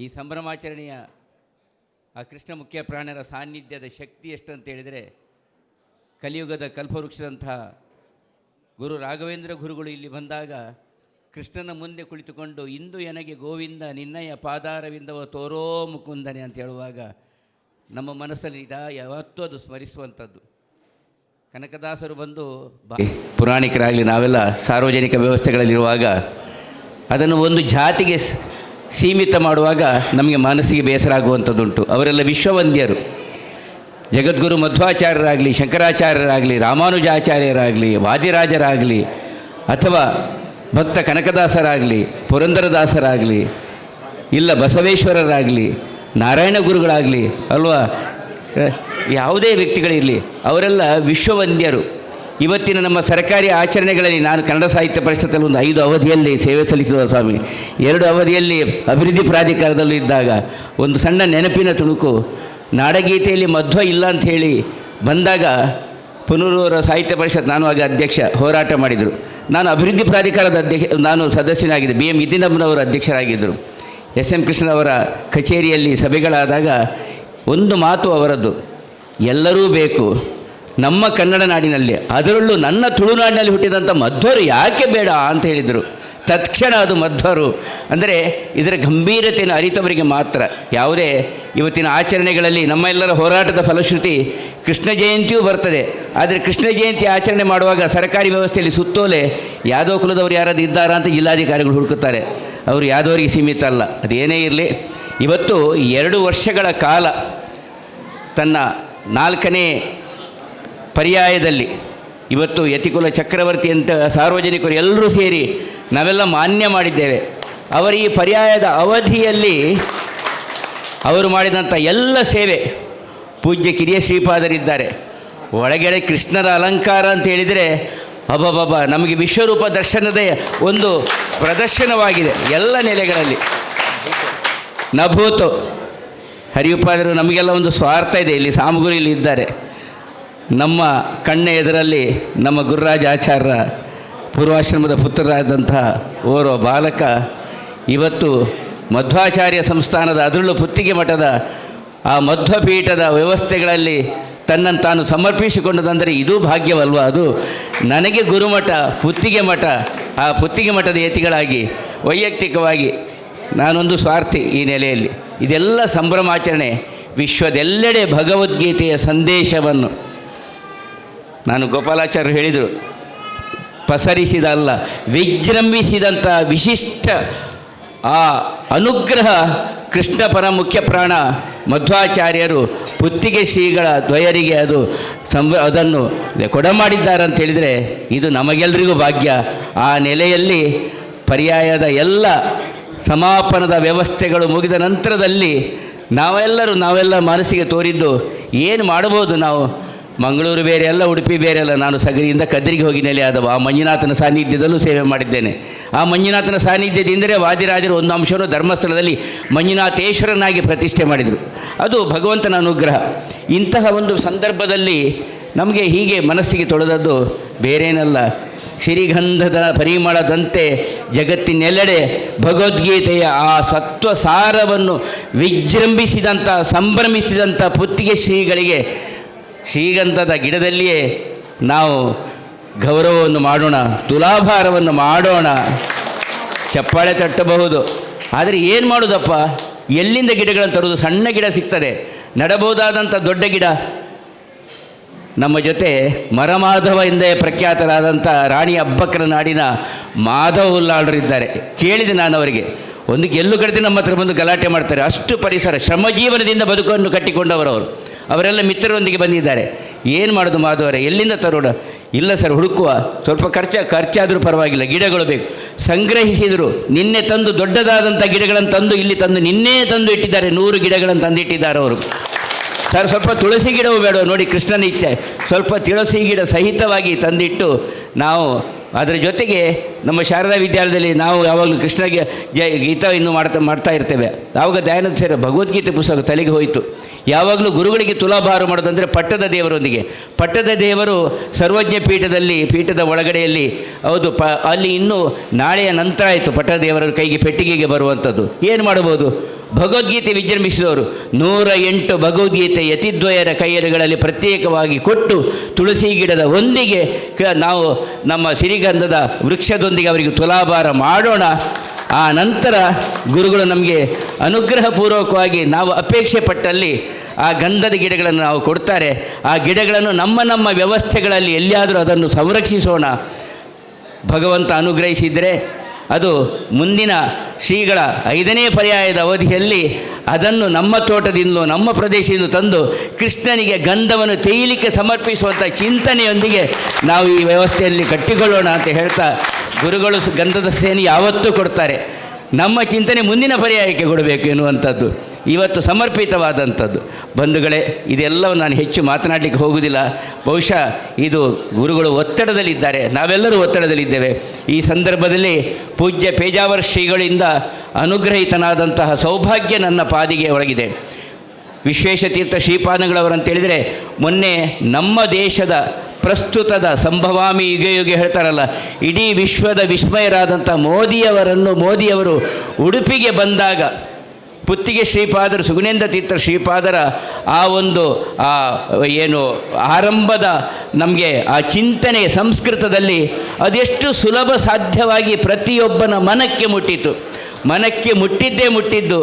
ಈ ಸಂಭ್ರಮಾಚರಣೆಯ ಆ ಕೃಷ್ಣ ಮುಖ್ಯ ಪ್ರಾಣರ ಸಾನ್ನಿಧ್ಯದ ಶಕ್ತಿ ಎಷ್ಟಂತ ಹೇಳಿದರೆ, ಕಲಿಯುಗದ ಕಲ್ಪವೃಕ್ಷದಂತಹ ಗುರು ರಾಘವೇಂದ್ರ ಗುರುಗಳು ಇಲ್ಲಿ ಬಂದಾಗ ಕೃಷ್ಣನ ಮುಂದೆ ಕುಳಿತುಕೊಂಡು ಇಂದು ನನಗೆ ಗೋವಿಂದ ನಿನ್ನಯ ಪಾದಾರವಿಂದವ ತೋರೋ ಮುಕುಂದನೆ ಅಂತ ಹೇಳುವಾಗ ನಮ್ಮ ಮನಸ್ಸಲ್ಲಿ ಯಾವತ್ತೂ ಅದು ಸ್ಮರಿಸುವಂಥದ್ದು. ಕನಕದಾಸರು ಬಂದು ಪುರಾಣಿಕರಾಗಲಿ ನಾವೆಲ್ಲ ಸಾರ್ವಜನಿಕ ವ್ಯವಸ್ಥೆಗಳಲ್ಲಿರುವಾಗ ಅದನ್ನು ಒಂದು ಜಾತಿಗೆ ಸೀಮಿತ ಮಾಡುವಾಗ ನಮಗೆ ಮನಸ್ಸಿಗೆ ಬೇಸರ ಆಗುವಂಥದ್ದುಂಟು. ಅವರೆಲ್ಲ ವಿಶ್ವವಂದ್ಯರು. ಜಗದ್ಗುರು ಮಧ್ವಾಚಾರ್ಯರಾಗಲಿ, ಶಂಕರಾಚಾರ್ಯರಾಗಲಿ, ರಾಮಾನುಜಾಚಾರ್ಯರಾಗಲಿ, ವಾದಿರಾಜರಾಗಲಿ, ಅಥವಾ ಭಕ್ತ ಕನಕದಾಸರಾಗಲಿ, ಪುರಂದರದಾಸರಾಗಲಿ, ಇಲ್ಲ ಬಸವೇಶ್ವರರಾಗಲಿ, ನಾರಾಯಣ ಗುರುಗಳಾಗಲಿ, ಅಲ್ವಾ, ಯಾವುದೇ ವ್ಯಕ್ತಿಗಳಿರಲಿ, ಅವರೆಲ್ಲ ವಿಶ್ವವಂದ್ಯರು. ಇವತ್ತಿನ ನಮ್ಮ ಸರ್ಕಾರಿ ಆಚರಣೆಗಳಲ್ಲಿ ನಾನು ಕನ್ನಡ ಸಾಹಿತ್ಯ ಪರಿಷತ್ತಲ್ಲಿ ಒಂದು 5 ಅವಧಿಯಲ್ಲಿ ಸೇವೆ ಸಲ್ಲಿಸಿದ ಸ್ವಾಮಿ, 2 ಅವಧಿಯಲ್ಲಿ ಅಭಿವೃದ್ಧಿ ಪ್ರಾಧಿಕಾರದಲ್ಲೂ ಇದ್ದಾಗ ಒಂದು ಸಣ್ಣ ನೆನಪಿನ ತುಣುಕು. ನಾಡಗೀತೆಯಲ್ಲಿ ಮಧ್ವ ಇಲ್ಲ ಅಂಥೇಳಿ ಬಂದಾಗ ಪುನೂರು ಸಾಹಿತ್ಯ ಪರಿಷತ್, ನಾನು ಆಗ ಅಧ್ಯಕ್ಷ, ಹೋರಾಟ ಮಾಡಿದರು. ನಾನು ಅಭಿವೃದ್ಧಿ ಪ್ರಾಧಿಕಾರದ ನಾನು ಸದಸ್ಯನಾಗಿದ್ದೆ. BM ಇದಿನಮ್ಮನವರು ಅಧ್ಯಕ್ಷರಾಗಿದ್ದರು. SM ಕೃಷ್ಣನವರ ಕಚೇರಿಯಲ್ಲಿ ಸಭೆಗಳಾದಾಗ ಒಂದು ಮಾತು ಅವರದ್ದು, ಎಲ್ಲರೂ ಬೇಕು ನಮ್ಮ ಕನ್ನಡ ನಾಡಿನಲ್ಲಿ, ಅದರಲ್ಲೂ ನನ್ನ ತುಳುನಾಡಿನಲ್ಲಿ ಹುಟ್ಟಿದಂಥ ಮಧ್ವರು ಯಾಕೆ ಬೇಡ ಅಂತ ಹೇಳಿದರು. ತತ್ಕ್ಷಣ ಅದು ಮಧ್ವರು ಅಂದರೆ ಇದರ ಗಂಭೀರತೆಯನ್ನು ಅರಿತವರಿಗೆ ಮಾತ್ರ. ಯಾವುದೇ ಇವತ್ತಿನ ಆಚರಣೆಗಳಲ್ಲಿ ನಮ್ಮೆಲ್ಲರ ಹೋರಾಟದ ಫಲಶ್ರುತಿ ಕೃಷ್ಣ ಜಯಂತಿಯೂ ಬರ್ತದೆ. ಆದರೆ ಕೃಷ್ಣ ಜಯಂತಿ ಆಚರಣೆ ಮಾಡುವಾಗ ಸರ್ಕಾರಿ ವ್ಯವಸ್ಥೆಯಲ್ಲಿ ಸುತ್ತೋಲೆ ಯಾದವ ಕುಲದವರು ಯಾರಾದ್ರು ಇದ್ದಾರಾ ಅಂತ ಜಿಲ್ಲಾಧಿಕಾರಿಗಳು ಹುಡುಕುತ್ತಾರೆ. ಅವರು ಯಾದವರಿಗೆ ಸೀಮಿತ ಅಲ್ಲ. ಅದೇನೇ ಇರಲಿ, ಇವತ್ತು 2 ವರ್ಷಗಳ ಕಾಲ ತನ್ನ 4ನೇ ಪರ್ಯಾಯದಲ್ಲಿ ಇವತ್ತು ಯತಿಕುಲ ಚಕ್ರವರ್ತಿ ಅಂತ ಸಾರ್ವಜನಿಕರು ಎಲ್ಲರೂ ಸೇರಿ ನಾವೆಲ್ಲ ಮಾನ್ಯ ಮಾಡಿದ್ದೇವೆ. ಅವರ ಈ ಪರ್ಯಾಯದ ಅವಧಿಯಲ್ಲಿ ಅವರು ಮಾಡಿದಂಥ ಎಲ್ಲ ಸೇವೆ, ಪೂಜ್ಯ ಕಿರಿಯ ಶ್ರೀಪಾದರಿದ್ದಾರೆ. ಒಳಗಡೆ ಕೃಷ್ಣರ ಅಲಂಕಾರ ಅಂತ ಹೇಳಿದರೆ ಅಬ್ಬಬ್ಬ, ನಮಗೆ ವಿಶ್ವರೂಪ ದರ್ಶನದ ಒಂದು ಪ್ರದರ್ಶನವಾಗಿದೆ ಎಲ್ಲ ನೆಲೆಗಳಲ್ಲಿ. ನಭೂತು ಹರಿಯುಪಾದರು, ನಮಗೆಲ್ಲ ಒಂದು ಸ್ವಾರ್ಥ ಇದೆ. ಇಲ್ಲಿ ಸಾಮಗುರು ಇಲ್ಲಿ ಇದ್ದಾರೆ. ನಮ್ಮ ಕಣ್ಣ ಎದುರಲ್ಲಿ ನಮ್ಮ ಗುರುರಾಜ ಆಚಾರ್ಯ ಪೂರ್ವಾಶ್ರಮದ ಪುತ್ರರಾದಂತಹ ಓರ್ವ ಬಾಲಕ ಇವತ್ತು ಮಧ್ವಾಚಾರ್ಯ ಸಂಸ್ಥಾನದ, ಅದರಲ್ಲೂ ಪುತ್ತಿಗೆ ಮಠದ ಆ ಮಧ್ವಪೀಠದ ವ್ಯವಸ್ಥೆಗಳಲ್ಲಿ ತನ್ನನ್ನು ತಾನು ಸಮರ್ಪಿಸಿಕೊಂಡದಂದರೆ ಇದು ಭಾಗ್ಯವಲ್ವ. ಅದು ನನಗೆ ಗುರುಮಠ, ಪುತ್ತಿಗೆ ಮಠ, ಆ ಪುತ್ತಿಗೆ ಮಠದ ಯತಿಗಳಾಗಿ ವೈಯಕ್ತಿಕವಾಗಿ ನಾನೊಂದು ಸ್ವಾರ್ಥಿ ಈ ನೆಲೆಯಲ್ಲಿ. ಇದೆಲ್ಲ ಸಂಭ್ರಮಾಚರಣೆ ವಿಶ್ವದೆಲ್ಲೆಡೆ ಭಗವದ್ಗೀತೆಯ ಸಂದೇಶವನ್ನು ನಾನು ಗೋಪಾಲಾಚಾರ್ಯರು ಹೇಳಿದರು, ಪಸರಿಸಿದಲ್ಲ ವಿಜೃಂಭಿಸಿದಂಥ ವಿಶಿಷ್ಟ ಆ ಅನುಗ್ರಹ ಕೃಷ್ಣ ಪರ ಮುಖ್ಯ ಪ್ರಾಣ ಮಧ್ವಾಚಾರ್ಯರು ಪುತ್ತಿಗೆ ಶ್ರೀಗಳ ದ್ವಯರಿಗೆ ಅದನ್ನು ಕೊಡಮಾಡಿದ್ದಾರೆ ಅಂತ ಹೇಳಿದರೆ ಇದು ನಮಗೆಲ್ಲರಿಗೂ ಭಾಗ್ಯ. ಆ ನೆಲೆಯಲ್ಲಿ ಪರ್ಯಾಯದ ಎಲ್ಲ ಸಮಾಪನದ ವ್ಯವಸ್ಥೆಗಳು ಮುಗಿದ ನಂತರದಲ್ಲಿ ನಾವೆಲ್ಲ ಮನಸ್ಸಿಗೆ ತೋರಿದ್ದು ಏನು ಮಾಡ್ಬೋದು ನಾವು. ಮಂಗಳೂರು ಬೇರೆ ಅಲ್ಲ, ಉಡುಪಿ ಬೇರೆ ಅಲ್ಲ. ನಾನು ಸಗರಿಯಿಂದ ಕದ್ರಿಗೆ ಹೋಗಿ ನೆಲೆಯಾದವ. ಆ ಮಂಜುನಾಥನ ಸಾನ್ನಿಧ್ಯದಲ್ಲೂ ಸೇವೆ ಮಾಡಿದ್ದೇನೆ. ಆ ಮಂಜುನಾಥನ ಸಾನ್ನಿಧ್ಯದಿಂದಲೇ ವಾದಿರಾಜರು ಒಂದು ಅಂಶವನ್ನು ಧರ್ಮಸ್ಥಳದಲ್ಲಿ ಮಂಜುನಾಥೇಶ್ವರನಾಗಿ ಪ್ರತಿಷ್ಠೆ ಮಾಡಿದರು. ಅದು ಭಗವಂತನ ಅನುಗ್ರಹ. ಇಂತಹ ಒಂದು ಸಂದರ್ಭದಲ್ಲಿ ನಮಗೆ ಹೀಗೆ ಮನಸ್ಸಿಗೆ ತೊಳೆದದ್ದು ಬೇರೇನಲ್ಲ, ಸಿರಿಗಂಧದ ಪರಿಮಳದಂತೆ ಜಗತ್ತಿನೆಲ್ಲೆಡೆ ಭಗವದ್ಗೀತೆಯ ಆ ಸತ್ವ ಸಾರವನ್ನು ವಿಜೃಂಭಿಸಿದಂಥ ಸಂಭ್ರಮಿಸಿದಂಥ ಪುತ್ತಿಗೆ ಶ್ರೀಗಳಿಗೆ ಶ್ರೀಗಂಧದ ಗಿಡದಲ್ಲಿಯೇ ನಾವು ಗೌರವವನ್ನು ಮಾಡೋಣ, ತುಲಾಭಾರವನ್ನು ಮಾಡೋಣ. ಚಪ್ಪಾಳೆ ತಟ್ಟಬಹುದು, ಆದರೆ ಏನು ಮಾಡೋದಪ್ಪ, ಎಲ್ಲಿಂದ ಗಿಡಗಳನ್ನು ತರುವುದು? ಸಣ್ಣ ಗಿಡ ಸಿಗ್ತದೆ, ನಡಬಹುದಾದಂಥ ದೊಡ್ಡ ಗಿಡ. ನಮ್ಮ ಜೊತೆ ಮರಮಾಧವ ಎಂದೇ ಪ್ರಖ್ಯಾತರಾದಂಥ ರಾಣಿ ಅಬ್ಬಕ್ಕರ ನಾಡಿನ ಮಾಧವ ಹುಲ್ಲಾಳರಿದ್ದಾರೆ. ಕೇಳಿದೆ ನಾನು ಅವರಿಗೆ, ಒಂದಕ್ಕೆ ಎಲ್ಲೂ ಕಡಿತೆ ನಮ್ಮ ಹತ್ರ ಬಂದು ಗಲಾಟೆ ಮಾಡ್ತಾರೆ. ಅಷ್ಟು ಪರಿಸರ ಶ್ರಮಜೀವನದಿಂದ ಬದುಕನ್ನು ಕಟ್ಟಿಕೊಂಡವರು. ಅವರೆಲ್ಲ ಮಿತ್ರರೊಂದಿಗೆ ಬಂದಿದ್ದಾರೆ. ಏನು ಮಾಡೋದು ಮಾಧವರೇ, ಎಲ್ಲಿಂದ ತರೋಣ? ಇಲ್ಲ ಸರ್, ಹುಡುಕುವ, ಸ್ವಲ್ಪ ಖರ್ಚಾದರೂ ಪರವಾಗಿಲ್ಲ, ಗಿಡಗಳು ಬೇಕು. ಸಂಗ್ರಹಿಸಿದರು. ನಿನ್ನೆ ತಂದು ದೊಡ್ಡದಾದಂಥ ಗಿಡಗಳನ್ನು ತಂದು ಇಲ್ಲಿ ತಂದು ನಿನ್ನೆ ತಂದು ಇಟ್ಟಿದ್ದಾರೆ. 100 ಗಿಡಗಳನ್ನು ತಂದಿಟ್ಟಿದ್ದಾರೆ ಅವರು. ಸರ್, ಸ್ವಲ್ಪ ತುಳಸಿ ಗಿಡವೂ ಬೇಡ, ನೋಡಿ ಕೃಷ್ಣನ ಇಚ್ಛೆ, ಸ್ವಲ್ಪ ತುಳಸಿ ಗಿಡ ಸಹಿತವಾಗಿ ತಂದಿಟ್ಟು ನಾವು ಅದರ ಜೊತೆಗೆ ನಮ್ಮ ಶಾರದಾ ವಿದ್ಯಾಲಯದಲ್ಲಿ ನಾವು ಯಾವಾಗಲೂ ಕೃಷ್ಣಗೆ ಗೀತಾ ಇನ್ನೂ ಮಾಡ್ತಾ ಇರ್ತೇವೆ. ಆವಾಗ ದಯಾನಂದ ಸರ್ ಭಗವದ್ಗೀತೆ ಪುಸ್ತಕ ತಲೆಗೆ ಹೋಯಿತು. ಯಾವಾಗಲೂ ಗುರುಗಳಿಗೆ ತುಲಾಭಾರ ಮಾಡೋದಂದರೆ ಪಟ್ಟದ ದೇವರೊಂದಿಗೆ. ಪಟ್ಟದ ದೇವರು ಸರ್ವಜ್ಞ ಪೀಠದ ಒಳಗಡೆಯಲ್ಲಿ ಹೌದು ಅಲ್ಲಿ ಇನ್ನೂ ನಾಳೆಯ ನಂತರ ಆಯಿತು ಪಟ್ಟದ ದೇವರ ಕೈಗೆ ಪೆಟ್ಟಿಗೆಗೆ ಬರುವಂಥದ್ದು. ಏನು ಮಾಡಬಹುದು? ಭಗವದ್ಗೀತೆ ವಿಜೃಂಭಿಸಿದವರು 108 ಭಗವದ್ಗೀತೆ ಯತಿದ್ವಯರ ಕೈಯರುಗಳಲ್ಲಿ ಪ್ರತ್ಯೇಕವಾಗಿ ಕೊಟ್ಟು ತುಳಸಿ ಗಿಡದ ಒಂದಿಗೆ ನಾವು ನಮ್ಮ ಸಿರಿಗಂಧದ ವೃಕ್ಷದೊಂದಿಗೆ ಅವರಿಗೆ ತುಲಾಭಾರ ಮಾಡೋಣ. ಆ ನಂತರ ಗುರುಗಳು ನಮಗೆ ಅನುಗ್ರಹಪೂರ್ವಕವಾಗಿ ನಾವು ಅಪೇಕ್ಷೆ ಪಟ್ಟಲ್ಲಿ ಆ ಗಂಧದ ಗಿಡಗಳನ್ನು ನಾವು ಕೊಡ್ತಾರೆ. ಆ ಗಿಡಗಳನ್ನು ನಮ್ಮ ವ್ಯವಸ್ಥೆಗಳಲ್ಲಿ ಎಲ್ಲಿಯಾದರೂ ಅದನ್ನು ಸಂರಕ್ಷಿಸೋಣ. ಭಗವಂತ ಅನುಗ್ರಹಿಸಿದರೆ ಅದು ಮುಂದಿನ ಶ್ರೀಗಳ 5ನೇ ಪರ್ಯಾಯದ ಅವಧಿಯಲ್ಲಿ ಅದನ್ನು ನಮ್ಮ ತೋಟದಿಂದಲೂ ನಮ್ಮ ಪ್ರದೇಶದಿಂದ ತಂದು ಕೃಷ್ಣನಿಗೆ ಗಂಧವನ್ನು ತೇಯಲಿಕ್ಕೆ ಸಮರ್ಪಿಸುವಂಥ ಚಿಂತನೆಯೊಂದಿಗೆ ನಾವು ಈ ವ್ಯವಸ್ಥೆಯಲ್ಲಿ ಕಟ್ಟಿಕೊಳ್ಳೋಣ ಅಂತ ಹೇಳ್ತಾ, ಗುರುಗಳು ಗಂಧದ ಸೇನೆ ಯಾವತ್ತೂ ಕೊಡ್ತಾರೆ. ನಮ್ಮ ಚಿಂತನೆ ಮುಂದಿನ ಪರ್ಯಾಯಕ್ಕೆ ಕೊಡಬೇಕು ಎನ್ನುವಂಥದ್ದು ಇವತ್ತು ಸಮರ್ಪಿತವಾದಂಥದ್ದು. ಬಂಧುಗಳೇ, ಇದೆಲ್ಲವೂ ನಾನು ಹೆಚ್ಚು ಮಾತನಾಡಲಿಕ್ಕೆ ಹೋಗುವುದಿಲ್ಲ. ಬಹುಶಃ ಇದು ಗುರುಗಳು ಒತ್ತಡದಲ್ಲಿದ್ದಾರೆ, ನಾವೆಲ್ಲರೂ ಒತ್ತಡದಲ್ಲಿದ್ದೇವೆ. ಈ ಸಂದರ್ಭದಲ್ಲಿ ಪೂಜ್ಯ ಪೇಜಾವರ ಶ್ರೀಗಳಿಂದ ಅನುಗ್ರಹಿತನಾದಂತಹ ಸೌಭಾಗ್ಯ ನನ್ನ ಪಾದಿಗೆ ಒಳಗಿದೆ. ವಿಶ್ವೇಶತೀರ್ಥ ಶ್ರೀಪಾದಂಗಳವರಂತೇಳಿದರೆ ಮೊನ್ನೆ ನಮ್ಮ ದೇಶದ ಪ್ರಸ್ತುತದ ಸಂಭವಾಮಿ ಯುಗ ಹೇಳ್ತಾರಲ್ಲ, ಇಡೀ ವಿಶ್ವದ ವಿಸ್ಮಯರಾದಂಥ ಮೋದಿಯವರು ಉಡುಪಿಗೆ ಬಂದಾಗ ಪುತ್ತಿಗೆ ಶ್ರೀಪಾದರು ಸುಗುಣೇಂದ್ರ ತೀರ್ಥ ಶ್ರೀಪಾದರ ಆ ಒಂದು ಏನು ಆರಂಭದ ನಮಗೆ ಆ ಚಿಂತನೆ ಸಂಸ್ಕೃತದಲ್ಲಿ ಅದೆಷ್ಟು ಸುಲಭ ಸಾಧ್ಯವಾಗಿ ಪ್ರತಿಯೊಬ್ಬನ ಮನಕ್ಕೆ ಮುಟ್ಟಿದ್ದು.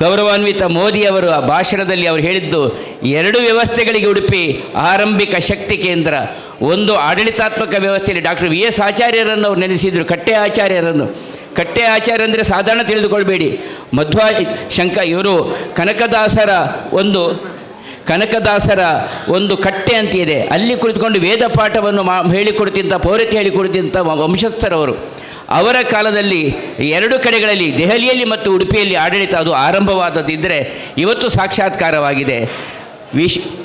ಗೌರವಾನ್ವಿತ ಮೋದಿಯವರು ಆ ಭಾಷಣದಲ್ಲಿ ಅವರು ಹೇಳಿದ್ದು 2 ವ್ಯವಸ್ಥೆಗಳಿಗೆ ಉಡುಪಿ ಆರಂಭಿಕ ಶಕ್ತಿ ಕೇಂದ್ರ. ಒಂದು ಆಡಳಿತಾತ್ಮಕ ವ್ಯವಸ್ಥೆಯಲ್ಲಿ ಡಾಕ್ಟರ್ VS ಆಚಾರ್ಯರನ್ನು ಅವರು ನೆನೆಸಿದರು, ಕಟ್ಟೆ ಆಚಾರ್ಯ ಅಂದರೆ ಸಾಧಾರಣ ತಿಳಿದುಕೊಳ್ಬೇಡಿ. ಇವರು ಕನಕದಾಸರ ಒಂದು ಕಟ್ಟೆ ಅಂತಿದೆ, ಅಲ್ಲಿ ಕುಳಿತುಕೊಂಡು ವೇದ ಪಾಠವನ್ನು ಹೇಳಿಕೊಡ್ತಿಂಥ ಪೌರತ್ಯ ಹೇಳಿಕೊಡ್ತಿಂಥ ವಂಶಸ್ಥರವರು. ಅವರ ಕಾಲದಲ್ಲಿ 2 ಕಡೆಗಳಲ್ಲಿ ದೆಹಲಿಯಲ್ಲಿ ಮತ್ತು ಉಡುಪಿಯಲ್ಲಿ ಆಡಳಿತ ಅದು ಆರಂಭವಾದದ್ದಿದ್ದರೆ ಇವತ್ತು ಸಾಕ್ಷಾತ್ಕಾರವಾಗಿದೆ.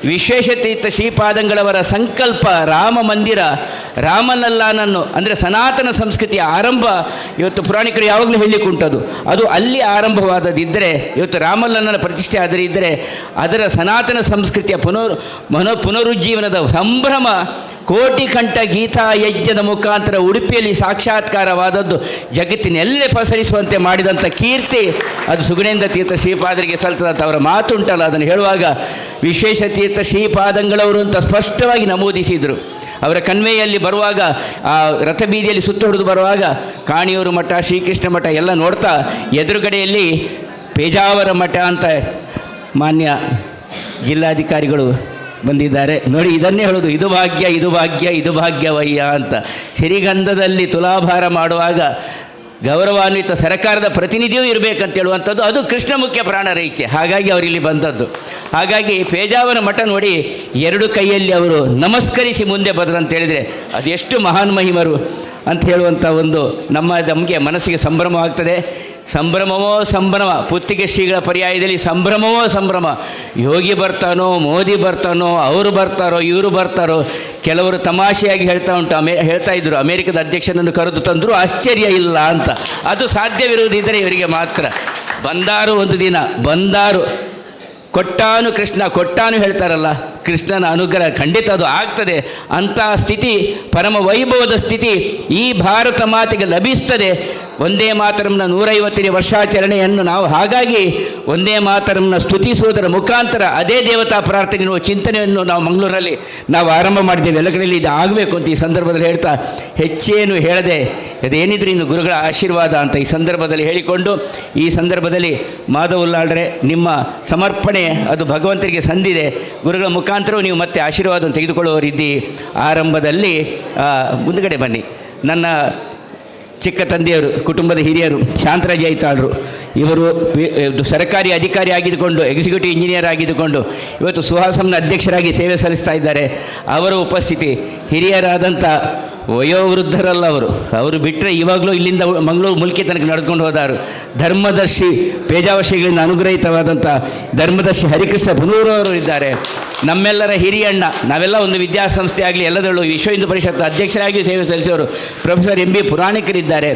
ವಿಶ್ವೇಶತೀರ್ಥ ಶ್ರೀಪಾದಂಗಳವರ ಸಂಕಲ್ಪ ರಾಮ ಮಂದಿರ, ರಾಮನಲ್ಲಾನನ್ನು ಅಂದರೆ ಸನಾತನ ಸಂಸ್ಕೃತಿಯ ಆರಂಭ ಇವತ್ತು ಪುರಾಣಿಕರು ಯಾವಾಗಲೂ ಹೇಳಲಿಕ್ಕುಂಟದು. ಅದು ಅಲ್ಲಿ ಆರಂಭವಾದದಿದ್ದರೆ ಇವತ್ತು ರಾಮಲಲ್ಲನ ಪ್ರತಿಷ್ಠೆ ಆದರೆ ಇದ್ದರೆ ಅದರ ಸನಾತನ ಸಂಸ್ಕೃತಿಯ ಪುನರುಜ್ಜೀವನದ ಸಂಭ್ರಮ ಕೋಟಿಕಂಠ ಗೀತಾ ಯಜ್ಞದ ಮುಖಾಂತರ ಉಡುಪಿಯಲ್ಲಿ ಸಾಕ್ಷಾತ್ಕಾರವಾದದ್ದು ಜಗತ್ತಿನೆಲ್ಲೇ ಪಸರಿಸುವಂತೆ ಮಾಡಿದಂಥ ಕೀರ್ತಿ ಅದು ಸುಗುಣೇಂದ್ರ ತೀರ್ಥ ಶ್ರೀಪಾದರಿಗೆ ಸಲ್ತದಂಥ ಅವರ ಮಾತುಂಟಲ್ಲ, ಅದನ್ನು ಹೇಳುವಾಗ ವಿಶ್ವೇಶತೀರ್ಥ ಶ್ರೀಪಾದಂಗಳವರು ಅಂತ ಸ್ಪಷ್ಟವಾಗಿ ನಮೂದಿಸಿದರು. ಅವರ ಕನ್ವೆಯಲ್ಲಿ ಬರುವಾಗ ಆ ರಥಬೀದಿಯಲ್ಲಿ ಸುತ್ತ ಹೊಡೆದು ಬರುವಾಗ ಕಾಣಿಯೂರು ಮಠ, ಶ್ರೀಕೃಷ್ಣ ಮಠ ಎಲ್ಲ ನೋಡ್ತಾ ಎದುರುಗಡೆಯಲ್ಲಿ ಪೇಜಾವರ ಮಠ ಅಂತ ಮಾನ್ಯ ಜಿಲ್ಲಾಧಿಕಾರಿಗಳು ಬಂದಿದ್ದಾರೆ ನೋಡಿ. ಇದನ್ನೇ ಹೇಳೋದು, ಇದು ಭಾಗ್ಯವಯ್ಯ ಅಂತ. ಸಿರಿಗಂಧದಲ್ಲಿ ತುಲಾಭಾರ ಮಾಡುವಾಗ ಗೌರವಾನ್ವಿತ ಸರ್ಕಾರದ ಪ್ರತಿನಿಧಿಯೂ ಇರಬೇಕಂತ ಹೇಳುವಂಥದ್ದು ಅದು ಕೃಷ್ಣ ಮುಖ್ಯ ಪ್ರಾಣರ ಇಚ್ಛೆ. ಹಾಗಾಗಿ ಅವರಿಲ್ಲಿ ಬಂದದ್ದು. ಹಾಗಾಗಿ ಪೇಜಾವರ ಮಠ ನೋಡಿ 2 ಕೈಯಲ್ಲಿ ಅವರು ನಮಸ್ಕರಿಸಿ ಮುಂದೆ ಬದರಂತ ಹೇಳಿದರೆ ಅದೆಷ್ಟು ಮಹಾನ್ ಮಹಿಮರು ಅಂತ ಹೇಳುವಂಥ ಒಂದು ನಮಗೆ ಮನಸ್ಸಿಗೆ ಸಂಭ್ರಮವಾಗ್ತದೆ. ಸಂಭ್ರಮ ಪುತ್ತಿಗೆ ಶ್ರೀಗಳ ಪರ್ಯಾಯದಲ್ಲಿ ಸಂಭ್ರಮ. ಯೋಗಿ ಬರ್ತಾನೋ, ಮೋದಿ ಬರ್ತಾನೋ, ಅವರು ಬರ್ತಾರೋ, ಇವರು ಬರ್ತಾರೋ. ಕೆಲವರು ತಮಾಷೆಯಾಗಿ ಹೇಳ್ತಾ ಇದ್ದರು, ಅಮೇರಿಕದ ಅಧ್ಯಕ್ಷನನ್ನು ಕರೆದು ತಂದರೂ ಆಶ್ಚರ್ಯ ಇಲ್ಲ ಅಂತ. ಅದು ಸಾಧ್ಯವಿರುವುದಿದ್ದರೆ ಇವರಿಗೆ ಮಾತ್ರ. ಒಂದು ದಿನ ಕೊಟ್ಟಾನು ಹೇಳ್ತಾರಲ್ಲ, ಕೃಷ್ಣನ ಅನುಗ್ರಹ ಖಂಡಿತ ಅದು ಆಗ್ತದೆ. ಅಂತಹ ಸ್ಥಿತಿ, ಪರಮ ವೈಭವದ ಸ್ಥಿತಿ ಈ ಭಾರತ ಮಾತೆಗೆ ಲಭಿಸ್ತದೆ. ಒಂದೇ ಮಾತರಂನ 150ನೇ ವರ್ಷಾಚರಣೆಯನ್ನು ನಾವು ಹಾಗಾಗಿ ಒಂದೇ ಮಾತರಂನ ಸ್ತುತಿಸುವುದರ ಮುಖಾಂತರ ಅದೇ ದೇವತಾ ಪ್ರಾರ್ಥನೆ ಎನ್ನುವ ಚಿಂತನೆಯನ್ನು ನಾವು ಮಂಗಳೂರಲ್ಲಿ ಆರಂಭ ಮಾಡಿದ್ದೇವೆ. ಎಲ್ಲ ಕಡೆಯಲ್ಲಿ ಇದು ಆಗಬೇಕು ಅಂತ ಈ ಸಂದರ್ಭದಲ್ಲಿ ಹೇಳ್ತಾ ಹೆಚ್ಚೇನು ಹೇಳದೆ ಅದೇನಿದ್ರು ಇನ್ನು ಗುರುಗಳ ಆಶೀರ್ವಾದ ಅಂತ ಈ ಸಂದರ್ಭದಲ್ಲಿ ಹೇಳಿಕೊಂಡು, ಈ ಸಂದರ್ಭದಲ್ಲಿ ಮಾಧವ ಉಲ್ಲಾಳ್ರೆ ನಿಮ್ಮ ಸಮರ್ಪಣೆ ಅದು ಭಗವಂತರಿಗೆ ಸಂದಿದೆ. ಗುರುಗಳ ಮುಖಾಂತರವೂ ನೀವು ಮತ್ತೆ ಆಶೀರ್ವಾದವನ್ನು ತೆಗೆದುಕೊಳ್ಳುವವರಿದ್ದಿ. ಆರಂಭದಲ್ಲಿ ಮುಂದುಗಡೆ ಬನ್ನಿ. ನನ್ನ ಚಿಕ್ಕ ತಂದೆಯವರು, ಕುಟುಂಬದ ಹಿರಿಯರು ಶಾಂತರಾಜ್ ಐತಾಳರು, ಇವರು ಸರ್ಕಾರಿ ಅಧಿಕಾರಿ ಆಗಿದ್ದುಕೊಂಡು ಎಕ್ಸಿಕ್ಯೂಟಿವ್ ಇಂಜಿನಿಯರ್ ಆಗಿದ್ದುಕೊಂಡು ಇವತ್ತು ಸುಹಾಸಂನ ಅಧ್ಯಕ್ಷರಾಗಿ ಸೇವೆ ಸಲ್ಲಿಸ್ತಾ ಇದ್ದಾರೆ. ಅವರ ಉಪಸ್ಥಿತಿ, ಹಿರಿಯರಾದಂಥ ವಯೋವೃದ್ಧರಲ್ಲ ಅವರು ಬಿಟ್ಟರೆ ಇವಾಗಲೂ ಇಲ್ಲಿಂದ ಮಂಗಳೂರು ಮುಲ್ಕಿ ತನಕ ನಡೆದುಕೊಂಡು ಹೋದಾರು. ಧರ್ಮದರ್ಶಿ ಪೇಜಾವರ ಶ್ರೀಗಳಿಂದ ಅನುಗ್ರಹಿತವಾದಂಥ ಧರ್ಮದರ್ಶಿ ಹರಿಕೃಷ್ಣ ಪುನೂರವರು ಇದ್ದಾರೆ. ನಮ್ಮೆಲ್ಲರ ಹಿರಿಯಣ್ಣ, ನಾವೆಲ್ಲ ಒಂದು ವಿದ್ಯಾಸಂಸ್ಥೆ ಆಗಲಿ ಎಲ್ಲದರಲ್ಲೂ ವಿಶ್ವ ಹಿಂದೂ ಪರಿಷತ್ ಅಧ್ಯಕ್ಷರಾಗಿ ಸೇವೆ ಸಲ್ಲಿಸಿದರು ಪ್ರೊಫೆಸರ್ ಎಂ ಬಿ ಪುರಾಣಿಕರಿದ್ದಾರೆ.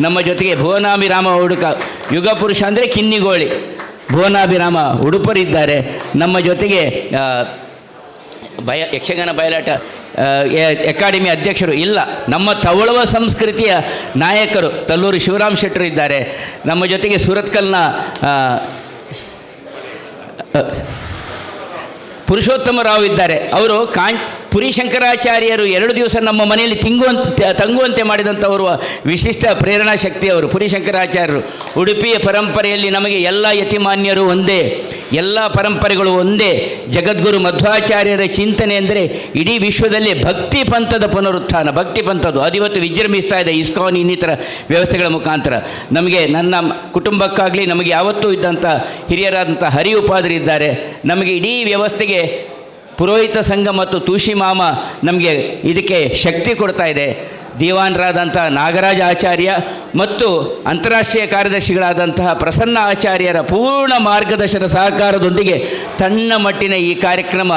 ನಮ್ಮ ಜೊತೆಗೆ ಭುವನಾಭಿರಾಮ ಉಡುಕ, ಯುಗ ಪುರುಷ ಅಂದರೆ ಕಿನ್ನಿಗೋಳಿ ಭುವನಾಭಿರಾಮ ಉಡುಪರಿದ್ದಾರೆ. ನಮ್ಮ ಜೊತೆಗೆ ಯಕ್ಷಗಾನ ಬಯಲಾಟ ಅಕಾಡೆಮಿ ಅಧ್ಯಕ್ಷರು ಇಲ್ಲ, ನಮ್ಮ ತವಳುವ ಸಂಸ್ಕೃತಿಯ ನಾಯಕರು ತಲ್ಲೂರು ಶಿವರಾಮ್ ಶೆಟ್ಟರು ಇದ್ದಾರೆ. ನಮ್ಮ ಜೊತೆಗೆ ಸುರತ್ಕಲ್ನ ಪುರುಷೋತ್ತಮ ರಾವ್ ಇದ್ದಾರೆ. ಅವರು ಪುರಿ ಶಂಕರಾಚಾರ್ಯರು 2 ದಿವಸ ನಮ್ಮ ಮನೆಯಲ್ಲಿ ತಂಗುವಂತೆ ಮಾಡಿದಂಥವರು ವಿಶಿಷ್ಟ ಪ್ರೇರಣಾ ಶಕ್ತಿಯವರು ಪುರಿ ಶಂಕರಾಚಾರ್ಯರು. ಉಡುಪಿಯ ಪರಂಪರೆಯಲ್ಲಿ ನಮಗೆ ಎಲ್ಲ ಯತಿಮಾನ್ಯರು ಒಂದೇ, ಎಲ್ಲ ಪರಂಪರೆಗಳು ಒಂದೇ. ಜಗದ್ಗುರು ಮಧ್ವಾಚಾರ್ಯರ ಚಿಂತನೆ ಅಂದರೆ ಇಡೀ ವಿಶ್ವದಲ್ಲಿ ಭಕ್ತಿ ಪಂಥದ ಪುನರುತ್ಥಾನ, ಭಕ್ತಿ ಪಂಥದ್ದು ಅದು ಇವತ್ತು ವಿಜೃಂಭಿಸ್ತಾ ಇದೆ ಇಸ್ಕಾನ್ ಇನ್ನಿತರ ವ್ಯವಸ್ಥೆಗಳ ಮುಖಾಂತರ. ನಮಗೆ ನನ್ನ ಕುಟುಂಬಕ್ಕಾಗಲಿ ನಮಗೆ ಯಾವತ್ತೂ ಇದ್ದಂಥ ಹಿರಿಯರಾದಂಥ ಹರಿ ಉಪಾಧ್ಯಾಯರಿದ್ದಾರೆ. ನಮಗೆ ಇಡೀ ವ್ಯವಸ್ಥೆಗೆ ಪುರೋಹಿತ ಸಂಘ ಮತ್ತು ತುಳಸಿ ಮಾಮ ನಮಗೆ ಇದಕ್ಕೆ ಶಕ್ತಿ ಕೊಡ್ತಾ ಇದೆ. ದಿವಾನರಾದಂಥ ನಾಗರಾಜ ಆಚಾರ್ಯ ಮತ್ತು ಅಂತಾರಾಷ್ಟ್ರೀಯ ಕಾರ್ಯದರ್ಶಿಗಳಾದಂತಹ ಪ್ರಸನ್ನ ಆಚಾರ್ಯರ ಪೂರ್ಣ ಮಾರ್ಗದರ್ಶನ ಸಹಕಾರದೊಂದಿಗೆ ತನ್ನ ಮಟ್ಟಿನ ಈ ಕಾರ್ಯಕ್ರಮ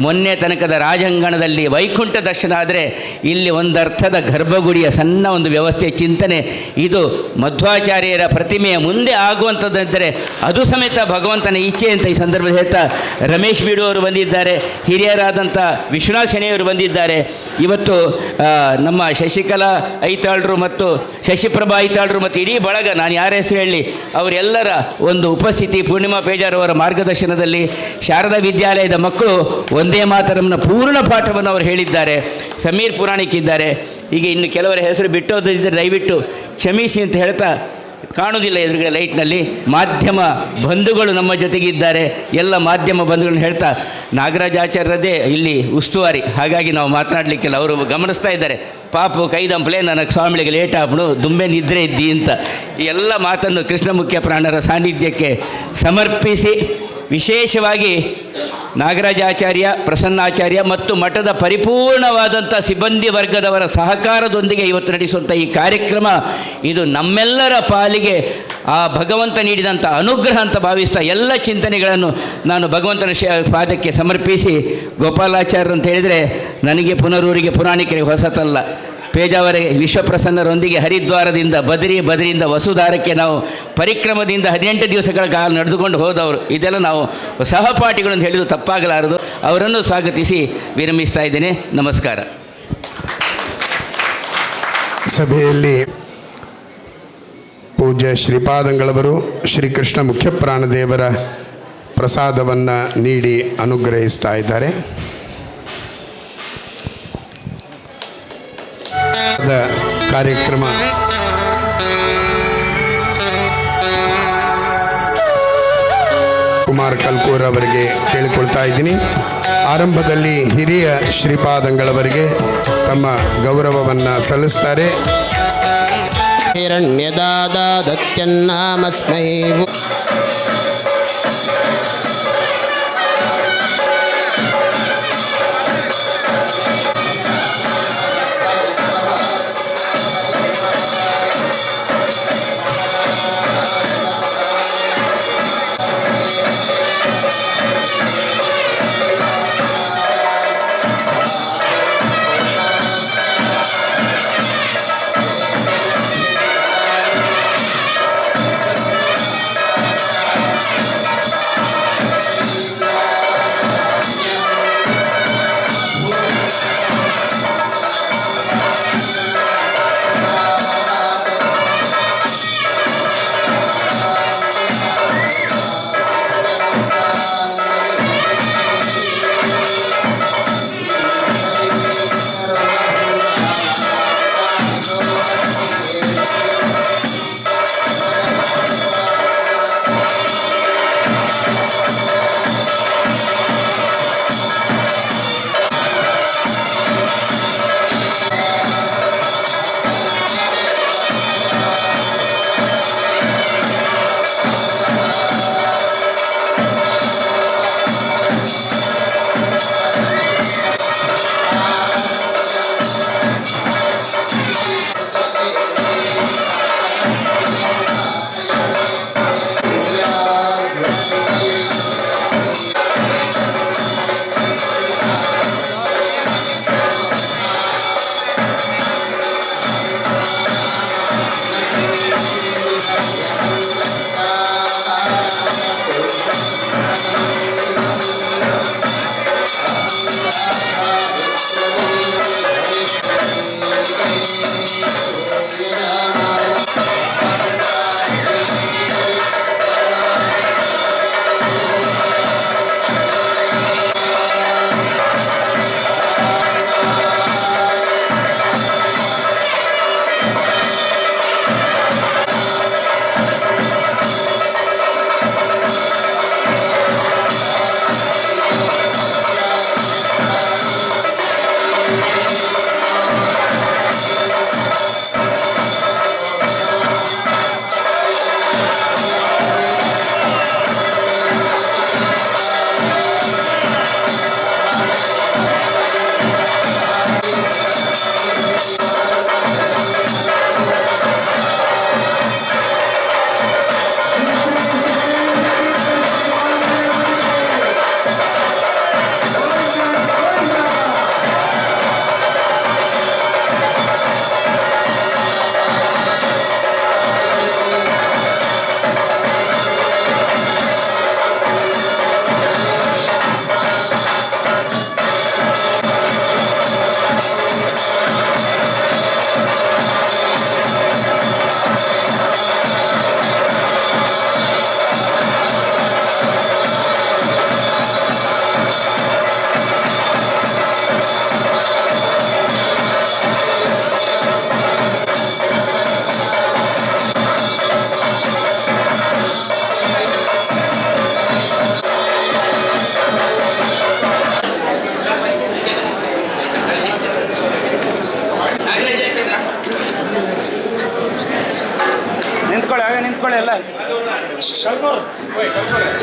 ಮೊನ್ನೆ ತನಕದ ರಾಜಾಂಗಣದಲ್ಲಿ ವೈಕುಂಠ ದರ್ಶನ ಆದರೆ ಇಲ್ಲಿ ಒಂದರ್ಥದ ಗರ್ಭಗುಡಿಯ ಸಣ್ಣ ಒಂದು ವ್ಯವಸ್ಥೆಯ ಚಿಂತನೆ. ಇದು ಮಧ್ವಾಚಾರ್ಯರ ಪ್ರತಿಮೆಯ ಮುಂದೆ ಆಗುವಂಥದ್ದಿದ್ದರೆ ಅದು ಸಮೇತ ಭಗವಂತನ ಇಚ್ಛೆ ಅಂತ ಈ ಸಂದರ್ಭದಲ್ಲಿ ಹೇಳ್ತಾ ರಮೇಶ್ ಬೀಡು ಅವರು ಬಂದಿದ್ದಾರೆ, ಹಿರಿಯರಾದಂಥ ವಿಶ್ವನಾಥ್ ಶೆಣೆಯವರು ಬಂದಿದ್ದಾರೆ. ಇವತ್ತು ನಮ್ಮ ಶಶಿಕಲಾ ಐತಾಳ್ರು ಮತ್ತು ಶಶಿಪ್ರಭಾ ಐತಾಳ್ರು ಮತ್ತು ಇಡೀ ಬಳಗ, ನಾನು ಯಾರ ಹೆಸರು ಹೇಳಿ, ಅವರೆಲ್ಲರ ಒಂದು ಉಪಸ್ಥಿತಿ, ಪೂರ್ಣಿಮಾ ಪೇಜಾರ್ ಅವರ ಮಾರ್ಗದರ್ಶನದಲ್ಲಿ ಶಾರದಾ ವಿದ್ಯಾಲಯದ ಮಕ್ಕಳು ಒಂದೇ ಮಾತರಮ್ನ ಪೂರ್ಣ ಪಾಠವನ್ನು ಅವರು ಹೇಳಿದ್ದಾರೆ. ಸಮೀರ್ ಪುರಾಣಿಕ್ ಇದ್ದಾರೆ. ಹೀಗೆ ಇನ್ನು ಕೆಲವರ ಹೆಸರು ಬಿಟ್ಟೋದಿದ್ದರೆ ದಯವಿಟ್ಟು ಕ್ಷಮಿಸಿ ಅಂತ ಹೇಳ್ತಾ, ಕಾಣುವುದಿಲ್ಲ ಎದುರುಗಡೆ ಲೈಟ್ನಲ್ಲಿ, ಮಾಧ್ಯಮ ಬಂಧುಗಳು ನಮ್ಮ ಜೊತೆಗಿದ್ದಾರೆ. ಎಲ್ಲ ಮಾಧ್ಯಮ ಬಂಧುಗಳನ್ನ ಹೇಳ್ತಾ, ನಾಗರಾಜಾಚಾರ್ಯರದೇ ಇಲ್ಲಿ ಉಸ್ತುವಾರಿ, ಹಾಗಾಗಿ ನಾವು ಮಾತನಾಡಲಿಕ್ಕಿಲ್ಲ. ಅವರು ಗಮನಿಸ್ತಾ ಇದ್ದಾರೆ, ಪಾಪು ಕೈದಂಪ್ಲೆ ನನಗೆ ಸ್ವಾಮಿಗಳಿಗೆ ಲೇಟ್ ಆಗ್ಬಿಡು, ದುಂಬೆ ನಿದ್ರೆ ಇದ್ದಿ ಅಂತ. ಈ ಎಲ್ಲ ಮಾತನ್ನು ಕೃಷ್ಣ ಮುಖ್ಯ ಪ್ರಾಣರ ಸಾನ್ನಿಧ್ಯಕ್ಕೆ ಸಮರ್ಪಿಸಿ, ವಿಶೇಷವಾಗಿ ನಾಗರಾಜಾಚಾರ್ಯ, ಪ್ರಸನ್ನಾಚಾರ್ಯ ಮತ್ತು ಮಠದ ಪರಿಪೂರ್ಣವಾದಂಥ ಸಿಬ್ಬಂದಿ ವರ್ಗದವರ ಸಹಕಾರದೊಂದಿಗೆ ಇವತ್ತು ನಡೆಸುವಂಥ ಈ ಕಾರ್ಯಕ್ರಮ ಇದು ನಮ್ಮೆಲ್ಲರ ಪಾಲಿಗೆ ಆ ಭಗವಂತ ನೀಡಿದಂಥ ಅನುಗ್ರಹ ಅಂತ ಭಾವಿಸ್ತಾ ಎಲ್ಲ ಚಿಂತನೆಗಳನ್ನು ನಾನು ಭಗವಂತನ ಪಾದಕ್ಕೆ ಸಮರ್ಪಿಸಿ, ಗೋಪಾಲಾಚಾರ್ಯರು ಅಂತ ಹೇಳಿದರೆ ನನಗೆ ಪುನರೂರಿಗೆ ಪುರಾಣಿಕರಿಗೆ ಹೊಸತಲ್ಲ. ಪೇಜಾವರಿಗೆ ವಿಶ್ವಪ್ರಸನ್ನರೊಂದಿಗೆ ಹರಿದ್ವಾರದಿಂದ ಬದರಿಯಿಂದ ವಸುಧಾರಕ್ಕೆ ನಾವು ಪರಿಕ್ರಮದಿಂದ 18 ದಿವಸಗಳ ಕಾಲ ನಡೆದುಕೊಂಡು ಹೋದವರು. ಇದೆಲ್ಲ ನಾವು ಸಹಪಾಠಿಗಳು ಅಂತ ಹೇಳಿದ್ದು ತಪ್ಪಾಗಲಾರದು. ಅವರನ್ನು ಸ್ವಾಗತಿಸಿ ವಿರಮಿಸ್ತಾ ಇದ್ದೇನೆ. ನಮಸ್ಕಾರ. ಸಭೆಯಲ್ಲಿ ಪೂಜ್ಯ ಶ್ರೀಪಾದಂಗಳವರು ಶ್ರೀಕೃಷ್ಣ ಮುಖ್ಯಪ್ರಾಣದೇವರ ಪ್ರಸಾದವನ್ನು ನೀಡಿ ಅನುಗ್ರಹಿಸ್ತಾ ಇದ್ದಾರೆ. ಕಾರ್ಯಕ್ರಮ ಕುಮಾರ್ ಕಲ್ಕೂರ್ ಅವರಿಗೆ ಕೇಳಿಕೊಳ್ತಾ ಇದ್ದೀನಿ. ಆರಂಭದಲ್ಲಿ ಹಿರಿಯ ಶ್ರೀಪಾದಂಗಳವರಿಗೆ ತಮ್ಮ ಗೌರವವನ್ನು ಸಲ್ಲಿಸ್ತಾರೆ. ಹಿರಣ್ಯದಾದಾದತ್ಯನ್ನಾಮಸ್ಮೈ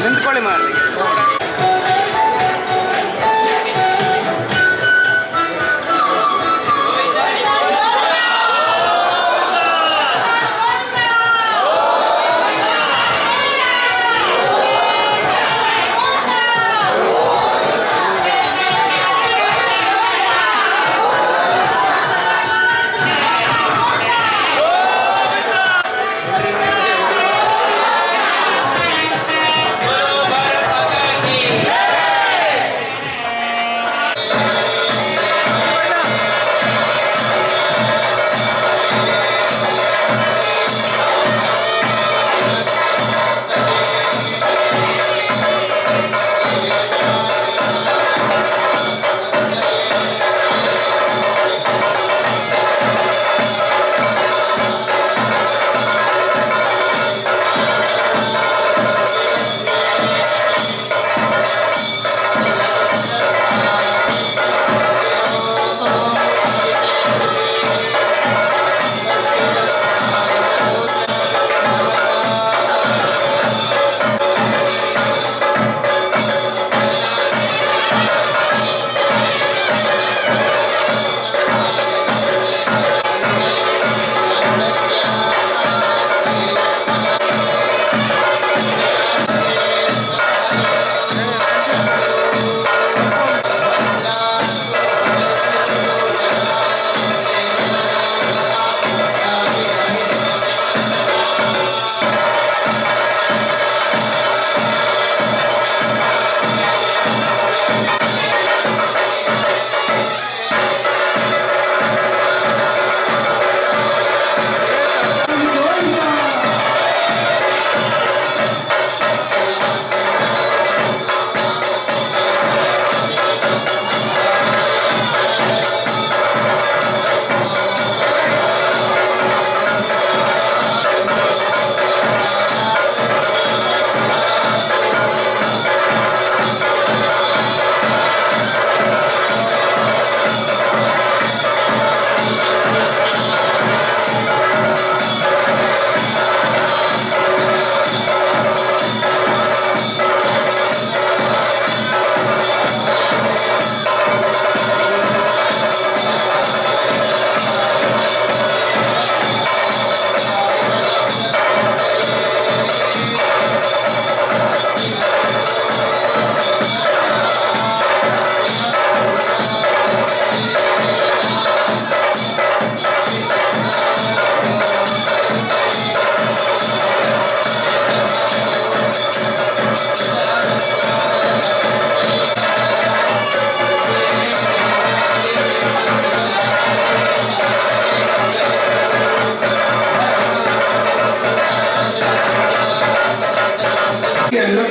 ನಿಂತ್ಕೊಳ್ಳಿ ಮಾಡಿ.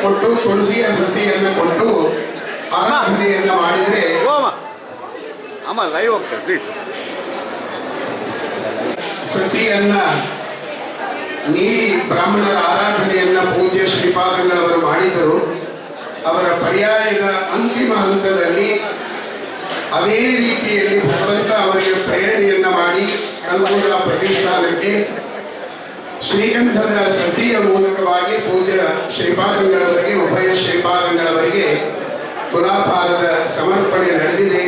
ಕೊಟ್ಟು ತುಳಸಿಯ ಸಸಿಯನ್ನು ಕೊಟ್ಟು ಆರಾಧನೆಯನ್ನು ಮಾಡಿದರೆ ಅಮ್ಮ ಲೈವ್ ಹೋಗ್ತಾರೆ ಪ್ಲೀಸ್. ಸಸಿಯನ್ನ ನೀಡಿ ಬ್ರಾಹ್ಮಣರ ಆರಾಧನೆಯನ್ನ ಪೂಜ್ಯ ಶ್ರೀಪಾದಂಗಳವರು ಮಾಡಿದರು. ಅವರ ಪರ್ಯಾಯದ ಅಂತಿಮ ಹಂತದಲ್ಲಿ ಅದೇ ರೀತಿಯಲ್ಲಿ ಭಗವಂತ ಅವರಿಗೆ ಪ್ರೇರಣೆಯನ್ನ ಮಾಡಿ ಕಲ್ಪೂರ ಪ್ರತಿಷ್ಠಾನಕ್ಕೆ ಶ್ರೀಗಂಧದ ಸಸಿಯ ಮೂಲಕವಾಗಿ ಪೂಜ್ಯ ಶ್ರೀಪಾದಂಗಳವರಿಗೆ ಉಭಯ ಶ್ರೀಪಾದಂಗಳವರಿಗೆ ತುಲಾಭಾರದ ಸಮರ್ಪಣೆ ನಡೆದಿದೆ.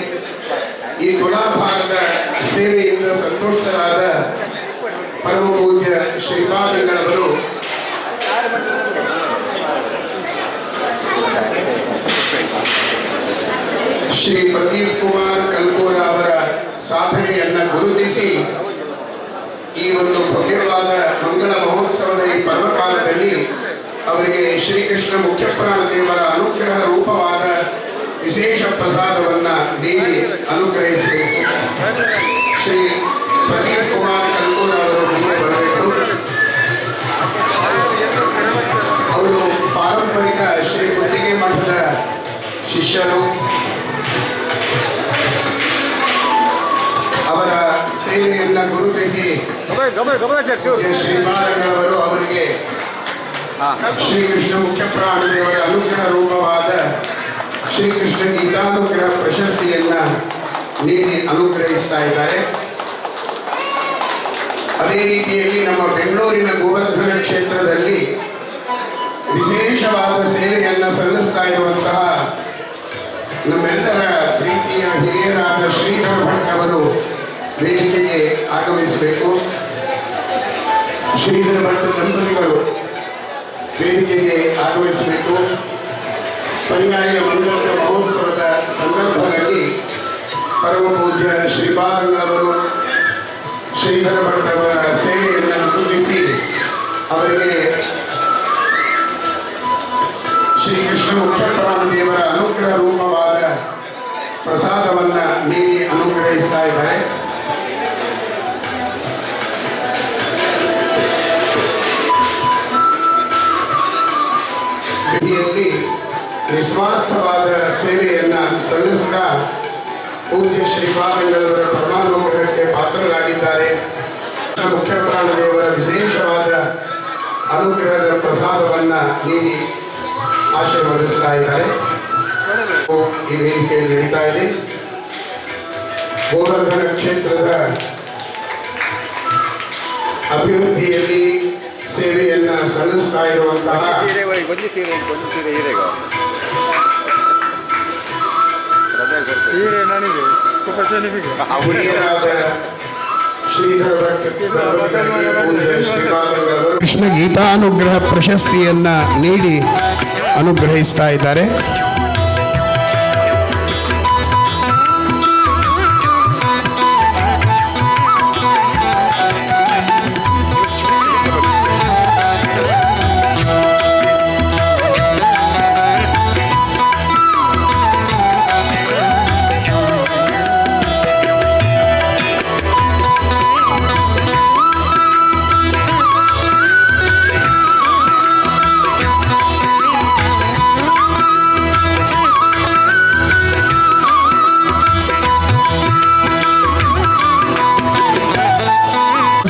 ಈ ತುಲಾಭಾರದ ಸೇವೆಯಿಂದ ಸಂತುಷ್ಟರಾದ ಪರಮ ಪೂಜ್ಯ ಶ್ರೀಪಾದಂಗಳವರು ಶ್ರೀ ಪ್ರದೀಪ್ ಕುಮಾರ್ ಕಲ್ಪೂರ ಅವರ ಸಾಧನೆಯನ್ನ ಗುರುತಿಸಿ ಈ ಒಂದು ಭವ್ಯವಾದ ಮಂಗಳ ಮಹೋತ್ಸವದ ಈ ಪರ್ವಕಾಲದಲ್ಲಿ ಅವರಿಗೆ ಶ್ರೀಕೃಷ್ಣ ಮುಖ್ಯಪ್ರಾಣ ದೇವರ ಅನುಗ್ರಹ ರೂಪವಾದ ವಿಶೇಷ ಪ್ರಸಾದವನ್ನ ನೀಡಿ ಅನುಗ್ರಹಿಸಬೇಕು. ಶ್ರೀ ಪ್ರದೀಪ್ ಕುಮಾರ್ ಕಲ್ಪೂರ ಅವರು ಮುಂದೆ ಬರಬೇಕು. ಅವರು ಪಾರಂಪರಿಕ ಶ್ರೀ ಗುತ್ತಿಗೆ ಮಠದ ಶಿಷ್ಯರು. ಅವರ ಸೇವೆಯನ್ನ ಗುರುತಿಸಿ ಶ್ರೀಪಾದಂಗಳವರು ಅವರಿಗೆ ಶ್ರೀಕೃಷ್ಣ ಮುಖ್ಯಪ್ರಾಣ ದೇವರ ಅನುಗ್ರಹ ರೂಪವಾದ ಶ್ರೀಕೃಷ್ಣ ಗೀತಾನುಗ್ರಹ ಪ್ರಶಸ್ತಿಯನ್ನ ನೀಡಿ ಅನುಗ್ರಹಿಸ್ತಾ ಇದ್ದಾರೆ. ಅದೇ ರೀತಿಯಲ್ಲಿ ನಮ್ಮ ಬೆಂಗಳೂರಿನ ಗೋವರ್ಧನ ಕ್ಷೇತ್ರದಲ್ಲಿ ವಿಶೇಷವಾದ ಸೇವೆಯನ್ನು ಸಲ್ಲಿಸ್ತಾ ಇರುವಂತಹ ನಮ್ಮೆಲ್ಲರ ಪ್ರೀತಿಯ ಹಿರಿಯರಾದ ಶ್ರೀಧರ ಭಟ್ ಅವರು ವೇದಿಕೆಗೆ ಆಗಮಿಸಬೇಕು. ಶ್ರೀಧರ ಭಟ್ ದಂಪತಿಗಳು ವೇದಿಕೆಗೆ ಆಗಮಿಸಬೇಕು. ಪರ್ಯಾಯ ಮಂಗಳದ ಮಹೋತ್ಸವದ ಸಂದರ್ಭದಲ್ಲಿ ಪರಮ ಪೂಜ್ಯ ಶ್ರೀಪಾದಂಗಳವರು ಶ್ರೀಧರ ಭಟ್ ಅವರ ಸೇವೆಯನ್ನು ಗುರುತಿಸಿ ಅವರಿಗೆ ಶ್ರೀಕೃಷ್ಣ ಮುಖ್ಯಪ್ರಾಣ ದೇವರ ಅನುಗ್ರಹ ರೂಪವಾದ ಪ್ರಸಾದವನ್ನ ನೀಡಿ ಅನುಗ್ರಹಿಸ್ತಾ ಇದ್ದಾರೆ. ವಿಧಿಯಲ್ಲಿ ನಿಸ್ವಾರ್ಥವಾದ ಸೇವೆಯನ್ನ ಸಲ್ಲಿಸಿದ ಪೂಜ್ಯ ಶ್ರೀಪಾದಂಗಳವರ ಪರಮಾನುಗ್ರಹಕ್ಕೆ ಪಾತ್ರರಾಗಿದ್ದಾರೆ. ಮುಖ್ಯಪ್ರಾಣ ದೇವರ ವಿಶೇಷವಾದ ಅನುಗ್ರಹದ ಪ್ರಸಾದವನ್ನ ನೀಡಿ ಆಶೀರ್ವದಿಸ್ತಾ ಇದ್ದಾರೆ. ಈ ವೇದಿಕೆಯಲ್ಲಿ ನಡೀತಾ ಇದೆ. ಗೋವರ್ಧನ ಕ್ಷೇತ್ರದ ಅಭಿವೃದ್ಧಿಯಲ್ಲಿ ಸೇವೆಯನ್ನ ಸಲ್ಲಿಸ್ತಾ ಇರುವಂತಹ ಹಿರಿಯರಾದ ಶ್ರೀಧರ ಭಟ್ ಕೃಷ್ಣ ಗೀತಾನುಗ್ರಹ ಪ್ರಶಸ್ತಿಯನ್ನ ನೀಡಿ ಅನುಗ್ರಹಿಸ್ತಾ ಇದ್ದಾರೆ.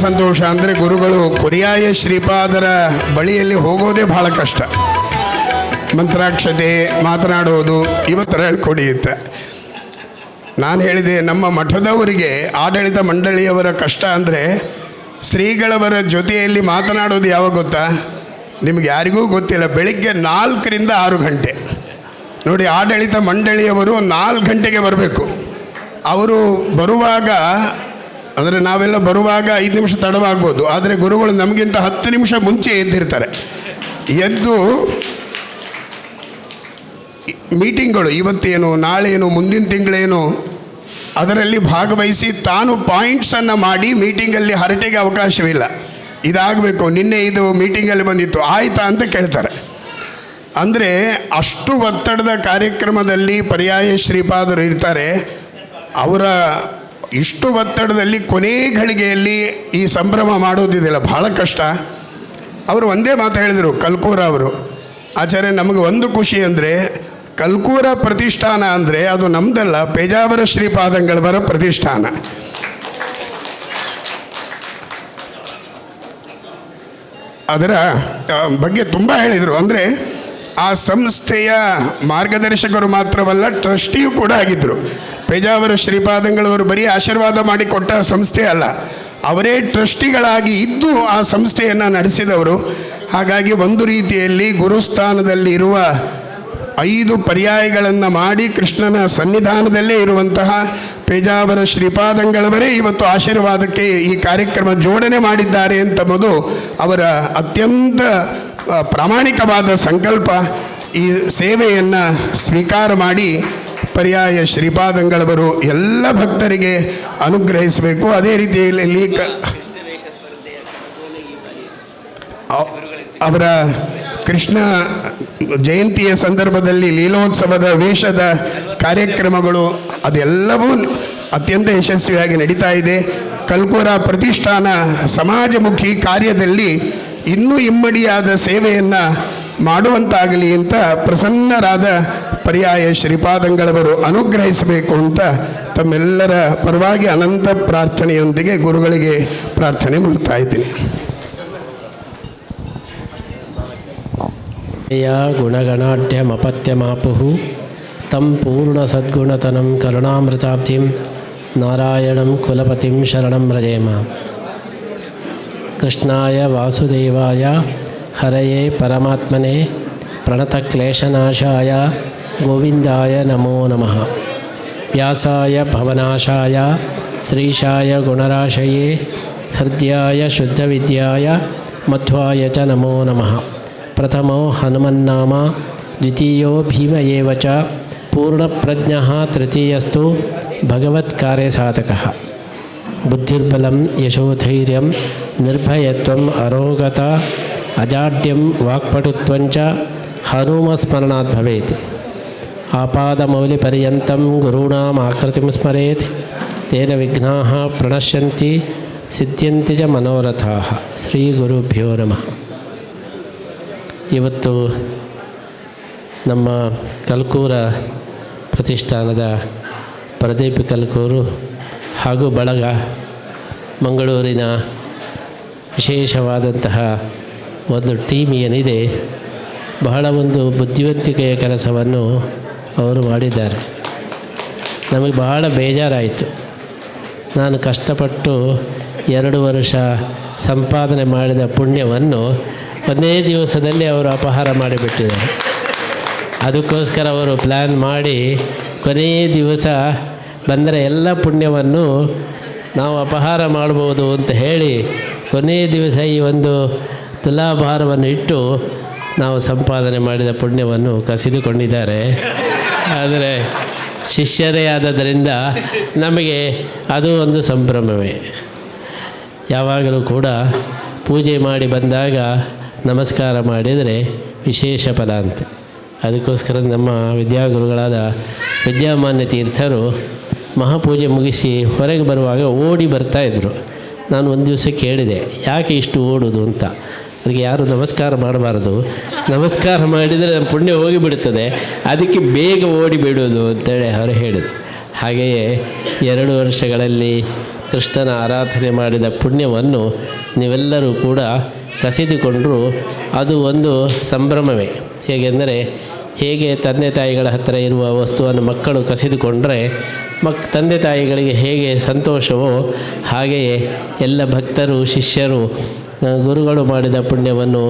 ಸಂತೋಷ ಅಂದರೆ ಗುರುಗಳು ಪರ್ಯಾಯ ಶ್ರೀಪಾದರ ಬಳಿಯಲ್ಲಿ ಹೋಗೋದೇ ಬಹಳ ಕಷ್ಟ. ಮಂತ್ರಾಕ್ಷತೆ ಮಾತನಾಡೋದು ಇವತ್ತರ ಹೇಳ್ಕೊಡಿಯುತ್ತೆ. ನಾನು ಹೇಳಿದೆ, ನಮ್ಮ ಮಠದವರಿಗೆ ಆಡಳಿತ ಮಂಡಳಿಯವರ ಕಷ್ಟ ಅಂದರೆ ಶ್ರೀಗಳವರ ಜೊತೆಯಲ್ಲಿ ಮಾತನಾಡೋದು ಯಾವಾಗ ಗೊತ್ತಾ? ನಿಮಗೆ ಯಾರಿಗೂ ಗೊತ್ತಿಲ್ಲ. ಬೆಳಿಗ್ಗೆ 4ರಿಂದ 6 ಗಂಟೆ ನೋಡಿ, ಆಡಳಿತ ಮಂಡಳಿಯವರು 4 ಗಂಟೆಗೆ ಬರಬೇಕು. ಅವರು ಬರುವಾಗ ಅಂದರೆ ನಾವೆಲ್ಲ ಬರುವಾಗ 5 ನಿಮಿಷ ತಡವಾಗ್ಬೋದು, ಆದರೆ ಗುರುಗಳು ನಮಗಿಂತ 10 ನಿಮಿಷ ಮುಂಚೆ ಎದ್ದಿರ್ತಾರೆ. ಎದ್ದು ಮೀಟಿಂಗ್ಗಳು ಇವತ್ತೇನು, ನಾಳೇನು, ಮುಂದಿನ ತಿಂಗಳೇನು ಅದರಲ್ಲಿ ಭಾಗವಹಿಸಿ ತಾನು ಪಾಯಿಂಟ್ಸನ್ನು ಮಾಡಿ ಮೀಟಿಂಗಲ್ಲಿ ಹರಟೆಗೆ ಅವಕಾಶವಿಲ್ಲ. ಇದಾಗಬೇಕು, ನಿನ್ನೆ ಇದು ಮೀಟಿಂಗಲ್ಲಿ ಬಂದಿತ್ತು, ಆಯಿತಾ ಅಂತ ಕೇಳ್ತಾರೆ. ಅಂದರೆ ಅಷ್ಟು ಒತ್ತಡದ ಕಾರ್ಯಕ್ರಮದಲ್ಲಿ ಪರ್ಯಾಯ ಶ್ರೀಪಾದರು ಇರ್ತಾರೆ. ಅವರ ಇಷ್ಟು ಒತ್ತಡದಲ್ಲಿ ಕೊನೆ ಘಳಿಗೆಯಲ್ಲಿ ಈ ಸಂಭ್ರಮ ಮಾಡೋದಿದೆಯಲ್ಲ, ಬಹಳ ಕಷ್ಟ. ಅವರು ಒಂದೇ ಮಾತು ಹೇಳಿದರು, ಕಲ್ಕೂರ ಅವರು, ಆಚಾರ್ಯ ನಮಗೆ ಒಂದು ಖುಷಿ ಅಂದರೆ ಕಲ್ಕೂರ ಪ್ರತಿಷ್ಠಾನ ಅಂದರೆ ಅದು ನಮ್ಮದಲ್ಲ, ಪೇಜಾವರ ಶ್ರೀಪಾದಂಗಳವರ ಪ್ರತಿಷ್ಠಾನ. ಅದರ ಬಗ್ಗೆ ತುಂಬ ಹೇಳಿದರು. ಅಂದರೆ ಆ ಸಂಸ್ಥೆಯ ಮಾರ್ಗದರ್ಶಕರು ಮಾತ್ರವಲ್ಲ, ಟ್ರಸ್ಟಿಯೂ ಕೂಡ ಆಗಿದ್ದರು. ಪೇಜಾವರ ಶ್ರೀಪಾದಂಗಳವರು ಬರೀ ಆಶೀರ್ವಾದ ಮಾಡಿಕೊಟ್ಟ ಸಂಸ್ಥೆ ಅಲ್ಲ, ಅವರೇ ಟ್ರಸ್ಟಿಗಳಾಗಿ ಇದ್ದು ಆ ಸಂಸ್ಥೆಯನ್ನು ನಡೆಸಿದವರು. ಹಾಗಾಗಿ ಒಂದು ರೀತಿಯಲ್ಲಿ ಗುರುಸ್ಥಾನದಲ್ಲಿ ಇರುವ 5 ಪರ್ಯಾಯಗಳನ್ನು ಮಾಡಿ ಕೃಷ್ಣನ ಸನ್ನಿಧಾನದಲ್ಲೇ ಇರುವಂತಹ ಪೇಜಾವರ ಶ್ರೀಪಾದಂಗಳವರೇ ಇವತ್ತು ಆಶೀರ್ವಾದಕ್ಕೆ ಈ ಕಾರ್ಯಕ್ರಮ ಜೋಡಣೆ ಮಾಡಿದ್ದಾರೆ ಎಂಬುದು ಅವರ ಅತ್ಯಂತ ಪ್ರಾಮಾಣಿಕವಾದ ಸಂಕಲ್ಪ. ಈ ಸೇವೆಯನ್ನು ಸ್ವೀಕಾರ ಮಾಡಿ ಪರ್ಯಾಯ ಶ್ರೀಪಾದಂಗಳವರು ಎಲ್ಲ ಭಕ್ತರಿಗೆ ಅನುಗ್ರಹಿಸಬೇಕು. ಅದೇ ರೀತಿಯಲ್ಲಿ ಅವರ ಕೃಷ್ಣ ಜಯಂತಿಯ ಸಂದರ್ಭದಲ್ಲಿ ಲೀಲೋತ್ಸವದ ವೇಷದ ಕಾರ್ಯಕ್ರಮಗಳು ಅದೆಲ್ಲವೂ ಅತ್ಯಂತ ಯಶಸ್ವಿಯಾಗಿ ನಡೀತಾ ಇದೆ. ಕಲ್ಕೂರ ಪ್ರತಿಷ್ಠಾನ ಸಮಾಜಮುಖಿ ಕಾರ್ಯದಲ್ಲಿ ಇನ್ನೂ ಇಮ್ಮಡಿಯಾದ ಸೇವೆಯನ್ನು ಮಾಡುವಂತಾಗಲಿ ಅಂತ ಪ್ರಸನ್ನರಾದ ಪರ್ಯಾಯ ಶ್ರೀಪಾದಂಗಳವರು ಅನುಗ್ರಹಿಸಬೇಕು ಅಂತ ತಮ್ಮೆಲ್ಲರ ಪರವಾಗಿ ಅನಂತ ಪ್ರಾರ್ಥನೆಯೊಂದಿಗೆ ಗುರುಗಳಿಗೆ ಪ್ರಾರ್ಥನೆ ಮಾಡ್ತಾ ಇದ್ದೀನಿ. ಗುಣಗಣಾಢ್ಯಮಪತ್ಯಮಾಪುಃ ತಂ ಪೂರ್ಣ ಸದ್ಗುಣತನಂ ಕರುಣಾಮೃತಾಬ್ಧಿಂ ನಾರಾಯಣಂ ಕುಲಪತಿಂ ಶರಣಂ ರಜೇಮ. ಕೃಷ್ಣಾಯ ವಾಸುದೇವಾಯ ಹರಯೇ ಪರಮಾತ್ಮನೇ ಪ್ರಣತಕ್ಲೇಶನಾಶಾಯ ಗೋವಿಂದಾಯ ನಮೋ ನಮಃ. ವ್ಯಾಸಾಯ ಭವನಾಶಾಯ ಶ್ರೀಶಾಯ ಗುಣರಾಶಯೇ ಹೃದಯಾಯ ಶುದ್ಧವಿದ್ಯಾಯ ಮಧ್ವಾಯ ಚ ನಮೋ ನಮಃ. ಪ್ರಥಮೋ ಹನುಮನ್ನಾಮ ದ್ವಿತೀಯೋ ಭೀಮ ಏವ ಚ ಪೂರ್ಣಪ್ರಜ್ಞಃ ತೃತೀಯಸ್ತು ಭಗವತ್ಕಾರ್ಯಸಾಧಕಃ. ಬುದ್ಧಿರ್ಬಲಂ ಯಶೋಧೈರ್ಯಂ ನಿರ್ಭಯತ್ವಂ ಅರೋಗತ ಅಜಾಡ್ಯಂ ವಾಕ್ಪಟುತ್ವಂಚ ಹನುಮಸ್ಮರಣಾತ್ ಭವೇತ್. ಆಪಾದಮೌಲಿಪರ್ಯಂತಂ ಗುರುಣಾಂ ಆಕೃತಿಂ ಸ್ಮರೇತ್ ತೇನ ವಿಘ್ನಾಃ ಪ್ರಣಶ್ಯಂತಿ ಸಿದ್ಧ್ಯಂತಿ ಚ ಮನೋರಥಾಃ. ಶ್ರೀ ಗುರುಭ್ಯೋ ನಮಃ. ಇವತ್ತು ನಮ್ಮ ಕಲ್ಕೂರ ಪ್ರತಿಷ್ಠಾನದ ಪ್ರದೀಪ್ ಕಲ್ಕೂರು ಹಾಗೂ ಬಳಗ ಮಂಗಳೂರಿನ ವಿಶೇಷವಾದಂತಹ ಒಂದು ಟೀಮ್ ಏನಿದೆ, ಬಹಳ ಒಂದು ಬುದ್ಧಿವಂತಿಕೆಯ ಕೆಲಸವನ್ನು ಅವರು ಮಾಡಿದ್ದಾರೆ. ನಮಗೆ ಬಹಳ ಬೇಜಾರಾಯಿತು. ನಾನು ಕಷ್ಟಪಟ್ಟು 2 ವರ್ಷ ಸಂಪಾದನೆ ಮಾಡಿದ ಪುಣ್ಯವನ್ನು ಒಂದೇ ದಿವಸದಲ್ಲಿ ಅವರು ಅಪಹಾರ ಮಾಡಿಬಿಟ್ಟಿದ್ದಾರೆ. ಅದಕ್ಕೋಸ್ಕರ ಅವರು ಪ್ಲ್ಯಾನ್ ಮಾಡಿ ಕೊನೆಯ ದಿವಸ ಬಂದರೆ ಎಲ್ಲ ಪುಣ್ಯವನ್ನು ನಾವು ಅಪಹಾರ ಮಾಡ್ಬೋದು ಅಂತ ಹೇಳಿ ಕೊನೆಯ ದಿವಸ ಈ ಒಂದು ತುಲಾಭಾರವನ್ನು ಇಟ್ಟು ನಾವು ಸಂಪಾದನೆ ಮಾಡಿದ ಪುಣ್ಯವನ್ನು ಕಸಿದುಕೊಂಡಿದ್ದಾರೆ. ಆದರೆ ಶಿಷ್ಯರೇ ಆದದರಿಂದ ನಮಗೆ ಅದು ಒಂದು ಸಂಭ್ರಮವೇ. ಯಾವಾಗಲೂ ಕೂಡ ಪೂಜೆ ಮಾಡಿ ಬಂದಾಗ ನಮಸ್ಕಾರ ಮಾಡಿದರೆ ವಿಶೇಷ ಫಲ ಅಂತೆ. ಅದಕ್ಕೋಸ್ಕರ ನಮ್ಮ ವಿದ್ಯಾಗುರುಗಳಾದ ವಿದ್ಯಾಮಾನ್ಯ ತೀರ್ಥರು ಮಹಾಪೂಜೆ ಮುಗಿಸಿ ಹೊರಗೆ ಬರುವಾಗ ಓಡಿ ಬರ್ತಾಯಿದ್ರು. ನಾನು ಒಂದು ದಿವಸ ಕೇಳಿದೆ, ಯಾಕೆ ಇಷ್ಟು ಓಡೋದು ಅಂತ. ಅದಕ್ಕೆ ಯಾರು ನಮಸ್ಕಾರ ಮಾಡಬಾರ್ದು, ನಮಸ್ಕಾರ ಮಾಡಿದರೆ ನಮ್ಮ ಪುಣ್ಯ ಹೋಗಿಬಿಡುತ್ತದೆ, ಅದಕ್ಕೆ ಬೇಗ ಓಡಿ ಬಿಡೋದು ಅಂತೇಳಿ ಅವರು ಹೇಳಿದರು. ಹಾಗೆಯೇ 2 ವರ್ಷಗಳಲ್ಲಿ ಕೃಷ್ಣನ ಆರಾಧನೆ ಮಾಡಿದ ಪುಣ್ಯವನ್ನು ನೀವೆಲ್ಲರೂ ಕೂಡ ಕಸಿದುಕೊಂಡರೂ ಅದು ಒಂದು ಸಂಭ್ರಮವೇ. ಹೇಗೆಂದರೆ, ಹೇಗೆ ತಂದೆ ತಾಯಿಗಳ ಹತ್ತಿರ ಇರುವ ವಸ್ತುವನ್ನು ಮಕ್ಕಳು ಕಸಿದುಕೊಂಡರೆ ತಂದೆ ತಾಯಿಗಳಿಗೆ ಹೇಗೆ ಸಂತೋಷವೋ, ಹಾಗೆಯೇ ಎಲ್ಲ ಭಕ್ತರು ಶಿಷ್ಯರು ಗುರುಗಳು ಮಾಡಿದ ಪುಣ್ಯವನ್ನು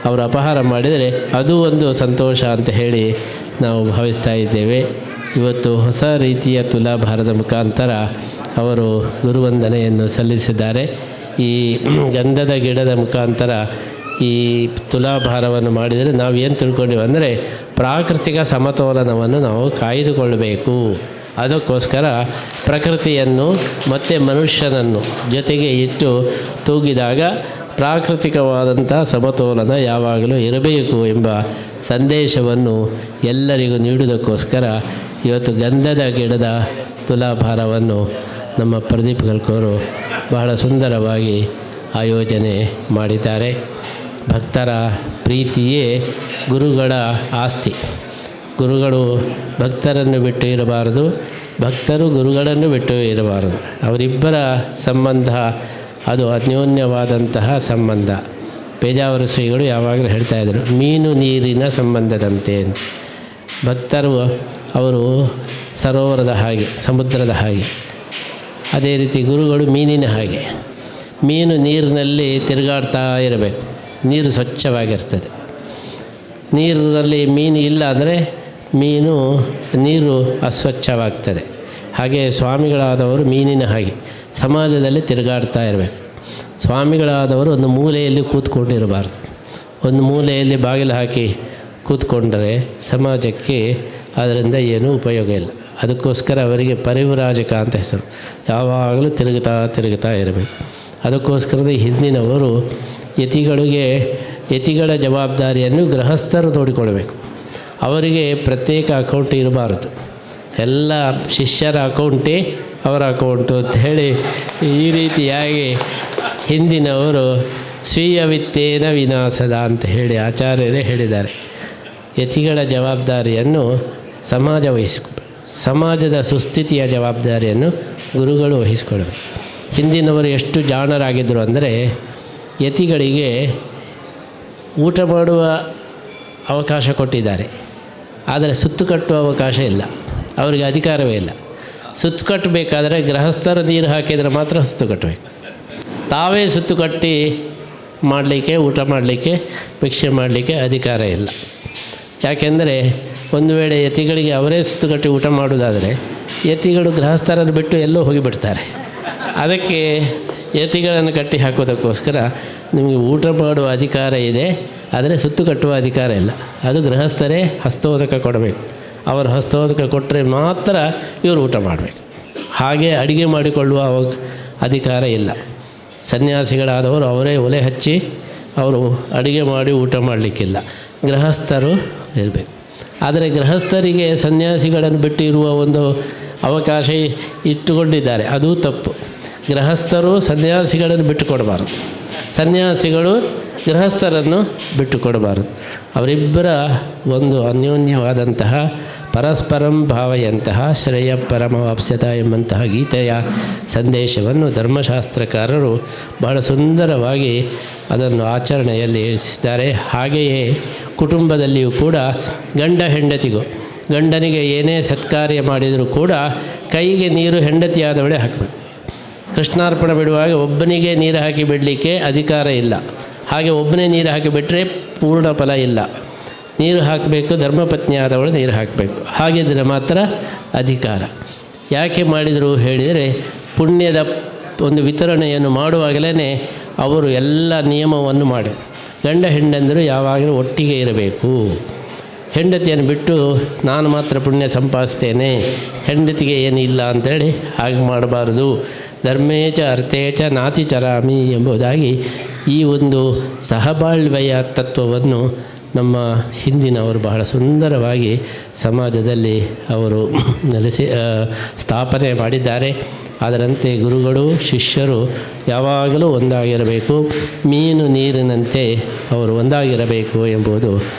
ಅವರು ಅಪಹಾರ ಮಾಡಿದರೆ ಅದು ಒಂದು ಸಂತೋಷ ಅಂತ ಹೇಳಿ ನಾವು ಭಾವಿಸ್ತಾ ಇದ್ದೇವೆ. ಇವತ್ತು ಹೊಸ ರೀತಿಯ ತುಲಾಭಾರದ ಮುಖಾಂತರ ಅವರು ಗುರುವಂದನೆಯನ್ನು ಸಲ್ಲಿಸಿದ್ದಾರೆ. ಈ ಗಂಧದ ಗಿಡದ ಮುಖಾಂತರ ಈ ತುಲಾಭಾರವನ್ನು ಮಾಡಿದರೆ ನಾವು ಏನು ತಿಳ್ಕೊಂಡಿವಿ ಅಂದರೆ, ಪ್ರಾಕೃತಿಕ ಸಮತೋಲನವನ್ನು ನಾವು ಕಾಯ್ದುಕೊಳ್ಳಬೇಕು. ಅದಕ್ಕೋಸ್ಕರ ಪ್ರಕೃತಿಯನ್ನು ಮತ್ತು ಮನುಷ್ಯನನ್ನು ಜೊತೆಗೆ ಇಟ್ಟು ತೂಗಿದಾಗ ಪ್ರಾಕೃತಿಕವಾದಂಥ ಸಮತೋಲನ ಯಾವಾಗಲೂ ಇರಬೇಕು ಎಂಬ ಸಂದೇಶವನ್ನು ಎಲ್ಲರಿಗೂ ನೀಡುವುದಕ್ಕೋಸ್ಕರ ಇವತ್ತು ಗಂಧದ ಗಿಡದ ತುಲಾಭಾರವನ್ನು ನಮ್ಮ ಪ್ರದೀಪ್ ಕಲ್ಕೂರು ಬಹಳ ಸುಂದರವಾಗಿ ಆಯೋಜನೆ ಮಾಡಿದ್ದಾರೆ. ಭಕ್ತರ ಪ್ರೀತಿಯೇ ಗುರುಗಳ ಆಸ್ತಿ. ಗುರುಗಳು ಭಕ್ತರನ್ನು ಬಿಟ್ಟು ಇರಬಾರದು, ಭಕ್ತರು ಗುರುಗಳನ್ನು ಬಿಟ್ಟು ಇರಬಾರದು. ಅವರಿಬ್ಬರ ಸಂಬಂಧ ಅದು ಅನ್ಯೋನ್ಯವಾದಂತಹ ಸಂಬಂಧ. ಪೇಜಾವರ ಶ್ರೀಗಳು ಯಾವಾಗಲೂ ಹೇಳ್ತಾಯಿದ್ರು, ಮೀನು ನೀರಿನ ಸಂಬಂಧದಂತೆ ಅಂತ. ಭಕ್ತರು ಅವರು ಸರೋವರದ ಹಾಗೆ, ಸಮುದ್ರದ ಹಾಗೆ. ಅದೇ ರೀತಿ ಗುರುಗಳು ಮೀನಿನ ಹಾಗೆ. ಮೀನು ನೀರಿನಲ್ಲಿ ತಿರುಗಾಡ್ತಾ ಇರಬೇಕು, ನೀರು ಸ್ವಚ್ಛವಾಗಿರ್ತದೆ. ನೀರಿನಲ್ಲಿ ಮೀನು ಇಲ್ಲ ಅಂದರೆ ನೀರು ಅಸ್ವಚ್ಛವಾಗ್ತದೆ. ಹಾಗೆ ಸ್ವಾಮಿಗಳಾದವರು ಮೀನಿನ ಹಾಗೆ ಸಮಾಜದಲ್ಲಿ ತಿರುಗಾಡ್ತಾ ಇರಬೇಕು. ಸ್ವಾಮಿಗಳಾದವರು ಒಂದು ಮೂಲೆಯಲ್ಲಿ ಕೂತ್ಕೊಂಡಿರಬಾರ್ದು. ಒಂದು ಮೂಲೆಯಲ್ಲಿ ಬಾಗಿಲು ಹಾಕಿ ಕೂತ್ಕೊಂಡರೆ ಸಮಾಜಕ್ಕೆ ಅದರಿಂದ ಏನೂ ಉಪಯೋಗ ಇಲ್ಲ. ಅದಕ್ಕೋಸ್ಕರ ಅವರಿಗೆ ಪರಿವ್ರಾಜಕ ಅಂತ ಹೆಸರು. ಯಾವಾಗಲೂ ತಿರುಗುತ್ತಾ ಇರಬೇಕು. ಅದಕ್ಕೋಸ್ಕರದ ಹಿಂದಿನವರು ಯತಿಗಳ ಜವಾಬ್ದಾರಿಯನ್ನು ಗೃಹಸ್ಥರು ನೋಡಿಕೊಳ್ಳಬೇಕು. ಅವರಿಗೆ ಪ್ರತ್ಯೇಕ ಅಕೌಂಟ್ ಇರಬಾರದು. ಎಲ್ಲ ಶಿಷ್ಯರ ಅಕೌಂಟೇ ಅವರ ಅಕೌಂಟು ಅಂಥೇಳಿ ಈ ರೀತಿಯಾಗಿ ಹಿಂದಿನವರು ಸ್ವೀಯ ವಿತ್ತೇನ ವಿನಾಶದ ಅಂತ ಹೇಳಿ ಆಚಾರ್ಯರೇ ಹೇಳಿದ್ದಾರೆ. ಯತಿಗಳ ಜವಾಬ್ದಾರಿಯನ್ನು ಸಮಾಜ ವಹಿಸಿಕೊಳ್ಳಬೇಕು. ಸಮಾಜದ ಸುಸ್ಥಿತಿಯ ಜವಾಬ್ದಾರಿಯನ್ನು ಗುರುಗಳು ವಹಿಸಿಕೊಳ್ಳಬೇಕು. ಹಿಂದಿನವರು ಎಷ್ಟು ಜಾಣರಾಗಿದ್ದರು ಅಂದರೆ, ಯತಿಗಳಿಗೆ ಊಟ ಮಾಡುವ ಅವಕಾಶ ಕೊಟ್ಟಿದ್ದಾರೆ, ಆದರೆ ಸುತ್ತು ಕಟ್ಟುವ ಅವಕಾಶ ಇಲ್ಲ. ಅವರಿಗೆ ಅಧಿಕಾರವೇ ಇಲ್ಲ. ಸುತ್ತು ಕಟ್ಟಬೇಕಾದರೆ ಗೃಹಸ್ಥರ ನೀರು ಹಾಕಿದರೆ ಮಾತ್ರ ಸುತ್ತು ಕಟ್ಟಬೇಕು. ತಾವೇ ಸುತ್ತು ಕಟ್ಟಿ ಮಾಡಲಿಕ್ಕೆ, ಊಟ ಮಾಡಲಿಕ್ಕೆ, ಭಿಕ್ಷೆ ಮಾಡಲಿಕ್ಕೆ ಅಧಿಕಾರ ಇಲ್ಲ. ಯಾಕೆಂದರೆ ಒಂದು ವೇಳೆ ಯತಿಗಳಿಗೆ ಅವರೇ ಸುತ್ತುಗಟ್ಟಿ ಊಟ ಮಾಡೋದಾದರೆ ಯತಿಗಳು ಗೃಹಸ್ಥರನ್ನು ಬಿಟ್ಟು ಎಲ್ಲೋ ಹೋಗಿಬಿಡ್ತಾರೆ. ಅದಕ್ಕೆ ಯತಿಗಳನ್ನು ಕಟ್ಟಿ ಹಾಕೋದಕ್ಕೋಸ್ಕರ ನಿಮಗೆ ಊಟ ಮಾಡುವ ಅಧಿಕಾರ ಇದೆ, ಆದರೆ ಸುತ್ತು ಕಟ್ಟುವ ಅಧಿಕಾರ ಇಲ್ಲ. ಅದು ಗೃಹಸ್ಥರೇ ಹಸ್ತೋದಕ ಕೊಡಬೇಕು. ಅವರು ಹಸ್ತೋದಕ ಕೊಟ್ಟರೆ ಮಾತ್ರ ಇವರು ಊಟ ಮಾಡಬೇಕು. ಹಾಗೆ ಅಡುಗೆ ಮಾಡಿಕೊಳ್ಳುವ ಅಧಿಕಾರ ಇಲ್ಲ. ಸನ್ಯಾಸಿಗಳಾದವರು ಅವರೇ ಒಲೆ ಹಚ್ಚಿ ಅವರು ಅಡುಗೆ ಮಾಡಿ ಊಟ ಮಾಡಲಿಕ್ಕಿಲ್ಲ, ಗೃಹಸ್ಥರು ಇರಬೇಕು. ಆದರೆ ಗೃಹಸ್ಥರಿಗೆ ಸನ್ಯಾಸಿಗಳನ್ನು ಬಿಟ್ಟಿರುವ ಒಂದು ಅವಕಾಶ ಇಟ್ಟುಕೊಂಡಿದ್ದಾರೆ, ಅದು ತಪ್ಪು. ಗೃಹಸ್ಥರು ಸನ್ಯಾಸಿಗಳನ್ನು ಬಿಟ್ಟು ಕೊಡಬಾರದು, ಸನ್ಯಾಸಿಗಳು ಗೃಹಸ್ಥರನ್ನು ಬಿಟ್ಟು ಕೊಡಬಾರದು. ಅವರಿಬ್ಬರ ಒಂದು ಅನ್ಯೋನ್ಯವಾದಂತಹ ಪರಸ್ಪರಂ ಭಾವಯಂತಹ ಶ್ರೇಯ ಪರಮವಾಪ್ಸ್ಯತ ಎಂಬಂತಹ ಗೀತೆಯ ಸಂದೇಶವನ್ನು ಧರ್ಮಶಾಸ್ತ್ರಕಾರರು ಬಹಳ ಸುಂದರವಾಗಿ ಅದನ್ನು ಆಚರಣೆಯಲ್ಲಿ ಇರಿಸಿದ್ದಾರೆ. ಹಾಗೆಯೇ ಕುಟುಂಬದಲ್ಲಿಯೂ ಕೂಡ ಗಂಡ ಹೆಂಡತಿಗೂ, ಗಂಡನಿಗೆ ಏನೇ ಸತ್ಕಾರ್ಯ ಮಾಡಿದರೂ ಕೂಡ ಕೈಗೆ ನೀರು ಹೆಂಡತಿಯಾದವಳೆ ಹಾಕಬೇಕು. ಕೃಷ್ಣಾರ್ಪಣೆ ಬಿಡುವಾಗ ಒಬ್ಬನಿಗೆ ನೀರು ಹಾಕಿ ಬಿಡಲಿಕ್ಕೆ ಅಧಿಕಾರ ಇಲ್ಲ. ಹಾಗೆ ಒಬ್ಬನೇ ನೀರು ಹಾಕಿ ಬಿಟ್ಟರೆ ಪೂರ್ಣ ಫಲ ಇಲ್ಲ. ನೀರು ಹಾಕಬೇಕು, ಧರ್ಮಪತ್ನಿ ಆದವಳು ನೀರು ಹಾಕಬೇಕು. ಹಾಗಿದ್ದರೆ ಮಾತ್ರ ಅಧಿಕಾರ. ಯಾಕೆ ಮಾಡಿದರು ಹೇಳಿದರೆ, ಪುಣ್ಯದ ಒಂದು ವಿತರಣೆಯನ್ನು ಮಾಡುವಾಗಲೇ ಅವರು ಎಲ್ಲ ನಿಯಮವನ್ನು ಮಾಡಿ, ಗಂಡ ಹೆಂಡಂದರು ಯಾವಾಗಲೂ ಒಟ್ಟಿಗೆ ಇರಬೇಕು. ಹೆಂಡತಿಯನ್ನು ಬಿಟ್ಟು ನಾನು ಮಾತ್ರ ಪುಣ್ಯ ಸಂಪಾದಿಸ್ತೇನೆ, ಹೆಂಡತಿಗೆ ಏನಿಲ್ಲ ಅಂಥೇಳಿ ಹಾಗೆ ಮಾಡಬಾರ್ದು. ಧರ್ಮೇಚ ಅರ್ಥೇಚ ನಾತಿ ಚರಾಮಿ ಎಂಬುದಾಗಿ ಈ ಒಂದು ಸಹಬಾಳ್ವೆಯ ತತ್ವವನ್ನು ನಮ್ಮ ಹಿಂದಿನವರು ಬಹಳ ಸುಂದರವಾಗಿ ಸಮಾಜದಲ್ಲಿ ಅವರು ಸ್ಥಾಪನೆ ಮಾಡಿದ್ದಾರೆ. ಅದರಂತೆ ಗುರುಗಳು ಶಿಷ್ಯರು ಯಾವಾಗಲೂ ಒಂದಾಗಿರಬೇಕು, ಮೀನು ನೀರಿನಂತೆ ಅವರು ಒಂದಾಗಿರಬೇಕು ಎಂಬುದು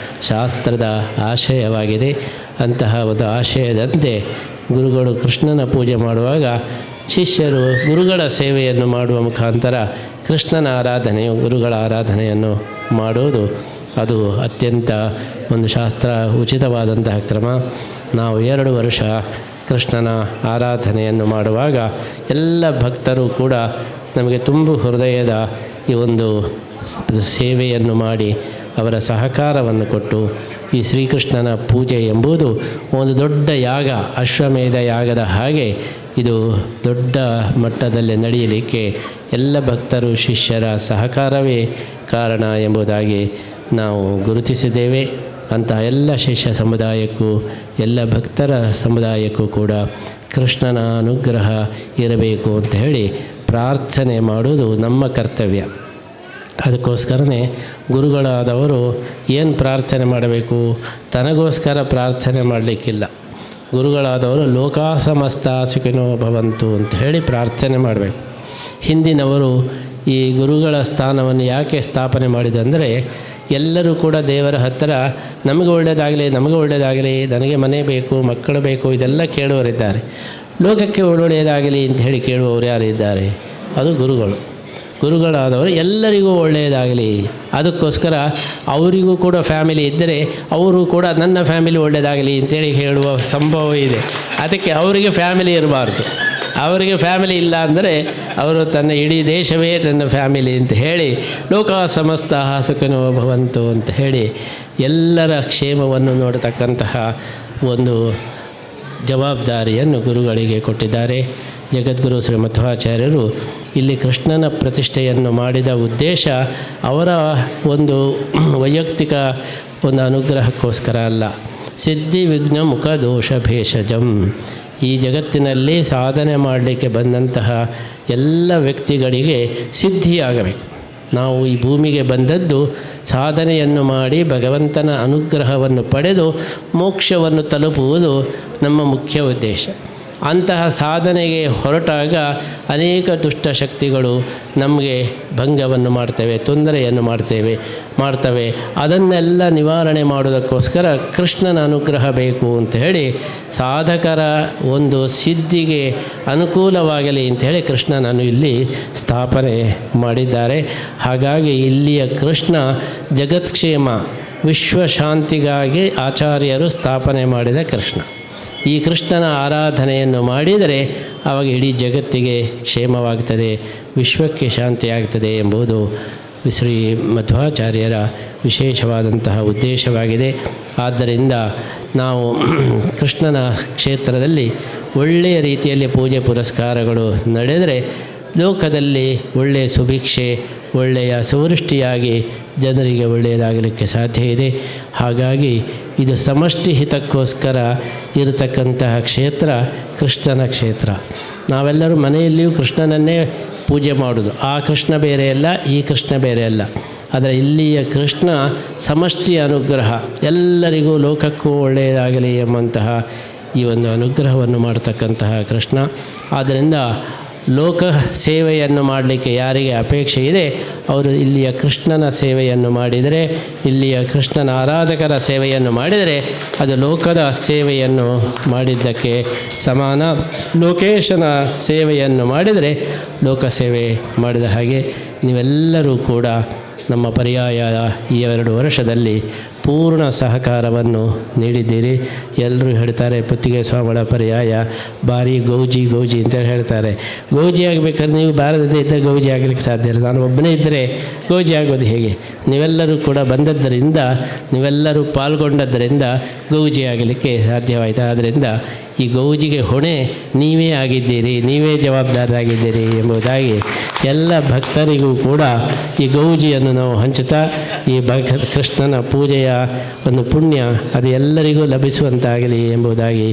ಶಾಸ್ತ್ರದ ಆಶಯವಾಗಿದೆ. ಅಂತಹ ಒಂದು ಆಶಯದಂತೆ ಗುರುಗಳು ಕೃಷ್ಣನ ಪೂಜೆ ಮಾಡುವಾಗ ಶಿಷ್ಯರು ಗುರುಗಳ ಸೇವೆಯನ್ನು ಮಾಡುವ ಮುಖಾಂತರ ಕೃಷ್ಣನ ಆರಾಧನೆಯು, ಗುರುಗಳ ಆರಾಧನೆಯನ್ನು ಮಾಡುವುದು ಅದು ಅತ್ಯಂತ ಒಂದು ಶಾಸ್ತ್ರ ಉಚಿತವಾದಂತಹ ಕ್ರಮ. ನಾವು 2 ವರ್ಷ ಕೃಷ್ಣನ ಆರಾಧನೆಯನ್ನು ಮಾಡುವಾಗ ಎಲ್ಲ ಭಕ್ತರು ಕೂಡ ನಮಗೆ ತುಂಬು ಹೃದಯದ ಈ ಒಂದು ಸೇವೆಯನ್ನು ಮಾಡಿ ಅವರ ಸಹಕಾರವನ್ನು ಕೊಟ್ಟು, ಈ ಶ್ರೀಕೃಷ್ಣನ ಪೂಜೆ ಎಂಬುದು ಒಂದು ದೊಡ್ಡ ಯಾಗ, ಅಶ್ವಮೇಧ ಯಾಗದ ಹಾಗೆ ಇದು ದೊಡ್ಡ ಮಟ್ಟದಲ್ಲಿ ನಡೆಯಲಿಕ್ಕೆ ಎಲ್ಲ ಭಕ್ತರು ಶಿಷ್ಯರ ಸಹಕಾರವೇ ಕಾರಣ ಎಂಬುದಾಗಿ ನಾವು ಗುರುತಿಸಿದ್ದೇವೆ. ಅಂತಹ ಎಲ್ಲ ಶಿಷ್ಯ ಸಮುದಾಯಕ್ಕೂ ಎಲ್ಲ ಭಕ್ತರ ಸಮುದಾಯಕ್ಕೂ ಕೂಡ ಕೃಷ್ಣನ ಅನುಗ್ರಹ ಇರಬೇಕು ಅಂತ ಹೇಳಿ ಪ್ರಾರ್ಥನೆ ಮಾಡುವುದು ನಮ್ಮ ಕರ್ತವ್ಯ. ಅದಕ್ಕೋಸ್ಕರನೇ ಗುರುಗಳಾದವರು ಏನು ಪ್ರಾರ್ಥನೆ ಮಾಡಬೇಕು, ತನಗೋಸ್ಕರ ಪ್ರಾರ್ಥನೆ ಮಾಡಲಿಕ್ಕಿಲ್ಲ. ಗುರುಗಳಾದವರು ಲೋಕಾ ಸಮಸ್ತ ಸುಖಿನೋ ಭವಂತು ಅಂತ ಹೇಳಿ ಪ್ರಾರ್ಥನೆ ಮಾಡಬೇಕು. ಹಿಂದಿನವರು ಈ ಗುರುಗಳ ಸ್ಥಾನವನ್ನು ಯಾಕೆ ಸ್ಥಾಪನೆ ಮಾಡಿದಂದರೆ, ಎಲ್ಲರೂ ಕೂಡ ದೇವರ ಹತ್ತಿರ ನಮಗೆ ಒಳ್ಳೆಯದಾಗಲಿ, ನಮಗೆ ಒಳ್ಳೆಯದಾಗಲಿ, ನನಗೆ ಮನೆ ಬೇಕು, ಮಕ್ಕಳು ಬೇಕು, ಇದೆಲ್ಲ ಕೇಳುವರಿದ್ದಾರೆ. ಲೋಕಕ್ಕೆ ಒಳ್ಳೆಯದಾಗಲಿ ಅಂತ ಹೇಳಿ ಕೇಳುವವರು ಯಾರಿದ್ದಾರೆ? ಅದು ಗುರುಗಳು. ಗುರುಗಳಾದವರು ಎಲ್ಲರಿಗೂ ಒಳ್ಳೆಯದಾಗಲಿ, ಅದಕ್ಕೋಸ್ಕರ ಅವರಿಗೂ ಕೂಡ ಫ್ಯಾಮಿಲಿ ಇದ್ದರೆ ಅವರು ಕೂಡ ನನ್ನ ಫ್ಯಾಮಿಲಿ ಒಳ್ಳೆಯದಾಗಲಿ ಅಂತೇಳಿ ಹೇಳುವ ಸಂಭವ ಇದೆ. ಅದಕ್ಕೆ ಅವರಿಗೆ ಫ್ಯಾಮಿಲಿ ಇರಬಾರ್ದು. ಅವರಿಗೆ ಫ್ಯಾಮಿಲಿ ಇಲ್ಲ ಅಂದರೆ ಅವರು ತನ್ನ ಇಡೀ ದೇಶವೇ ತನ್ನ ಫ್ಯಾಮಿಲಿ ಅಂತ ಹೇಳಿ ಲೋಕ ಸಮಸ್ತ ಸುಖಿನೋ ಭವಂತು ಅಂತ ಹೇಳಿ ಎಲ್ಲರ ಕ್ಷೇಮವನ್ನು ನೋಡತಕ್ಕಂತಹ ಒಂದು ಜವಾಬ್ದಾರಿಯನ್ನು ಗುರುಗಳಿಗೆ ಕೊಟ್ಟಿದ್ದಾರೆ. ಜಗದ್ಗುರು ಶ್ರೀ ಮಧ್ವಾಚಾರ್ಯರು ಇಲ್ಲಿ ಕೃಷ್ಣನ ಪ್ರತಿಷ್ಠೆಯನ್ನು ಮಾಡಿದ ಉದ್ದೇಶ ಅವರ ಒಂದು ವೈಯಕ್ತಿಕ ಒಂದು ಅನುಗ್ರಹಕ್ಕೋಸ್ಕರ ಅಲ್ಲ. ಸಿದ್ಧಿ ವಿಘ್ನ ಮುಖ ದೋಷ ಭೇಷಜಂ. ಈ ಜಗತ್ತಿನಲ್ಲಿ ಸಾಧನೆ ಮಾಡಲಿಕ್ಕೆ ಬಂದಂತಹ ಎಲ್ಲ ವ್ಯಕ್ತಿಗಳಿಗೆ ಸಿದ್ಧಿಯಾಗಬೇಕು. ನಾವು ಈ ಭೂಮಿಗೆ ಬಂದದ್ದು ಸಾಧನೆಯನ್ನು ಮಾಡಿ ಭಗವಂತನ ಅನುಗ್ರಹವನ್ನು ಪಡೆದು ಮೋಕ್ಷವನ್ನು ತಲುಪುವುದು ನಮ್ಮ ಮುಖ್ಯ ಉದ್ದೇಶ. ಅಂತಹ ಸಾಧನೆಗೆ ಹೊರಟಾಗ ಅನೇಕ ದುಷ್ಟಶಕ್ತಿಗಳು ನಮಗೆ ಭಂಗವನ್ನು ಮಾಡ್ತವೆ, ತೊಂದರೆಯನ್ನು ಮಾಡ್ತವೆ. ಅದನ್ನೆಲ್ಲ ನಿವಾರಣೆ ಮಾಡೋದಕ್ಕೋಸ್ಕರ ಕೃಷ್ಣನ ಅನುಗ್ರಹ ಬೇಕು ಅಂತ ಹೇಳಿ ಸಾಧಕರ ಒಂದು ಸಿದ್ಧಿಗೆ ಅನುಕೂಲವಾಗಲಿ ಅಂಥೇಳಿ ಕೃಷ್ಣನನ್ನು ಇಲ್ಲಿ ಸ್ಥಾಪನೆ ಮಾಡಿದ್ದಾರೆ. ಹಾಗಾಗಿ ಇಲ್ಲಿಯ ಕೃಷ್ಣ ಜಗತ್ಕ್ಷೇಮ, ವಿಶ್ವಶಾಂತಿಗಾಗಿ ಆಚಾರ್ಯರು ಸ್ಥಾಪನೆ ಮಾಡಿದ ಕೃಷ್ಣ. ಈ ಕೃಷ್ಣನ ಆರಾಧನೆಯನ್ನು ಮಾಡಿದರೆ ಆವಾಗ ಇಡೀ ಜಗತ್ತಿಗೆ ಕ್ಷೇಮವಾಗ್ತದೆ, ವಿಶ್ವಕ್ಕೆ ಶಾಂತಿಯಾಗ್ತದೆ ಎಂಬುದು ಶ್ರೀ ಮಧ್ವಾಚಾರ್ಯರ ವಿಶೇಷವಾದಂತಹ ಉದ್ದೇಶವಾಗಿದೆ. ಆದ್ದರಿಂದ ನಾವು ಕೃಷ್ಣನ ಕ್ಷೇತ್ರದಲ್ಲಿ ಒಳ್ಳೆಯ ರೀತಿಯಲ್ಲಿ ಪೂಜೆ ಪುರಸ್ಕಾರಗಳು ನಡೆದರೆ ಲೋಕದಲ್ಲಿ ಒಳ್ಳೆಯ ಸುಭಿಕ್ಷೆ, ಒಳ್ಳೆಯ ಸುವೃಷ್ಟಿಯಾಗಿ ಜನರಿಗೆ ಒಳ್ಳೆಯದಾಗಲಿಕ್ಕೆ ಸಾಧ್ಯ ಇದೆ. ಹಾಗಾಗಿ ಇದು ಸಮಷ್ಟಿ ಹಿತಕ್ಕೋಸ್ಕರ ಇರತಕ್ಕಂತಹ ಕ್ಷೇತ್ರ ಕೃಷ್ಣನ ಕ್ಷೇತ್ರ. ನಾವೆಲ್ಲರೂ ಮನೆಯಲ್ಲಿಯೂ ಕೃಷ್ಣನನ್ನೇ ಪೂಜೆ ಮಾಡೋದು. ಆ ಕೃಷ್ಣ ಬೇರೆ ಅಲ್ಲ, ಈ ಕೃಷ್ಣ ಬೇರೆ ಅಲ್ಲ. ಆದರೆ ಇಲ್ಲಿಯ ಕೃಷ್ಣ ಸಮಷ್ಟಿ ಅನುಗ್ರಹ, ಎಲ್ಲರಿಗೂ ಲೋಕಕ್ಕೂ ಒಳ್ಳೆಯದಾಗಲಿ ಎಂಬಂತಹ ಈ ಒಂದು ಅನುಗ್ರಹವನ್ನು ಮಾಡತಕ್ಕಂತಹ ಕೃಷ್ಣ. ಆದ್ದರಿಂದ ಲೋಕ ಸೇವೆಯನ್ನು ಮಾಡಲಿಕ್ಕೆ ಯಾರಿಗೆ ಅಪೇಕ್ಷೆ ಇದೆ ಅವರು ಇಲ್ಲಿಯ ಕೃಷ್ಣನ ಸೇವೆಯನ್ನು ಮಾಡಿದರೆ, ಇಲ್ಲಿಯ ಕೃಷ್ಣನ ಆರಾಧಕರ ಸೇವೆಯನ್ನು ಮಾಡಿದರೆ ಅದು ಲೋಕದ ಸೇವೆಯನ್ನು ಮಾಡಿದ್ದಕ್ಕೆ ಸಮಾನ. ಲೋಕೇಶನ ಸೇವೆಯನ್ನು ಮಾಡಿದರೆ ಲೋಕ ಸೇವೆ ಮಾಡಿದ ಹಾಗೆ. ನೀವೆಲ್ಲರೂ ಕೂಡ ನಮ್ಮ ಪರ್ಯಾಯ ಈ 2 ವರ್ಷದಲ್ಲಿ ಪೂರ್ಣ ಸಹಕಾರವನ್ನು ನೀಡಿದ್ದೀರಿ. ಎಲ್ಲರೂ ಹೇಳ್ತಾರೆ ಪುತ್ತಿಗೆ ಸ್ವಾಮಿಗಳ ಪರ್ಯಾಯ ಭಾರಿ ಗೌಜಿ ಅಂತೇಳಿ ಹೇಳ್ತಾರೆ. ಗೌಜಿ ಆಗಬೇಕಾದ್ರೆ ನೀವು ಬಾರದೇ ಇದ್ದರೆ ಗೌಜಿ ಆಗಲಿಕ್ಕೆ ಸಾಧ್ಯ ಇಲ್ಲ. ನಾನು ಒಬ್ಬನೇ ಇದ್ದರೆ ಗೌಜಿ ಆಗೋದು ಹೇಗೆ? ನೀವೆಲ್ಲರೂ ಕೂಡ ಬಂದದ್ದರಿಂದ, ನೀವೆಲ್ಲರೂ ಪಾಲ್ಗೊಂಡದ್ದರಿಂದ ಗೌಜಿ ಆಗಲಿಕ್ಕೆ ಸಾಧ್ಯವಾಯಿತು. ಆದ್ದರಿಂದ ಈ ಗೌಜಿಗೆ ಹೊಣೆ ನೀವೇ ಆಗಿದ್ದೀರಿ, ನೀವೇ ಜವಾಬ್ದಾರರಾಗಿದ್ದೀರಿ ಎಂಬುದಾಗಿ ಎಲ್ಲ ಭಕ್ತರಿಗೂ ಕೂಡ ಈ ಗೌಜಿಯನ್ನು ನಾವು ಹಂಚುತ್ತಾ ಈ ಕೃಷ್ಣನ ಪೂಜೆಯ ಒಂದು ಪುಣ್ಯ ಅದು ಎಲ್ಲರಿಗೂ ಲಭಿಸುವಂತಾಗಲಿ ಎಂಬುದಾಗಿ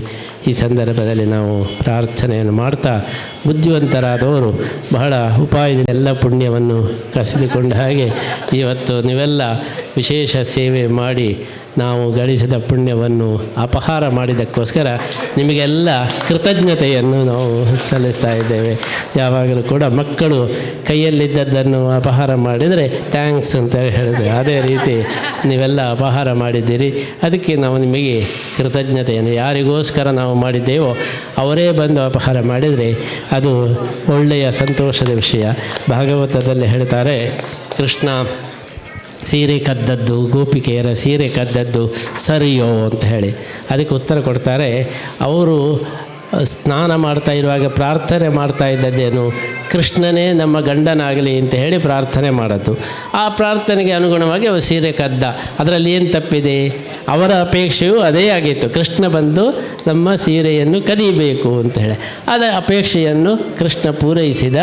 ಈ ಸಂದರ್ಭದಲ್ಲಿ ನಾವು ಪ್ರಾರ್ಥನೆಯನ್ನು ಮಾಡ್ತಾ, ಬುದ್ಧಿವಂತರಾದವರು ಬಹಳ ಉಪಾಯದಿಂದ ಎಲ್ಲ ಪುಣ್ಯವನ್ನು ಕಸಿದುಕೊಂಡ ಹಾಗೆ ಇವತ್ತು ನೀವೆಲ್ಲ ವಿಶೇಷ ಸೇವೆ ಮಾಡಿ ನಾವು ಗಳಿಸಿದ ಪುಣ್ಯವನ್ನು ಅಪಹಾರ ಮಾಡಿದ್ದಕ್ಕೋಸ್ಕರ ನಿಮಗೆಲ್ಲ ಕೃತಜ್ಞತೆಯನ್ನು ನಾವು ಸಲ್ಲಿಸ್ತಾ ಇದ್ದೇವೆ. ಯಾವಾಗಲೂ ಕೂಡ ಮಕ್ಕಳು ಕೈಯಲ್ಲಿದ್ದದ್ದನ್ನು ಅಪಹಾರ ಮಾಡಿದರೆ ಥ್ಯಾಂಕ್ಸ್ ಅಂತ ಹೇಳಿದೆ, ಅದೇ ರೀತಿ ನೀವೆಲ್ಲ ಅಪಹಾರ ಮಾಡಿದ್ದೀರಿ. ಅದಕ್ಕೆ ನಾವು ನಿಮಗೆ ಕೃತಜ್ಞತೆಯನ್ನು, ಯಾರಿಗೋಸ್ಕರ ನಾವು ಮಾಡಿದ್ದೇವೋ ಅವರೇ ಬಂದು ಅಪಹಾರ ಮಾಡಿದರೆ ಅದು ಒಳ್ಳೆಯ ಸಂತೋಷದ ವಿಷಯ. ಭಾಗವತದಲ್ಲಿ ಹೇಳ್ತಾರೆ, ಕೃಷ್ಣ ಸೀರೆ ಕದ್ದದ್ದು, ಗೋಪಿಕೆಯರ ಸೀರೆ ಕದ್ದದ್ದು ಸರಿಯೋ ಅಂತ ಹೇಳಿ. ಅದಕ್ಕೆ ಉತ್ತರ ಕೊಡ್ತಾರೆ, ಅವರು ಸ್ನಾನ ಮಾಡ್ತಾ ಇರುವಾಗ ಪ್ರಾರ್ಥನೆ ಮಾಡ್ತಾ ಇದ್ದದ್ದೇನು, ಕೃಷ್ಣನೇ ನಮ್ಮ ಗಂಡನಾಗಲಿ ಅಂತ ಹೇಳಿ ಪ್ರಾರ್ಥನೆ ಮಾಡೋದು. ಆ ಪ್ರಾರ್ಥನೆಗೆ ಅನುಗುಣವಾಗಿ ಅವರು ಸೀರೆ ಕದ್ದ, ಅದರಲ್ಲಿ ಏನು ತಪ್ಪಿದೆ? ಅವರ ಅಪೇಕ್ಷೆಯೂ ಅದೇ ಆಗಿತ್ತು, ಕೃಷ್ಣ ಬಂದು ನಮ್ಮ ಸೀರೆಯನ್ನು ಕದಿಬೇಕು ಅಂತ ಹೇಳಿ. ಅದರ ಅಪೇಕ್ಷೆಯನ್ನು ಕೃಷ್ಣ ಪೂರೈಸಿದ.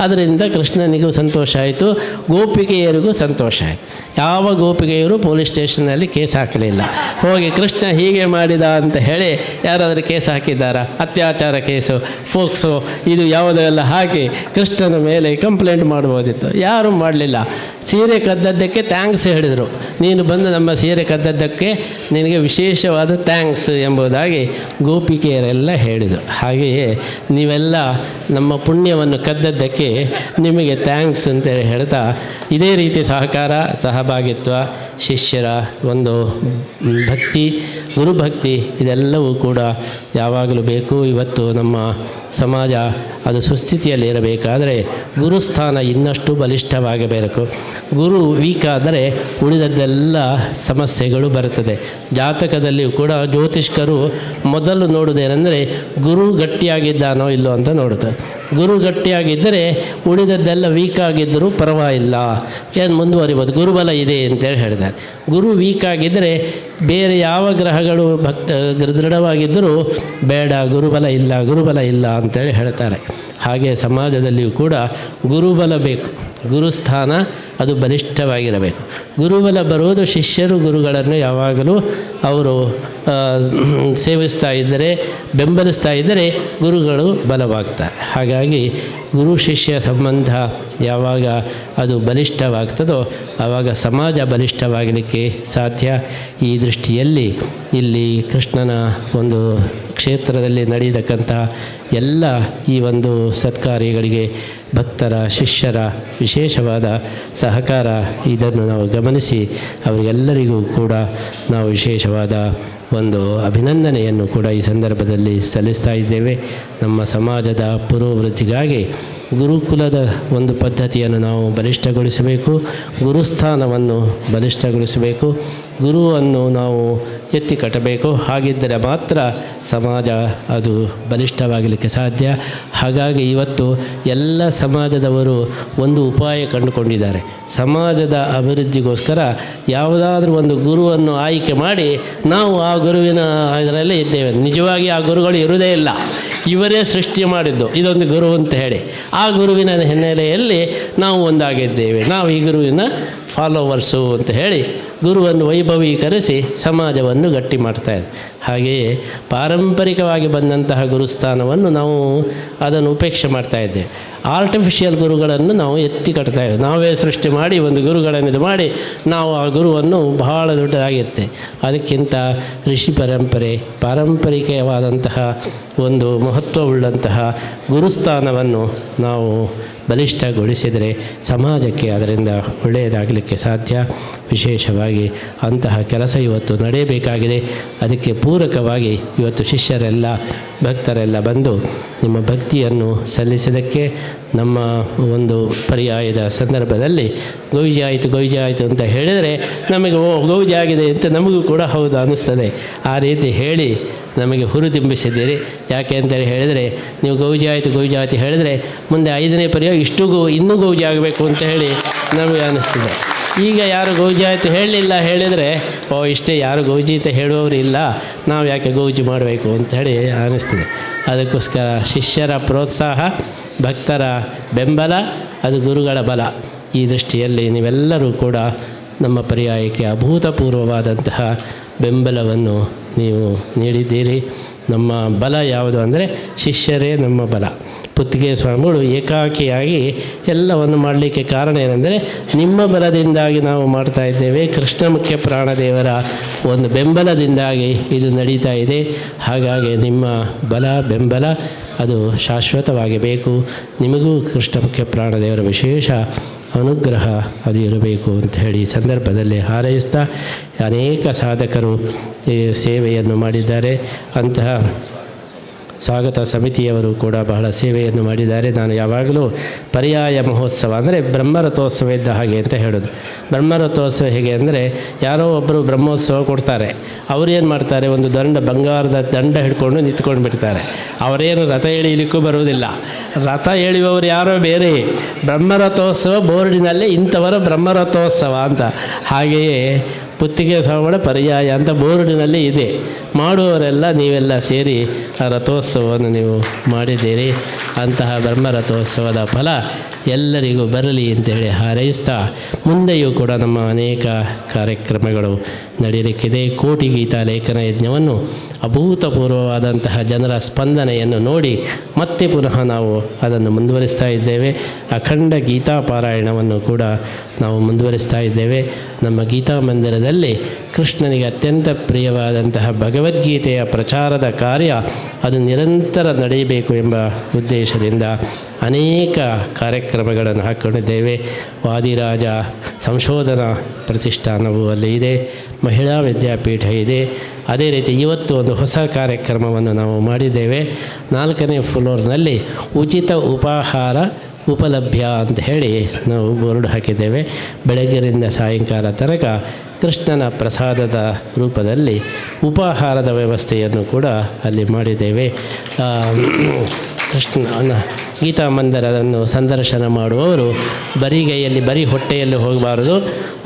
ಅದರಿಂದ ಕೃಷ್ಣನಿಗೂ ಸಂತೋಷ ಆಯಿತು, ಗೋಪಿಕೆಯರಿಗೂ ಸಂತೋಷ ಆಯಿತು. ಯಾವ ಗೋಪಿಕೆಯರು ಪೊಲೀಸ್ ಸ್ಟೇಷನ್ನಲ್ಲಿ ಕೇಸ್ ಹಾಕಲಿಲ್ಲ. ಹೋಗಿ ಕೃಷ್ಣ ಹೀಗೆ ಮಾಡಿದ ಅಂತ ಹೇಳಿ ಯಾರಾದರೂ ಕೇಸ್ ಹಾಕಿದ್ದಾರಾ? ಅತ್ಯಾಚಾರ ಕೇಸು, ಫೋಕ್ಸೋ, ಇದು ಯಾವುದೆಲ್ಲ ಹಾಕಿ ಕೃಷ್ಣನ ಮೇಲೆ ಕಂಪ್ಲೇಂಟ್ ಮಾಡ್ಬೋದಿತ್ತು, ಯಾರೂ ಮಾಡಲಿಲ್ಲ. ಸೀರೆ ಕದ್ದದ್ದಕ್ಕೆ ಥ್ಯಾಂಕ್ಸ್ ಹೇಳಿದರು, ನೀನು ಬಂದು ನಮ್ಮ ಸೀರೆ ಕದ್ದದ್ದಕ್ಕೆ ನಿನಗೆ ವಿಶೇಷವಾದ ಥ್ಯಾಂಕ್ಸ್ ಎಂಬುದಾಗಿ ಗೋಪಿಕೆಯರೆಲ್ಲ ಹೇಳಿದರು. ಹಾಗೆಯೇ ನೀವೆಲ್ಲ ನಮ್ಮ ಪುಣ್ಯವನ್ನು ಕದ್ದದ್ದಕ್ಕೆ ನಿಮಗೆ ಥ್ಯಾಂಕ್ಸ್ ಅಂತೇಳಿ ಹೇಳ್ತಾ, ಇದೇ ರೀತಿ ಸಹಕಾರ, ಸಹಭಾಗಿತ್ವ, ಶಿಷ್ಯರ ಒಂದು ಭಕ್ತಿ, ಗುರುಭಕ್ತಿ ಇದೆಲ್ಲವೂ ಕೂಡ ಯಾವಾಗಲೂ ಬೇಕು. ಇವತ್ತು ನಮ್ಮ ಸಮಾಜ ಅದು ಸುಸ್ಥಿತಿಯಲ್ಲಿ ಇರಬೇಕಾದರೆ ಗುರುಸ್ಥಾನ ಇನ್ನಷ್ಟು ಬಲಿಷ್ಠವಾಗಬೇಕು. ಗುರು ವೀಕ್ ಆದರೆ ಉಳಿದದ್ದೆಲ್ಲ ಸಮಸ್ಯೆಗಳು ಬರುತ್ತದೆ. ಜಾತಕದಲ್ಲಿಯೂ ಕೂಡ ಜ್ಯೋತಿಷ್ಕರು ಮೊದಲು ನೋಡುವುದೇನೆಂದರೆ ಗುರು ಗಟ್ಟಿಯಾಗಿದ್ದಾನೋ ಇಲ್ಲೋ ಅಂತ ನೋಡುತ್ತಾರೆ. ಗುರು ಗಟ್ಟಿಯಾಗಿದ್ದರೆ ಉಳಿದದ್ದೆಲ್ಲ ವೀಕ್ ಆಗಿದ್ದರೂ ಪರವಾಗಿಲ್ಲ, ಏನು ಮುಂದುವರಿಬೋದು, ಗುರುಬಲ ಇದೆ ಅಂತೇಳಿ ಹೇಳ್ತಾರೆ. ಗುರು ವೀಕ್ ಆಗಿದ್ದರೆ ಬೇರೆ ಯಾವ ಗ್ರಹಗಳು ದೃಢವಾಗಿದ್ದರೂ ಬೇಡ, ಗುರುಬಲ ಇಲ್ಲ ಅಂತೇಳಿ ಹೇಳ್ತಾರೆ. ಹಾಗೆ ಸಮಾಜದಲ್ಲಿಯೂ ಕೂಡ ಗುರುಬಲ ಬೇಕು, ಗುರುಸ್ಥಾನ ಅದು ಬಲಿಷ್ಠವಾಗಿರಬೇಕು. ಗುರುಬಲ ಬರುವುದು ಶಿಷ್ಯರು ಗುರುಗಳನ್ನು ಯಾವಾಗಲೂ ಅವರು ಸೇವಿಸ್ತಾ ಇದ್ದರೆ, ಬೆಂಬಲಿಸ್ತಾ ಇದ್ದರೆ ಗುರುಗಳು ಬಲವಾಗ್ತಾರೆ. ಹಾಗಾಗಿ ಗುರು ಶಿಷ್ಯ ಸಂಬಂಧ ಯಾವಾಗ ಅದು ಬಲಿಷ್ಠವಾಗ್ತದೋ ಆವಾಗ ಸಮಾಜ ಬಲಿಷ್ಠವಾಗಲಿಕ್ಕೆ ಸಾಧ್ಯ. ಈ ದೃಷ್ಟಿಯಲ್ಲಿ ಇಲ್ಲಿ ಕೃಷ್ಣನ ಒಂದು ಕ್ಷೇತ್ರದಲ್ಲಿ ನಡೆಯತಕ್ಕಂಥ ಎಲ್ಲ ಈ ಒಂದು ಸತ್ಕಾರ್ಯಗಳಿಗೆ ಭಕ್ತರ, ಶಿಷ್ಯರ ವಿಶೇಷವಾದ ಸಹಕಾರ ಇದನ್ನು ನಾವು ಗಮನಿಸಿ ಅವರಿಗೆಲ್ಲರಿಗೂ ಕೂಡ ನಾವು ವಿಶೇಷವಾದ ಒಂದು ಅಭಿನಂದನೆಯನ್ನು ಕೂಡ ಈ ಸಂದರ್ಭದಲ್ಲಿ ಸಲ್ಲಿಸ್ತಾ ಇದ್ದೇವೆ. ನಮ್ಮ ಸಮಾಜದ ಪುರೋವೃತ್ತಿಗಾಗಿ ಗುರುಕುಲದ ಒಂದು ಪದ್ಧತಿಯನ್ನು ನಾವು ಬಲಿಷ್ಠಗೊಳಿಸಬೇಕು, ಗುರುಸ್ಥಾನವನ್ನು ಬಲಿಷ್ಠಗೊಳಿಸಬೇಕು, ಗುರುವನ್ನು ನಾವು ಎತ್ತಿ ಕಟ್ಟಬೇಕು. ಹಾಗಿದ್ದರೆ ಮಾತ್ರ ಸಮಾಜ ಅದು ಬಲಿಷ್ಠವಾಗಲಿಕ್ಕೆ ಸಾಧ್ಯ. ಹಾಗಾಗಿ ಇವತ್ತು ಎಲ್ಲ ಸಮಾಜದವರು ಒಂದು ಉಪಾಯ ಕಂಡುಕೊಂಡಿದ್ದಾರೆ. ಸಮಾಜದ ಅಭಿವೃದ್ಧಿಗೋಸ್ಕರ ಯಾವುದಾದ್ರೂ ಒಂದು ಗುರುವನ್ನು ಆಯ್ಕೆ ಮಾಡಿ ನಾವು ಆ ಗುರುವಿನ ಇದರಲ್ಲಿ ಇದ್ದೇವೆ. ನಿಜವಾಗಿ ಆ ಗುರುಗಳು ಇರುವುದೇ ಇಲ್ಲ, ಇವರೇ ಸೃಷ್ಟಿ ಮಾಡಿದ್ದು ಇದೊಂದು ಗುರು ಅಂತ ಹೇಳಿ. ಆ ಗುರುವಿನ ಹಿನ್ನೆಲೆಯಲ್ಲಿ ನಾವು ಒಂದಾಗಿದ್ದೇವೆ, ನಾವು ಈ ಗುರುವಿನ ಫಾಲೋವರ್ಸು ಅಂತ ಹೇಳಿ ಗುರುವನ್ನು ವೈಭವೀಕರಿಸಿ ಸಮಾಜವನ್ನು ಗಟ್ಟಿ ಮಾಡ್ತಾಯಿದೆ. ಹಾಗೆಯೇ ಪಾರಂಪರಿಕವಾಗಿ ಬಂದಂತಹ ಗುರುಸ್ಥಾನವನ್ನು ನಾವು ಅದನ್ನು ಉಪೇಕ್ಷೆ ಮಾಡ್ತಾಯಿದ್ದೇವೆ. ಆರ್ಟಿಫಿಷಿಯಲ್ ಗುರುಗಳನ್ನು ನಾವು ಎತ್ತಿ ಕಟ್ತಾ ಇದ್ದೇವೆ. ನಾವೇ ಸೃಷ್ಟಿ ಮಾಡಿ ಒಂದು ಗುರುಗಳನ್ನು ಇದು ಮಾಡಿ ನಾವು ಆ ಗುರುವನ್ನು ಬಹಳ ದೊಡ್ಡದಾಗಿರ್ತೇವೆ. ಅದಕ್ಕಿಂತ ಋಷಿ ಪರಂಪರೆ, ಪಾರಂಪರಿಕವಾದಂತಹ ಒಂದು ಮಹತ್ವವುಳ್ಳಂತಹ ಗುರುಸ್ಥಾನವನ್ನು ನಾವು ಬಲಿಷ್ಠಗೊಳಿಸಿದರೆ ಸಮಾಜಕ್ಕೆ ಅದರಿಂದ ಒಳ್ಳೆಯದಾಗಲಿಕ್ಕೆ ಸಾಧ್ಯ. ವಿಶೇಷವಾಗಿ ಅಂತಹ ಕೆಲಸ ಇವತ್ತು ನಡೆಯಬೇಕಾಗಿದೆ. ಅದಕ್ಕೆ ಪೂರಕವಾಗಿ ಇವತ್ತು ಶಿಷ್ಯರೆಲ್ಲ ಭಕ್ತರೆಲ್ಲ ಬಂದು ನಿಮ್ಮ ಭಕ್ತಿಯನ್ನು ಸಲ್ಲಿಸಿದ್ದಕ್ಕೆ ನಮ್ಮ ಒಂದು ಪರ್ಯಾಯದ ಸಂದರ್ಭದಲ್ಲಿ ಗೌಜಿ ಆಯಿತು ಅಂತ ಹೇಳಿದರೆ ನಮಗೆ ಗೌಜಿ ಆಗಿದೆ ಅಂತ ನಮಗೂ ಕೂಡ ಹೌದು ಅನ್ನಿಸ್ತದೆ. ಆ ರೀತಿ ಹೇಳಿ ನಮಗೆ ಹುರಿದುಂಬಿಸಿದ್ದೀರಿ. ಯಾಕೆ ಅಂತೇಳಿ ಹೇಳಿದರೆ ನೀವು ಗೌಜಿ ಆಯಿತು ಹೇಳಿದರೆ ಮುಂದೆ 5ನೇ ಪರ್ಯಾಯ ಇನ್ನೂ ಗೌಜಿ ಆಗಬೇಕು ಅಂತ ಹೇಳಿ ನಮಗೆ ಅನ್ನಿಸ್ತದೆ. ಈಗ ಯಾರು ಗೌಜಿ ಆಯಿತು ಹೇಳಲಿಲ್ಲ ಹೇಳಿದರೆ ಇಷ್ಟೇ, ಯಾರು ಗೌಜಿ ಅಂತ ಹೇಳುವವರು ಇಲ್ಲ, ನಾವು ಯಾಕೆ ಗೌಜಿ ಮಾಡಬೇಕು ಅಂತ ಹೇಳಿ ಅನ್ನಿಸ್ತದೆ. ಅದಕ್ಕೋಸ್ಕರ ಶಿಷ್ಯರ ಪ್ರೋತ್ಸಾಹ, ಭಕ್ತರ ಬೆಂಬಲ, ಅದು ಗುರುಗಳ ಬಲ. ಈ ದೃಷ್ಟಿಯಲ್ಲಿ ನೀವೆಲ್ಲರೂ ಕೂಡ ನಮ್ಮ ಪರ್ಯಾಯಕ್ಕೆ ಅಭೂತಪೂರ್ವವಾದಂತಹ ಬೆಂಬಲವನ್ನು ನೀವು ನೀಡಿದ್ದೀರಿ. ನಮ್ಮ ಬಲ ಯಾವುದು ಅಂದರೆ ಶಿಷ್ಯರೇ ನಮ್ಮ ಬಲ. ಪುತ್ತಿಗೆ ಸ್ವಾಮಿಗಳು ಏಕಾಕಿಯಾಗಿ ಎಲ್ಲವನ್ನು ಮಾಡಲಿಕ್ಕೆ ಕಾರಣ ಏನೆಂದರೆ ನಿಮ್ಮ ಬಲದಿಂದಾಗಿ ನಾವು ಮಾಡ್ತಾ ಇದ್ದೇವೆ. ಕೃಷ್ಣ ಮುಖ್ಯ ಪ್ರಾಣದೇವರ ಒಂದು ಬೆಂಬಲದಿಂದಾಗಿ ಇದು ನಡೀತಾ ಇದೆ. ಹಾಗಾಗಿ ನಿಮ್ಮ ಬಲ ಬೆಂಬಲ ಅದು ಶಾಶ್ವತವಾಗಿ ಬೇಕು. ನಿಮಗೂ ಕೃಷ್ಣ ಮುಖ್ಯ ಪ್ರಾಣದೇವರ ವಿಶೇಷ ಅನುಗ್ರಹ ಅದು ಇರಬೇಕು ಅಂತ ಹೇಳಿ ಸಂದರ್ಭದಲ್ಲಿ ಹಾರೈಸ್ತಾ, ಅನೇಕ ಸಾಧಕರು ಈ ಸೇವೆಯನ್ನು ಮಾಡಿದ್ದಾರೆ. ಅಂತಹ ಸ್ವಾಗತ ಸಮಿತಿಯವರು ಕೂಡ ಬಹಳ ಸೇವೆಯನ್ನು ಮಾಡಿದ್ದಾರೆ. ನಾನು ಯಾವಾಗಲೂ ಪರ್ಯಾಯ ಮಹೋತ್ಸವ ಅಂದರೆ ಬ್ರಹ್ಮರಥೋತ್ಸವ ಇದ್ದ ಹಾಗೆ ಅಂತ ಹೇಳೋದು. ಬ್ರಹ್ಮರಥೋತ್ಸವ ಹೇಗೆ ಅಂದರೆ ಯಾರೋ ಒಬ್ಬರು ಬ್ರಹ್ಮೋತ್ಸವ ಕೊಡ್ತಾರೆ, ಅವರೇನು ಮಾಡ್ತಾರೆ, ಒಂದು ಬಂಗಾರದ ದಂಡ ಹಿಡ್ಕೊಂಡು ನಿಂತ್ಕೊಂಡು ಬಿಡ್ತಾರೆ. ಅವರೇನು ರಥ ಎಳೀಲಿಕ್ಕೂ ಬರುವುದಿಲ್ಲ. ರಥ ಎಳೆಯುವವರು ಯಾರೋ ಬೇರೆ. ಬ್ರಹ್ಮರಥೋತ್ಸವ ಬೋರ್ಡಿನಲ್ಲಿ ಇಂಥವರ ಬ್ರಹ್ಮರಥೋತ್ಸವ ಅಂತ, ಹಾಗೆಯೇ ಪುತ್ತಿಗೆ ಸ್ವಾಮಿಗಳ ಪರ್ಯಾಯ ಅಂತ ಬೋರ್ಡಿನಲ್ಲಿ ಇದೆ. ಮಾಡುವವರೆಲ್ಲ ನೀವೆಲ್ಲ ಸೇರಿ ಆ ರಥೋತ್ಸವವನ್ನು ನೀವು ಮಾಡಿದ್ದೀರಿ. ಅಂತಹ ಬ್ರಹ್ಮರಥೋತ್ಸವದ ಫಲ ಎಲ್ಲರಿಗೂ ಬರಲಿ ಅಂತೇಳಿ ಹಾರೈಸ್ತಾ, ಮುಂದೆಯೂ ಕೂಡ ನಮ್ಮ ಅನೇಕ ಕಾರ್ಯಕ್ರಮಗಳು ನಡೆಯಲಿಕ್ಕಿದೆ. ಕೋಟಿ ಗೀತಾ ಲೇಖನ ಯಜ್ಞವನ್ನು ಅಭೂತಪೂರ್ವವಾದಂತಹ ಜನರ ಸ್ಪಂದನೆಯನ್ನು ನೋಡಿ ಮತ್ತೆ ಪುನಃ ನಾವು ಅದನ್ನು ಮುಂದುವರಿಸ್ತಾ ಇದ್ದೇವೆ. ಅಖಂಡ ಗೀತಾ ಪಾರಾಯಣವನ್ನು ಕೂಡ ನಾವು ಮುಂದುವರಿಸ್ತಾ ಇದ್ದೇವೆ. ನಮ್ಮ ಗೀತಾ ಮಂದಿರದಲ್ಲಿ ಕೃಷ್ಣನಿಗೆ ಅತ್ಯಂತ ಪ್ರಿಯವಾದಂತಹ ಭಗವದ್ಗೀತೆಯ ಪ್ರಚಾರದ ಕಾರ್ಯ ಅದು ನಿರಂತರ ನಡೆಯಬೇಕು ಎಂಬ ಉದ್ದೇಶದಿಂದ ಅನೇಕ ಕಾರ್ಯಕ್ರಮಗಳನ್ನು ಹಾಕ್ಕೊಂಡಿದ್ದೇವೆ. ವಾದಿರಾಜ ಸಂಶೋಧನಾ ಪ್ರತಿಷ್ಠಾನವು ಅಲ್ಲಿ ಇದೆ, ಮಹಿಳಾ ವಿದ್ಯಾಪೀಠ ಇದೆ. ಅದೇ ರೀತಿ ಇವತ್ತು ಒಂದು ಹೊಸ ಕಾರ್ಯಕ್ರಮವನ್ನು ನಾವು ಮಾಡಿದ್ದೇವೆ. 4ನೇ ಫ್ಲೋರ್ನಲ್ಲಿ ಉಚಿತ ಉಪಾಹಾರ ಉಪಲಭ್ಯ ಅಂತ ಹೇಳಿ ನಾವು ಬೋರ್ಡ್ ಹಾಕಿದ್ದೇವೆ. ಬೆಳಗ್ಗಿನಿಂದ ಸಾಯಂಕಾಲ ತನಕ ಕೃಷ್ಣನ ಪ್ರಸಾದದ ರೂಪದಲ್ಲಿ ಉಪಾಹಾರದ ವ್ಯವಸ್ಥೆಯನ್ನು ಕೂಡ ಅಲ್ಲಿ ಮಾಡಿದ್ದೇವೆ. ಕೃಷ್ಣನ ಗೀತಾ ಮಂದಿರವನ್ನು ಸಂದರ್ಶನ ಮಾಡುವವರು ಬರಿಗೈಯಲ್ಲಿ ಬರೀ ಹೊಟ್ಟೆಯಲ್ಲಿ ಹೋಗಬಾರದು,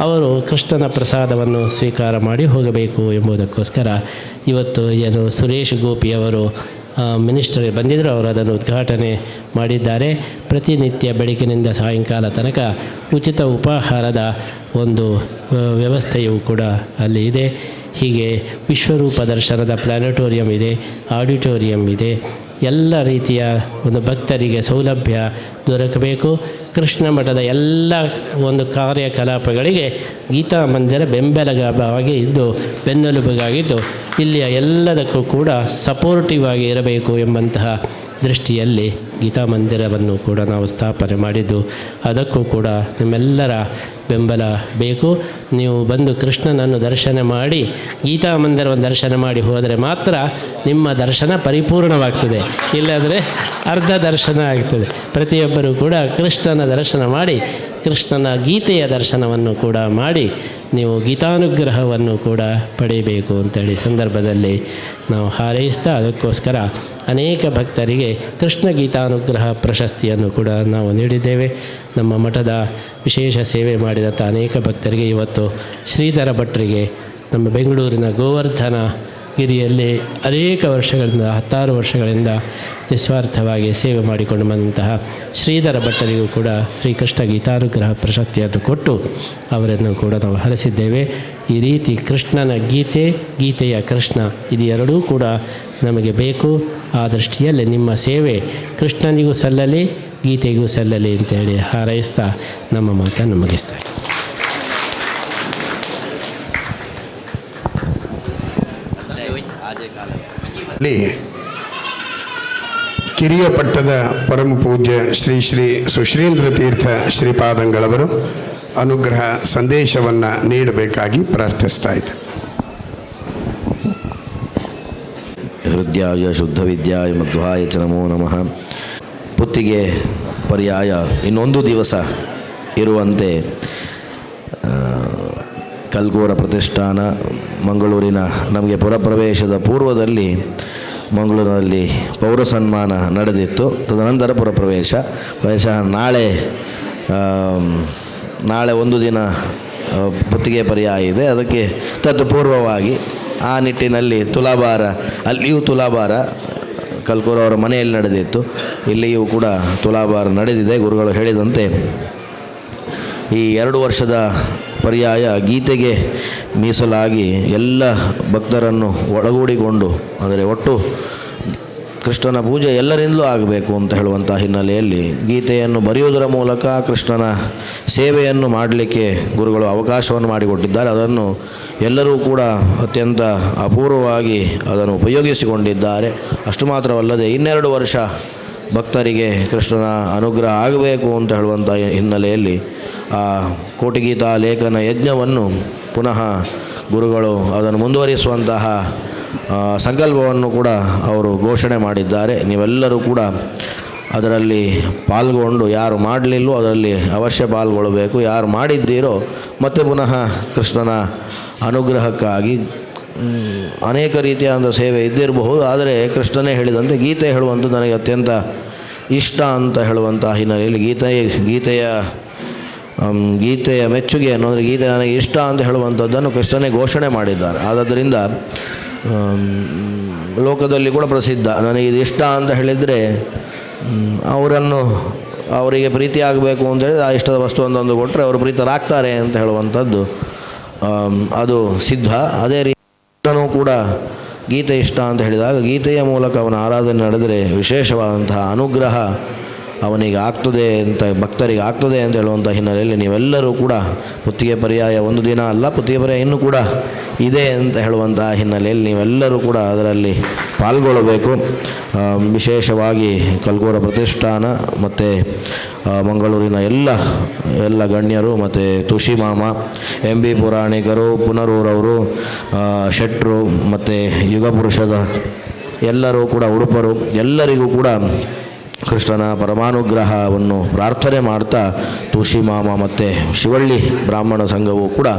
ಅವರು ಕೃಷ್ಣನ ಪ್ರಸಾದವನ್ನು ಸ್ವೀಕಾರ ಮಾಡಿ ಹೋಗಬೇಕು ಎಂಬುದಕ್ಕೋಸ್ಕರ ಇವತ್ತು ಏನು ಸುರೇಶ್ ಗೋಪಿಯವರು ಮಿನಿಸ್ಟರ್ ಬಂದಿದ್ದರು, ಅವರು ಅದನ್ನು ಉದ್ಘಾಟನೆ ಮಾಡಿದ್ದಾರೆ. ಪ್ರತಿನಿತ್ಯ ಬೆಳಗಿನಿಂದ ಸಾಯಂಕಾಲ ತನಕ ಉಚಿತ ಉಪಾಹಾರದ ಒಂದು ವ್ಯವಸ್ಥೆಯೂ ಕೂಡ ಅಲ್ಲಿ ಇದೆ. ಹೀಗೆ ವಿಶ್ವರೂಪ ದರ್ಶನದ ಪ್ಲಾನೆಟೋರಿಯಂ ಇದೆ, ಆಡಿಟೋರಿಯಂ ಇದೆ. ಎಲ್ಲ ರೀತಿಯ ಒಂದು ಭಕ್ತರಿಗೆ ಸೌಲಭ್ಯ ದೊರಕಬೇಕು. ಕೃಷ್ಣ ಮಠದ ಎಲ್ಲ ಒಂದು ಕಾರ್ಯಕಲಾಪಗಳಿಗೆ ಗೀತಾ ಮಂದಿರ ಬೆಂಬಲವಾಗಿ ಇದ್ದು ಬೆನ್ನೆಲುಬಾಗಿದ್ದು ಇಲ್ಲಿಯ ಎಲ್ಲದಕ್ಕೂ ಕೂಡ ಸಪೋರ್ಟಿವ್ ಆಗಿ ಇರಬೇಕು ಎಂಬಂತಹ ದೃಷ್ಟಿಯಲ್ಲಿ ಗೀತಾ ಮಂದಿರವನ್ನು ಕೂಡ ನಾವು ಸ್ಥಾಪನೆ ಮಾಡಿದ್ದು. ಅದಕ್ಕೂ ಕೂಡ ನಿಮ್ಮೆಲ್ಲರ ಬೆಂಬಲ ಬೇಕು. ನೀವು ಬಂದು ಕೃಷ್ಣನನ್ನು ದರ್ಶನ ಮಾಡಿ ಗೀತಾ ಮಂದಿರವನ್ನು ದರ್ಶನ ಮಾಡಿ ಹೋದರೆ ಮಾತ್ರ ನಿಮ್ಮ ದರ್ಶನ ಪರಿಪೂರ್ಣವಾಗ್ತದೆ, ಇಲ್ಲಾಂದರೆ ಅರ್ಧ ದರ್ಶನ ಆಗ್ತದೆ. ಪ್ರತಿಯೊಬ್ಬರೂ ಕೂಡ ಕೃಷ್ಣನ ದರ್ಶನ ಮಾಡಿ ಕೃಷ್ಣನ ಗೀತೆಯ ದರ್ಶನವನ್ನು ಕೂಡ ಮಾಡಿ ನೀವು ಗೀತಾನುಗ್ರಹವನ್ನು ಕೂಡ ಪಡೆಯಬೇಕು ಅಂತೇಳಿ ಸಂದರ್ಭದಲ್ಲಿ ನಾವು ಹಾರೈಸ್ತಾ, ಅದಕ್ಕೋಸ್ಕರ ಅನೇಕ ಭಕ್ತರಿಗೆ ಕೃಷ್ಣ ಗೀತಾನುಗ್ರಹ ಪ್ರಶಸ್ತಿಯನ್ನು ಕೂಡ ನಾವು ನೀಡಿದ್ದೇವೆ. ನಮ್ಮ ಮಠದ ವಿಶೇಷ ಸೇವೆ ಮಾಡಿದಂಥ ಅನೇಕ ಭಕ್ತರಿಗೆ ಇವತ್ತು ಶ್ರೀಧರ ಭಟ್ರಿಗೆ ನಮ್ಮ ಬೆಂಗಳೂರಿನ ಗೋವರ್ಧನ ಗಿರಿಯಲ್ಲಿ ಅನೇಕ ವರ್ಷಗಳಿಂದ 16 ವರ್ಷಗಳಿಂದ ನಿಸ್ವಾರ್ಥವಾಗಿ ಸೇವೆ ಮಾಡಿಕೊಂಡು ಬಂದಂತಹ ಶ್ರೀಧರ ಭಟ್ಟರಿಗೂ ಕೂಡ ಶ್ರೀಕೃಷ್ಣ ಗೀತಾನುಗ್ರಹ ಪ್ರಶಸ್ತಿಯನ್ನು ಕೊಟ್ಟು ಅವರನ್ನು ಕೂಡ ನಾವು ಹರಿಸಿದ್ದೇವೆ. ಈ ರೀತಿ ಕೃಷ್ಣನ ಗೀತೆಯ ಕೃಷ್ಣ ಇದು ಎರಡೂ ಕೂಡ ನಮಗೆ ಬೇಕು. ಆ ದೃಷ್ಟಿಯಲ್ಲಿ ನಿಮ್ಮ ಸೇವೆ ಕೃಷ್ಣನಿಗೂ ಸಲ್ಲಲಿ, ಗೀತೆಗೂ ಸಲ್ಲಲಿ ಅಂತೇಳಿ ಹಾರೈಸ್ತಾ ನಮ್ಮ ಮಾತನ್ನು ಮುಗಿಸ್ತಾರೆ. ಕಿರಿಯ ಪಟ್ಟದ ಪರಮ ಪೂಜ್ಯ ಶ್ರೀ ಶ್ರೀ ಸುಶ್ರೀಂದ್ರ ತೀರ್ಥ ಶ್ರೀಪಾದಂಗಳವರು ಅನುಗ್ರಹ ಸಂದೇಶವನ್ನು ನೀಡಬೇಕಾಗಿ ಪ್ರಾರ್ಥಿಸ್ತಾ ಇದ್ದೆ. ಹೃದಯಾಯ ಶುದ್ಧ ವಿದ್ಯಾಯ ಮಧ್ವಾಯ ಚ ನಮೋ ನಮಃ. ಪುತ್ತಿಗೆ ಪರ್ಯಾಯ ಇನ್ನೊಂದು ದಿವಸ ಇರುವಂತೆ ಕಲ್ಕೋರ ಪ್ರತಿಷ್ಠಾನ ಮಂಗಳೂರಿನ ನಮಗೆ ಪುರಪ್ರವೇಶದ ಪೂರ್ವದಲ್ಲಿ ಮಂಗಳೂರಿನಲ್ಲಿ ಪೌರ ಸನ್ಮಾನ ನಡೆದಿತ್ತು. ತದನಂತರ ಪುರಪ್ರವೇಶ ನಾಳೆ ಒಂದು ದಿನ ಪುತ್ತಿಗೆ ಪರ್ಯಾಯ ಇದೆ. ಅದಕ್ಕೆ ತತ್ಪೂರ್ವವಾಗಿ ಆ ನಿಟ್ಟಿನಲ್ಲಿ ತುಲಾಭಾರ, ಅಲ್ಲಿಯೂ ತುಲಾಭಾರ ಕಲ್ಕೂರು ಅವರ ಮನೆಯಲ್ಲಿ ನಡೆದಿತ್ತು, ಇಲ್ಲಿಯೂ ಕೂಡ ತುಲಾಭಾರ ನಡೆದಿದೆ. ಗುರುಗಳು ಹೇಳಿದಂತೆ ಈ 2 ವರ್ಷದ ಪರ್ಯಾಯ ಗೀತೆಗೆ ಮೀಸಲಾಗಿ ಎಲ್ಲ ಭಕ್ತರನ್ನು ಒಳಗೂಡಿಕೊಂಡು, ಅಂದರೆ ಒಟ್ಟು ಕೃಷ್ಣನ ಪೂಜೆ ಎಲ್ಲರಿಂದಲೂ ಆಗಬೇಕು ಅಂತ ಹೇಳುವಂಥ ಹಿನ್ನೆಲೆಯಲ್ಲಿ ಗೀತೆಯನ್ನು ಬರೆಯುವುದರ ಮೂಲಕ ಕೃಷ್ಣನ ಸೇವೆಯನ್ನು ಮಾಡಲಿಕ್ಕೆ ಗುರುಗಳು ಅವಕಾಶವನ್ನು ಮಾಡಿಕೊಟ್ಟಿದ್ದಾರೆ. ಅದನ್ನು ಎಲ್ಲರೂ ಕೂಡ ಅತ್ಯಂತ ಅಪೂರ್ವವಾಗಿ ಅದನ್ನು ಉಪಯೋಗಿಸಿಕೊಂಡಿದ್ದಾರೆ. ಅಷ್ಟು ಮಾತ್ರವಲ್ಲದೆ 2 ವರ್ಷ ಭಕ್ತರಿಗೆ ಕೃಷ್ಣನ ಅನುಗ್ರಹ ಆಗಬೇಕು ಅಂತ ಹೇಳುವಂಥ ಹಿನ್ನೆಲೆಯಲ್ಲಿ ಆ ಕೋಟಿಗೀತಾ ಲೇಖನ ಯಜ್ಞವನ್ನು ಪುನಃ ಗುರುಗಳು ಅದನ್ನು ಮುಂದುವರಿಸುವಂತಹ ಸಂಕಲ್ಪವನ್ನು ಕೂಡ ಅವರು ಘೋಷಣೆ ಮಾಡಿದ್ದಾರೆ. ನೀವೆಲ್ಲರೂ ಕೂಡ ಅದರಲ್ಲಿ ಪಾಲ್ಗೊಂಡು, ಯಾರು ಮಾಡಲಿಲ್ಲೋ ಅದರಲ್ಲಿ ಅವಶ್ಯ ಪಾಲ್ಗೊಳ್ಳಬೇಕು. ಯಾರು ಮಾಡಿದ್ದೀರೋ ಮತ್ತೆ ಪುನಃ ಕೃಷ್ಣನ ಅನುಗ್ರಹಕ್ಕಾಗಿ ಅನೇಕ ರೀತಿಯಾದ ಸೇವೆ ಇದ್ದಿರಬಹುದು. ಆದರೆ ಕೃಷ್ಣನೇ ಹೇಳಿದಂತೆ ಗೀತೆ ಹೇಳುವಂಥದ್ದು ನನಗೆ ಅತ್ಯಂತ ಇಷ್ಟ ಅಂತ ಹೇಳುವಂಥ ಹಿನ್ನೆಲೆಯಲ್ಲಿ ಗೀತೆಯ ಮೆಚ್ಚುಗೆ ಅನ್ನೋದ್ರೆ ಗೀತೆ ನನಗೆ ಇಷ್ಟ ಅಂತ ಹೇಳುವಂಥದ್ದನ್ನು ಕೃಷ್ಣನೇ ಘೋಷಣೆ ಮಾಡಿದ್ದಾರೆ. ಆದ್ದರಿಂದ ಲೋಕದಲ್ಲಿ ಕೂಡ ಪ್ರಸಿದ್ಧ. ನನಗೆ ಇದು ಇಷ್ಟ ಅಂತ ಹೇಳಿದರೆ ಅವರಿಗೆ ಪ್ರೀತಿ ಆಗಬೇಕು ಅಂತೇಳಿ ಆ ಇಷ್ಟದ ವಸ್ತುವೊಂದೊಂದು ಕೊಟ್ಟರೆ ಅವರು ಪ್ರೀತರಾಗ್ತಾರೆ ಅಂತ ಹೇಳುವಂಥದ್ದು ಅದು ಸಿದ್ಧ. ಅದೇ ರೀತಿ ಕೂಡ ಗೀತೆ ಇಷ್ಟ ಅಂತ ಹೇಳಿದಾಗ ಗೀತೆಯ ಮೂಲಕ ಅವನ ಆರಾಧನೆ ನಡೆದರೆ ವಿಶೇಷವಾದಂತಹ ಅನುಗ್ರಹ ಅವನಿಗೆ ಆಗ್ತದೆ ಅಂತ, ಭಕ್ತರಿಗೆ ಆಗ್ತದೆ ಅಂತ ಹೇಳುವಂಥ ಹಿನ್ನೆಲೆಯಲ್ಲಿ ನೀವೆಲ್ಲರೂ ಕೂಡ ಪುತ್ತಿಗೆ ಪರ್ಯಾಯ ಒಂದು ದಿನ ಅಲ್ಲ, ಪುತ್ತಿಗೆ ಪರ್ಯಾಯ ಇನ್ನೂ ಕೂಡ ಇದೆ ಅಂತ ಹೇಳುವಂಥ ಹಿನ್ನೆಲೆಯಲ್ಲಿ ನೀವೆಲ್ಲರೂ ಕೂಡ ಅದರಲ್ಲಿ ಪಾಲ್ಗೊಳ್ಳಬೇಕು. ವಿಶೇಷವಾಗಿ ಕಲ್ಕೋರ ಪ್ರತಿಷ್ಠಾನ ಮತ್ತು ಮಂಗಳೂರಿನ ಎಲ್ಲ ಗಣ್ಯರು ಮತ್ತು ತುಷಿಮಾಮ, MB ಪುರಾಣಿಕರು, ಪುನರೂರವರು, ಶೆಟ್ರು ಮತ್ತು ಯುಗಪುರುಷದ ಎಲ್ಲರೂ ಕೂಡ ಉಡುಪರು, ಎಲ್ಲರಿಗೂ ಕೂಡ ಕೃಷ್ಣನ ಪರಮಾನುಗ್ರಹವನ್ನು ಪ್ರಾರ್ಥನೆ ಮಾಡ್ತಾ ತುಷಿಮಾಮ ಮತ್ತು ಶಿವಳ್ಳಿ ಬ್ರಾಹ್ಮಣ ಸಂಘವು ಕೂಡ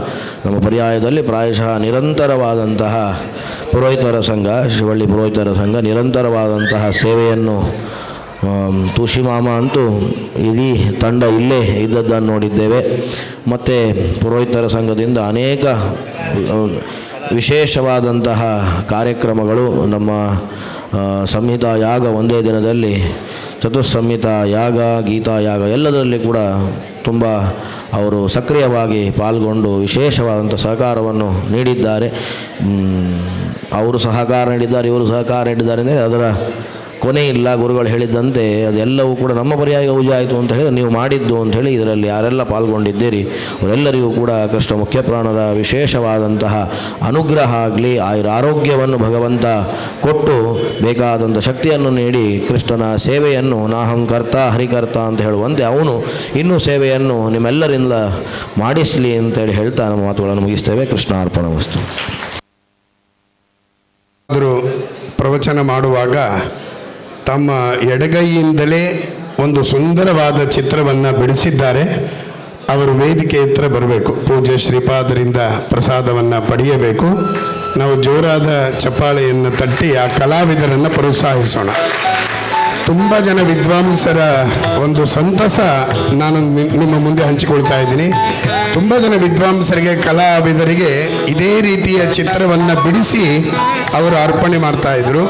ನಮ್ಮ ಪರ್ಯಾಯದಲ್ಲಿ ಪ್ರಾಯಶಃ ನಿರಂತರವಾದಂತಹ ಪುರೋಹಿತರ ಸಂಘ, ಶಿವಳ್ಳಿ ಪುರೋಹಿತರ ಸಂಘ ನಿರಂತರವಾದಂತಹ ಸೇವೆಯನ್ನು, ತುಷಿಮಾಮ ಅಂತೂ ಇಡೀ ತಂಡ ಇಲ್ಲೇ ಇದ್ದದ್ದನ್ನು ನೋಡಿದ್ದೇವೆ. ಮತ್ತು ಪುರೋಹಿತರ ಸಂಘದಿಂದ ಅನೇಕ ವಿಶೇಷವಾದಂತಹ ಕಾರ್ಯಕ್ರಮಗಳು, ನಮ್ಮ ಸಂಹಿತಾ ಯಾಗ ಒಂದೇ ದಿನದಲ್ಲಿ ಚತುಸ್ಸಂಹಿತಾ ಯಾಗ, ಗೀತಾ ಯಾಗ ಎಲ್ಲದರಲ್ಲಿ ಕೂಡ ತುಂಬ ಅವರು ಸಕ್ರಿಯವಾಗಿ ಪಾಲ್ಗೊಂಡು ವಿಶೇಷವಾದಂಥ ಸಹಕಾರವನ್ನು ನೀಡಿದ್ದಾರೆ. ಅವರು ಸಹಕಾರ ನೀಡಿದ್ದಾರೆ, ಇವರು ಸಹಕಾರ ನೀಡಿದ್ದಾರೆ ಅಂದರೆ ಅದರ ಕೊನೆ ಇಲ್ಲ. ಗುರುಗಳು ಹೇಳಿದ್ದಂತೆ ಅದೆಲ್ಲವೂ ಕೂಡ ನಮ್ಮ ಪರ್ಯಾಯ ಯೂಜ ಆಯಿತು ಅಂತ ಹೇಳಿ ನೀವು ಮಾಡಿದ್ದು ಅಂಥೇಳಿ ಇದರಲ್ಲಿ ಯಾರೆಲ್ಲ ಪಾಲ್ಗೊಂಡಿದ್ದೀರಿ ಅವರೆಲ್ಲರಿಗೂ ಕೂಡ ಕೃಷ್ಣ ಮುಖ್ಯ ಪ್ರಾಣರ ವಿಶೇಷವಾದಂತಹ ಅನುಗ್ರಹ ಆಗಲಿ, ಆರೋಗ್ಯವನ್ನು ಭಗವಂತ ಕೊಟ್ಟು ಬೇಕಾದಂಥ ಶಕ್ತಿಯನ್ನು ನೀಡಿ ಕೃಷ್ಣನ ಸೇವೆಯನ್ನು ನಾಹಂ ಕರ್ತ ಹರಿಕರ್ತ ಅಂತ ಹೇಳುವಂತೆ ಅವನು ಇನ್ನೂ ಸೇವೆಯನ್ನು ನಿಮ್ಮೆಲ್ಲರಿಂದ ಮಾಡಿಸಲಿ ಅಂತೇಳಿ ಹೇಳ್ತಾ ನಮ್ಮ ಮಾತುಗಳನ್ನು ಮುಗಿಸ್ತೇವೆ. ಕೃಷ್ಣ ಅರ್ಪಣವಸ್ತು. ಆದರೂ ಪ್ರವಚನ ಮಾಡುವಾಗ ತಮ್ಮ ಎಡಗೈಯಿಂದಲೇ ಒಂದು ಸುಂದರವಾದ ಚಿತ್ರವನ್ನು ಬಿಡಿಸಿದ್ದಾರೆ. ಅವರು ವೇದಿಕೆ ಹತ್ರ ಬರಬೇಕು. ಪೂಜ್ಯ ಶ್ರೀಪಾದರಿಂದ ಪ್ರಸಾದವನ್ನು ಪಡೆಯಬೇಕು. ನಾವು ಜೋರಾದ ಚಪ್ಪಾಳೆಯನ್ನು ತಟ್ಟಿ ಆ ಕಲಾವಿದರನ್ನು ಪ್ರೋತ್ಸಾಹಿಸೋಣ. ತುಂಬ ಜನ ವಿದ್ವಾಂಸರ ಒಂದು ಸಂತಸ ನಾನು ನಿಮ್ಮ ಮುಂದೆ ಹಂಚಿಕೊಳ್ತಾ ಇದ್ದೀನಿ. ತುಂಬ ಜನ ವಿದ್ವಾಂಸರಿಗೆ, ಕಲಾವಿದರಿಗೆ ಇದೇ ರೀತಿಯ ಚಿತ್ರವನ್ನು ಬಿಡಿಸಿ ಅವರು ಅರ್ಪಣೆ ಮಾಡ್ತಾ ಇದ್ರು.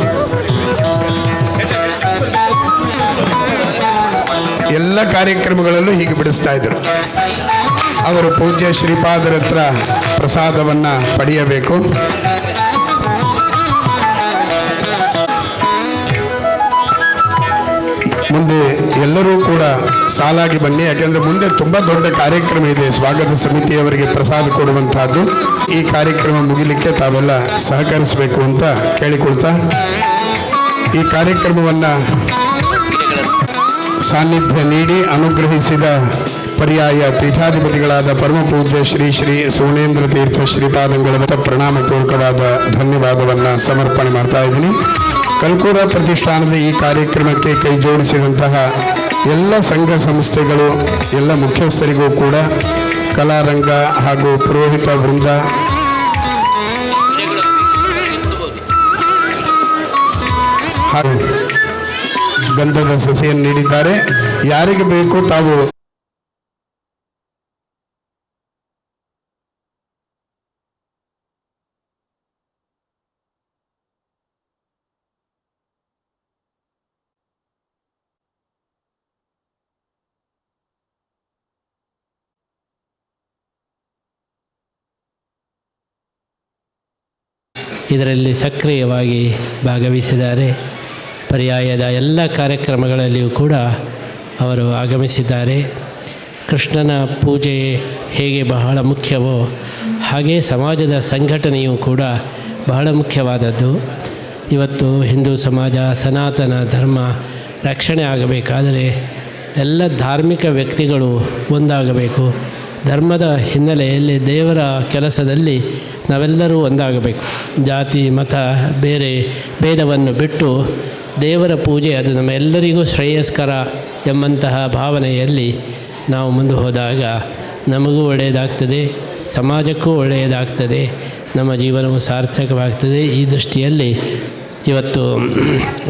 ಎಲ್ಲ ಕಾರ್ಯಕ್ರಮಗಳಲ್ಲೂ ಹೀಗೆ ಬಿಡಿಸ್ತಾ ಇದ್ರು. ಅವರು ಪೂಜ್ಯ ಶ್ರೀಪಾದರ ಹತ್ರ ಪ್ರಸಾದವನ್ನು ಪಡೆಯಬೇಕು. ಮುಂದೆ ಎಲ್ಲರೂ ಕೂಡ ಸಾಲಾಗಿ ಬನ್ನಿ, ಯಾಕೆಂದರೆ ಮುಂದೆ ತುಂಬ ದೊಡ್ಡ ಕಾರ್ಯಕ್ರಮ ಇದೆ. ಸ್ವಾಗತ ಸಮಿತಿಯವರಿಗೆ ಪ್ರಸಾದ ಕೊಡುವಂತಹದ್ದು. ಈ ಕಾರ್ಯಕ್ರಮ ಮುಗಿಲಿಕ್ಕೆ ತಾವೆಲ್ಲ ಸಹಕರಿಸಬೇಕು ಅಂತ ಕೇಳಿಕೊಳ್ತಾ, ಈ ಕಾರ್ಯಕ್ರಮವನ್ನು ಸಾನ್ನಿಧ್ಯ ನೀಡಿ ಅನುಗ್ರಹಿಸಿದ ಪರ್ಯಾಯ ಪೀಠಾಧಿಪತಿಗಳಾದ ಪರಮ ಪೂಜ್ಯ ಶ್ರೀ ಶ್ರೀ ಸುವರ್ಣೇಂದ್ರ ತೀರ್ಥ ಶ್ರೀಪಾದಂಗಳ ಪ್ರಣಾಮಪೂರ್ವಕವಾದ ಧನ್ಯವಾದವನ್ನು ಸಮರ್ಪಣೆ ಮಾಡ್ತಾ ಇದ್ದೀನಿ. ಕಲ್ಕೂರ ಪ್ರತಿಷ್ಠಾನದ ಈ ಕಾರ್ಯಕ್ರಮಕ್ಕೆ ಕೈ ಜೋಡಿಸಿದಂತಹ ಎಲ್ಲ ಸಂಘ ಸಂಸ್ಥೆಗಳು, ಎಲ್ಲ ಮುಖ್ಯಸ್ಥರಿಗೂ ಕೂಡ, ಕಲಾರಂಗ ಹಾಗೂ ಪುರೋಹಿತ ವೃಂದ ಹಾಗೂ ಗಂಧದ ಸಸಿಯನ್ನು ನೀಡಿದ್ದಾರೆ. ಯಾರಿಗೆ ಬೇಕು ತಾವು ಇದರಲ್ಲಿ ಸಕ್ರಿಯವಾಗಿ ಭಾಗವಹಿಸಿದ್ದಾರೆ. ಪರ್ಯಾಯದ ಎಲ್ಲ ಕಾರ್ಯಕ್ರಮಗಳಲ್ಲಿಯೂ ಕೂಡ ಅವರು ಆಗಮಿಸಿದ್ದಾರೆ. ಕೃಷ್ಣನ ಪೂಜೆ ಹೇಗೆ ಬಹಳ ಮುಖ್ಯವೋ ಹಾಗೆ ಸಮಾಜದ ಸಂಘಟನೆಯೂ ಕೂಡ ಬಹಳ ಮುಖ್ಯವಾದದ್ದು. ಇವತ್ತು ಹಿಂದೂ ಸಮಾಜ, ಸನಾತನ ಧರ್ಮ ರಕ್ಷಣೆ ಆಗಬೇಕಾದರೆ ಎಲ್ಲ ಧಾರ್ಮಿಕ ವ್ಯಕ್ತಿಗಳು ಒಂದಾಗಬೇಕು. ಧರ್ಮದ ಹಿನ್ನೆಲೆಯಲ್ಲಿ ದೇವರ ಕೆಲಸದಲ್ಲಿ ನಾವೆಲ್ಲರೂ ಒಂದಾಗಬೇಕು. ಜಾತಿ ಮತ ಬೇರೆ ಭೇದವನ್ನು ಬಿಟ್ಟು ದೇವರ ಪೂಜೆ ಅದು ನಮ್ಮ ಎಲ್ಲರಿಗೂ ಶ್ರೇಯಸ್ಕರ ಎಂಬಂತಹ ಭಾವನೆಯಲ್ಲಿ ನಾವು ಮುಂದೆ ಹೋದಾಗ ನಮಗೂ ಒಳ್ಳೆಯದಾಗ್ತದೆ, ಸಮಾಜಕ್ಕೂ ಒಳ್ಳೆಯದಾಗ್ತದೆ, ನಮ್ಮ ಜೀವನವೂ ಸಾರ್ಥಕವಾಗ್ತದೆ. ಈ ದೃಷ್ಟಿಯಲ್ಲಿ ಇವತ್ತು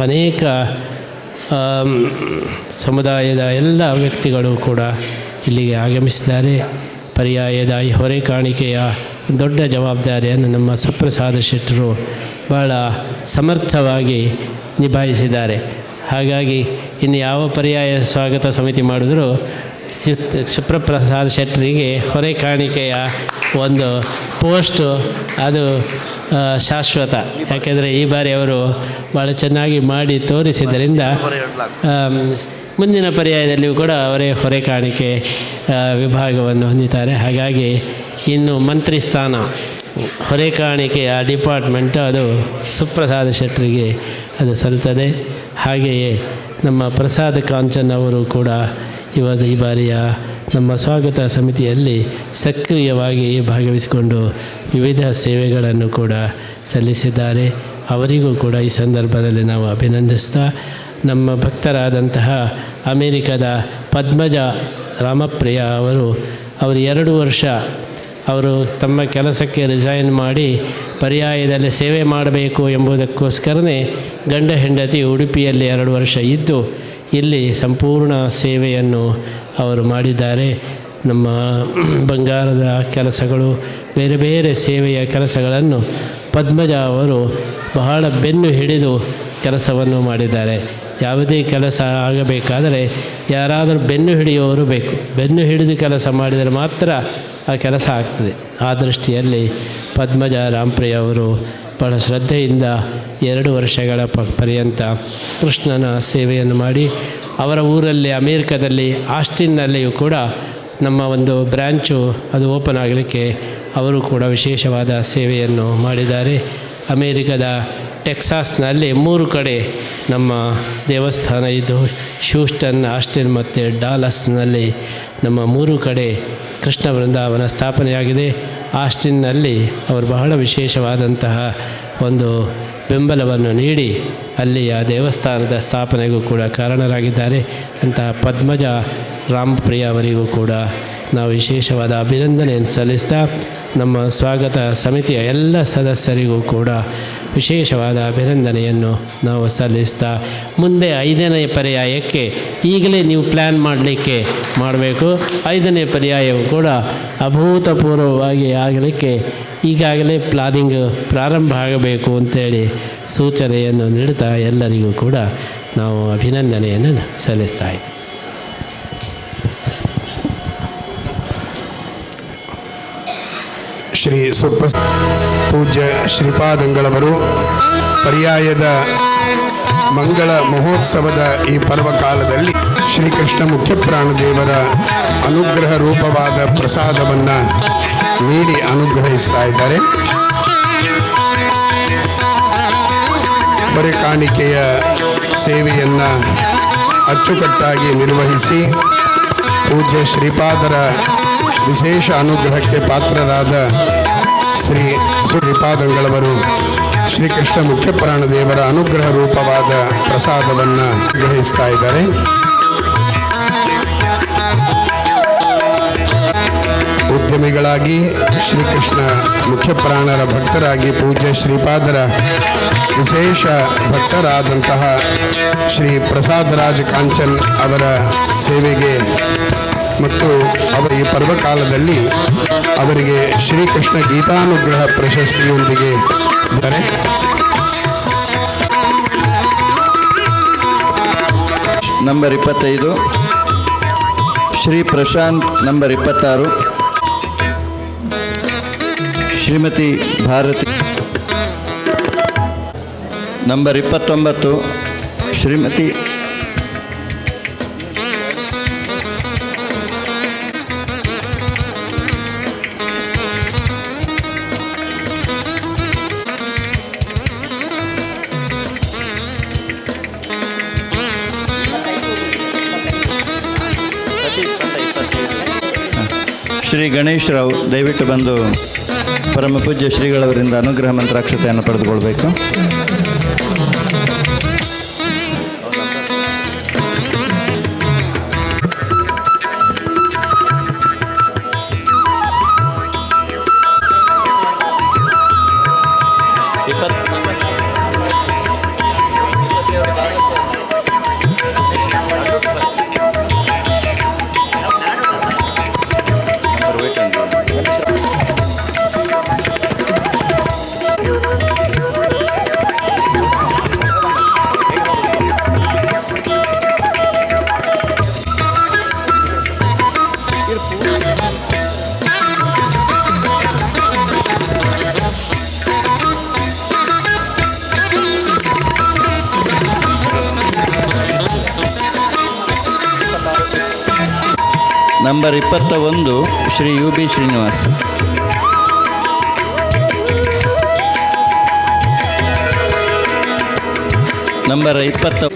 ಅನೇಕ ಸಮುದಾಯದ ಎಲ್ಲ ವ್ಯಕ್ತಿಗಳು ಕೂಡ ಇಲ್ಲಿಗೆ ಆಗಮಿಸಿದ್ದಾರೆ. ಪರ್ಯಾಯದ ಈ ಹೊರೆ ಕಾಣಿಕೆಯ ದೊಡ್ಡ ಜವಾಬ್ದಾರಿಯನ್ನು ನಮ್ಮ ಸುಪ್ರಸಾದ ಶೆಟ್ಟರು ಬಹಳ ಸಮರ್ಥವಾಗಿ ನಿಭಾಯಿಸಿದ್ದಾರೆ. ಹಾಗಾಗಿ ಇನ್ನು ಯಾವ ಪರ್ಯಾಯ ಸ್ವಾಗತ ಸಮಿತಿ ಮಾಡಿದ್ರೂ ಸುಪ್ರಸಾದ ಶೆಟ್ಟರಿಗೆ ಹೊರೆ ಕಾಣಿಕೆಯ ಒಂದು ಪೋಸ್ಟು ಅದು ಶಾಶ್ವತ. ಯಾಕೆಂದರೆ ಈ ಬಾರಿ ಅವರು ಭಾಳ ಚೆನ್ನಾಗಿ ಮಾಡಿ ತೋರಿಸಿದ್ದರಿಂದ ಮುಂದಿನ ಪರ್ಯಾಯದಲ್ಲಿಯೂ ಕೂಡ ಅವರೇ ಹೊರೆ ಕಾಣಿಕೆ ವಿಭಾಗವನ್ನು ಹೊಂದಿದ್ದಾರೆ. ಹಾಗಾಗಿ ಇನ್ನು ಮಂತ್ರಿ ಸ್ಥಾನ ಹೊರೆ ಕಾಣಿಕೆಯ ಡಿಪಾರ್ಟ್ಮೆಂಟ್ ಅದು ಸುಪ್ರಸಾದ ಶೆಟ್ಟರಿಗೆ ಅದು ಸಲ್ತದೆ. ಹಾಗೆಯೇ ನಮ್ಮ ಪ್ರಸಾದ್ ಕಾಂಚನ್ ಅವರು ಕೂಡ ಈ ಬಾರಿಯ ನಮ್ಮ ಸ್ವಾಗತ ಸಮಿತಿಯಲ್ಲಿ ಸಕ್ರಿಯವಾಗಿ ಭಾಗವಹಿಸಿಕೊಂಡು ವಿವಿಧ ಸೇವೆಗಳನ್ನು ಕೂಡ ಸಲ್ಲಿಸಿದ್ದಾರೆ. ಅವರಿಗೂ ಕೂಡ ಈ ಸಂದರ್ಭದಲ್ಲಿ ನಾವು ಅಭಿನಂದಿಸ್ತಾ, ನಮ್ಮ ಭಕ್ತರಾದಂತಹ ಅಮೇರಿಕದ ಪದ್ಮಜ ರಾಮಪ್ರಿಯ ಅವರು 2 ವರ್ಷ ಅವರು ತಮ್ಮ ಕೆಲಸಕ್ಕೆ ರಿಸೈನ್ ಮಾಡಿ ಪರ್ಯಾಯದಲ್ಲಿ ಸೇವೆ ಮಾಡಬೇಕು ಎಂಬುದಕ್ಕೋಸ್ಕರನೇ ಗಂಡ ಹೆಂಡತಿ ಉಡುಪಿಯಲ್ಲಿ 2 ವರ್ಷ ಇದ್ದು ಇಲ್ಲಿ ಸಂಪೂರ್ಣ ಸೇವೆಯನ್ನು ಅವರು ಮಾಡಿದ್ದಾರೆ. ನಮ್ಮ ಬಂಗಾರದ ಕೆಲಸಗಳು, ಬೇರೆ ಬೇರೆ ಸೇವೆಯ ಕೆಲಸಗಳನ್ನು ಪದ್ಮಜ ಅವರು ಬಹಳ ಬೆನ್ನು ಹಿಡಿದು ಕೆಲಸವನ್ನು ಮಾಡಿದ್ದಾರೆ. ಯಾವುದೇ ಕೆಲಸ ಆಗಬೇಕಾದರೆ ಯಾರಾದರೂ ಬೆನ್ನು ಹಿಡಿಯುವವರು ಬೇಕು. ಬೆನ್ನು ಹಿಡಿದು ಕೆಲಸ ಮಾಡಿದರೆ ಮಾತ್ರ ಆ ಕೆಲಸ ಆಗ್ತದೆ. ಆ ದೃಷ್ಟಿಯಲ್ಲಿ ಪದ್ಮಜ ರಾಮಪ್ರಿಯ ಅವರು ಬಹಳ ಶ್ರದ್ಧೆಯಿಂದ 2 ವರ್ಷಗಳ ಪರ್ಯಂತ ಕೃಷ್ಣನ ಸೇವೆಯನ್ನು ಮಾಡಿ ಅವರ ಊರಲ್ಲಿ ಅಮೇರಿಕದಲ್ಲಿ ಆಸ್ಟಿನ್ನಲ್ಲಿಯೂ ಕೂಡ ನಮ್ಮ ಒಂದು ಬ್ರ್ಯಾಂಚು ಅದು ಓಪನ್ ಆಗಲಿಕ್ಕೆ ಅವರು ಕೂಡ ವಿಶೇಷವಾದ ಸೇವೆಯನ್ನು ಮಾಡಿದ್ದಾರೆ. ಅಮೇರಿಕದ ಟೆಕ್ಸಾಸ್ನಲ್ಲಿ 3 ಕಡೆ ನಮ್ಮ ದೇವಸ್ಥಾನ ಇದ್ದು, ಹ್ಯೂಸ್ಟನ್, ಆಸ್ಟಿನ್ ಮತ್ತು ಡಾಲಸ್ನಲ್ಲಿ ನಮ್ಮ 3 ಕಡೆ ಕೃಷ್ಣ ವೃಂದಾವನ ಸ್ಥಾಪನೆಯಾಗಿದೆ. ಆಸ್ಟಿನ್ನಲ್ಲಿ ಅವರು ಬಹಳ ವಿಶೇಷವಾದಂತಹ ಒಂದು ಬೆಂಬಲವನ್ನು ನೀಡಿ ಅಲ್ಲಿಯ ದೇವಸ್ಥಾನದ ಸ್ಥಾಪನೆಗೂ ಕೂಡ ಕಾರಣರಾಗಿದ್ದಾರೆ. ಅಂತಹ ಪದ್ಮಜ ರಾಮಪ್ರಿಯ ಅವರಿಗೂ ಕೂಡ ನಾವು ವಿಶೇಷವಾದ ಅಭಿನಂದನೆಯನ್ನು ಸಲ್ಲಿಸ್ತಾ ನಮ್ಮ ಸ್ವಾಗತ ಸಮಿತಿಯ ಎಲ್ಲ ಸದಸ್ಯರಿಗೂ ಕೂಡ ವಿಶೇಷವಾದ ಅಭಿನಂದನೆಯನ್ನು ನಾವು ಸಲ್ಲಿಸ್ತಾ ಮುಂದೆ 5ನೇ ಪರ್ಯಾಯಕ್ಕೆ ಈಗಲೇ ನೀವು ಪ್ಲ್ಯಾನ್ ಮಾಡಬೇಕು. 5ನೇ ಪರ್ಯಾಯವು ಕೂಡ ಅಭೂತಪೂರ್ವವಾಗಿ ಆಗಲಿಕ್ಕೆ ಈಗಾಗಲೇ ಪ್ಲಾನಿಂಗ್ ಪ್ರಾರಂಭ ಆಗಬೇಕು ಅಂತೇಳಿ ಸೂಚನೆಯನ್ನು ನೀಡ್ತಾ ಎಲ್ಲರಿಗೂ ಕೂಡ ನಾವು ಅಭಿನಂದನೆಯನ್ನು ಸಲ್ಲಿಸ್ತಾ ಇದ್ದೀವಿ. ಶ್ರೀ ಪೂಜ್ಯ ಶ್ರೀಪಾದಂಗಳವರು ಪರ್ಯಾಯದ ಮಂಗಳ ಮಹೋತ್ಸವದ ಈ ಪರ್ವಕಾಲದಲ್ಲಿ ಶ್ರೀಕೃಷ್ಣ ಮುಖ್ಯಪ್ರಾಣದೇವರ ಅನುಗ್ರಹ ರೂಪವಾದ ಪ್ರಸಾದವನ್ನು ನೀಡಿ ಅನುಗ್ರಹಿಸ್ತಾ ಇದ್ದಾರೆ. ಬರೆ ಕಾಣಿಕೆಯ ಸೇವೆಯನ್ನು ಅಚ್ಚುಕಟ್ಟಾಗಿ ನಿರ್ವಹಿಸಿ ಪೂಜ್ಯ ಶ್ರೀಪಾದರ ವಿಶೇಷ ಅನುಗ್ರಹಕ್ಕೆ ಪಾತ್ರರಾದ ಶ್ರೀಪಾದಂಗಳವರು ಶ್ರೀಕೃಷ್ಣ ಮುಖ್ಯಪ್ರಾಣದೇವರ ಅನುಗ್ರಹ ರೂಪವಾದ ಪ್ರಸಾದವನ್ನು ಗ್ರಹಿಸ್ತಾ ಇದ್ದಾರೆ. ಉದ್ಯಮಿಗಳಾಗಿ ಶ್ರೀಕೃಷ್ಣ ಮುಖ್ಯಪ್ರಾಣರ ಭಕ್ತರಾಗಿ ಪೂಜ್ಯ ಶ್ರೀಪಾದರ ವಿಶೇಷ ಭಕ್ತರಾದಂತಹ ಶ್ರೀ ಪ್ರಸಾದರಾಜ್ ಕಾಂಚನ್ ಅವರ ಸೇವೆಗೆ ಮತ್ತು ಅವರ ಈ ಪರ್ವಕಾಲದಲ್ಲಿ ಅವರಿಗೆ ಶ್ರೀಕೃಷ್ಣ ಗೀತಾನುಗ್ರಹ ಪ್ರಶಸ್ತಿಯೊಂದಿಗೆ ಇದ್ದಾರೆ. Number 25 Shri Prashanth, number 26 Shrimati Bharathi, number 29 Shrimati Shri Ganesh Rao, ದಯವಿಟ್ಟು ಬಂದು ಪರಮ ಪೂಜ್ಯ ಶ್ರೀಗಳವರಿಂದ ಅನುಗ್ರಹ ಮಂತ್ರಾಕ್ಷತೆಯನ್ನು ಪಡೆದುಕೊಳ್ಬೇಕು. Number 21 Shri UB Srinivas. Number 20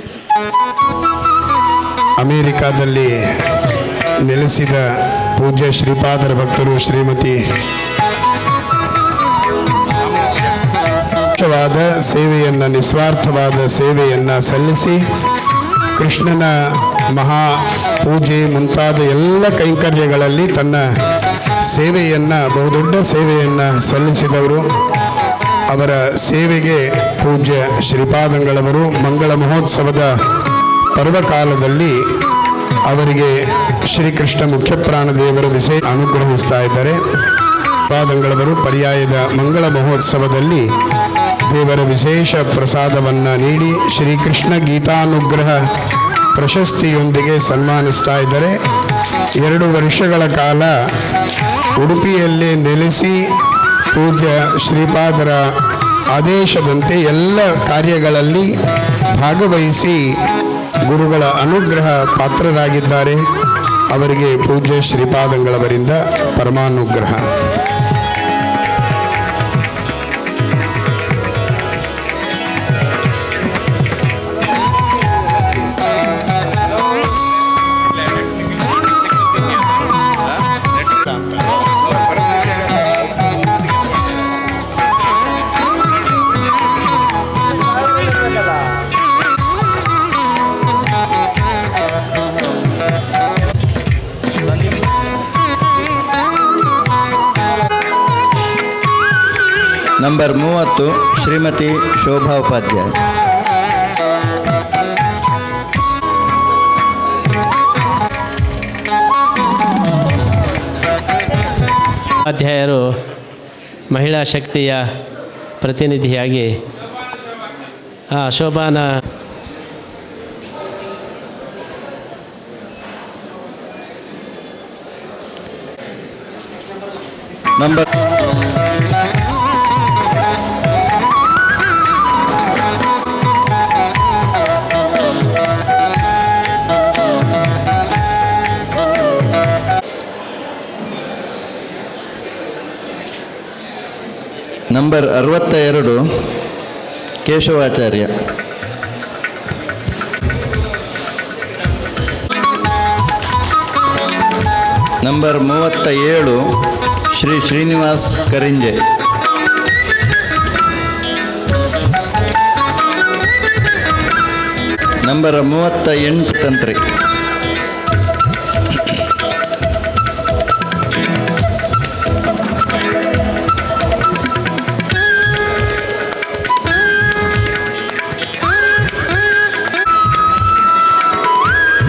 ಅಮೇರಿಕಾದಲ್ಲಿ ನೆಲೆಸಿದ ಪೂಜ್ಯ ಶ್ರೀಪಾದರ ಭಕ್ತರು ಶ್ರೀಮತಿ ಸೇವೆಯನ್ನು, ನಿಸ್ವಾರ್ಥವಾದ ಸೇವೆಯನ್ನು ಸಲ್ಲಿಸಿ ಕೃಷ್ಣನ ಮಹಾ ಪೂಜೆ ಮುಂತಾದ ಎಲ್ಲ ಕೈಂಕರ್ಯಗಳಲ್ಲಿ ತನ್ನ ಸೇವೆಯನ್ನು, ಬಹುದೊಡ್ಡ ಸೇವೆಯನ್ನು ಸಲ್ಲಿಸಿದವರು. ಅವರ ಸೇವೆಗೆ ಪೂಜ್ಯ ಶ್ರೀಪಾದಂಗಳವರು ಮಂಗಳ ಮಹೋತ್ಸವದ ಪರ್ವಕಾಲದಲ್ಲಿ ಅವರಿಗೆ ಶ್ರೀಕೃಷ್ಣ ಮುಖ್ಯಪ್ರಾಣದೇವರು ವಿಶೇಷ ಅನುಗ್ರಹಿಸ್ತಾ ಇದ್ದಾರೆ. ಶ್ರೀಪಾದಂಗಳವರು ಪರ್ಯಾಯದ ಮಂಗಳ ಮಹೋತ್ಸವದಲ್ಲಿ ದೇವರ ವಿಶೇಷ ಪ್ರಸಾದವನ್ನು ನೀಡಿ ಶ್ರೀಕೃಷ್ಣ ಗೀತಾನುಗ್ರಹ ಪ್ರಶಸ್ತಿಯೊಂದಿಗೆ ಸನ್ಮಾನಿಸ್ತಾ ಇದ್ದಾರೆ. 2 ವರ್ಷಗಳ ಕಾಲ ಉಡುಪಿಯಲ್ಲೇ ನೆಲೆಸಿ ಪೂಜ್ಯ ಶ್ರೀಪಾದರ ಆದೇಶದಂತೆ ಎಲ್ಲ ಕಾರ್ಯಗಳಲ್ಲಿ ಭಾಗವಹಿಸಿ ಗುರುಗಳ ಅನುಗ್ರಹ ಪಾತ್ರರಾಗಿದ್ದಾರೆ. ಅವರಿಗೆ ಪೂಜ್ಯ ಶ್ರೀಪಾದಂಗಳವರಿಂದ ಪರಮಾನುಗ್ರಹ. ನಂಬರ್ 30 ಶ್ರೀಮತಿ ಶೋಭಾ ಉಪಾಧ್ಯಾಯ. ಉಪಾಧ್ಯಾಯರು ಮಹಿಳಾ ಶಕ್ತಿಯ ಪ್ರತಿನಿಧಿಯಾಗಿ ಶೋಭಾನ number number 62 Keshavacharya. Number 37 Shri Srinivas Karinje. Number 38 Tantri.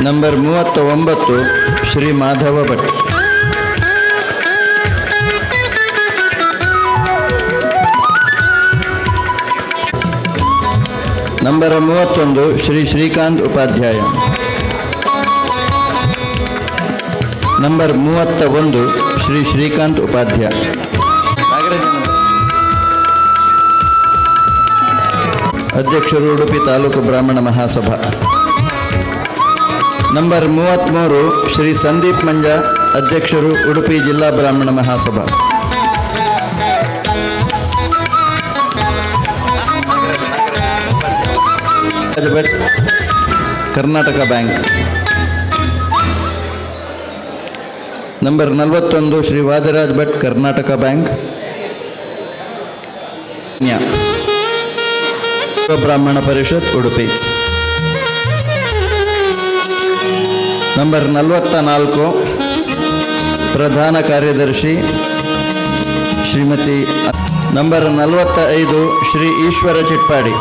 Number 39 Shri Madhava Bhat. Number 31 Shri Srikanth Upadhyaya. Number 31 Shri Srikanth Upadhyaya. ಅಧ್ಯಕ್ಷರು ಉಡುಪಿ ತಾಲೂಕು ಬ್ರಾಹ್ಮಣ ಮಹಾಸಭಾ. ನಂಬರ್ 33 ಶ್ರೀ ಸಂದೀಪ್ ಮಂಜ, ಅಧ್ಯಕ್ಷರು Udupi Zilla Brahmana Mahasabha. Bhat, Karnataka bank. Number 41 Shri Vadiraj Bhat, Karnataka bank. Brahmana ಪರಿಷತ್ ಉಡುಪಿ. ನಂಬರ್ 44 ಪ್ರಧಾನ ಕಾರ್ಯದರ್ಶಿ Shrimati. Number 45 Shri Eshwara Chitpadi.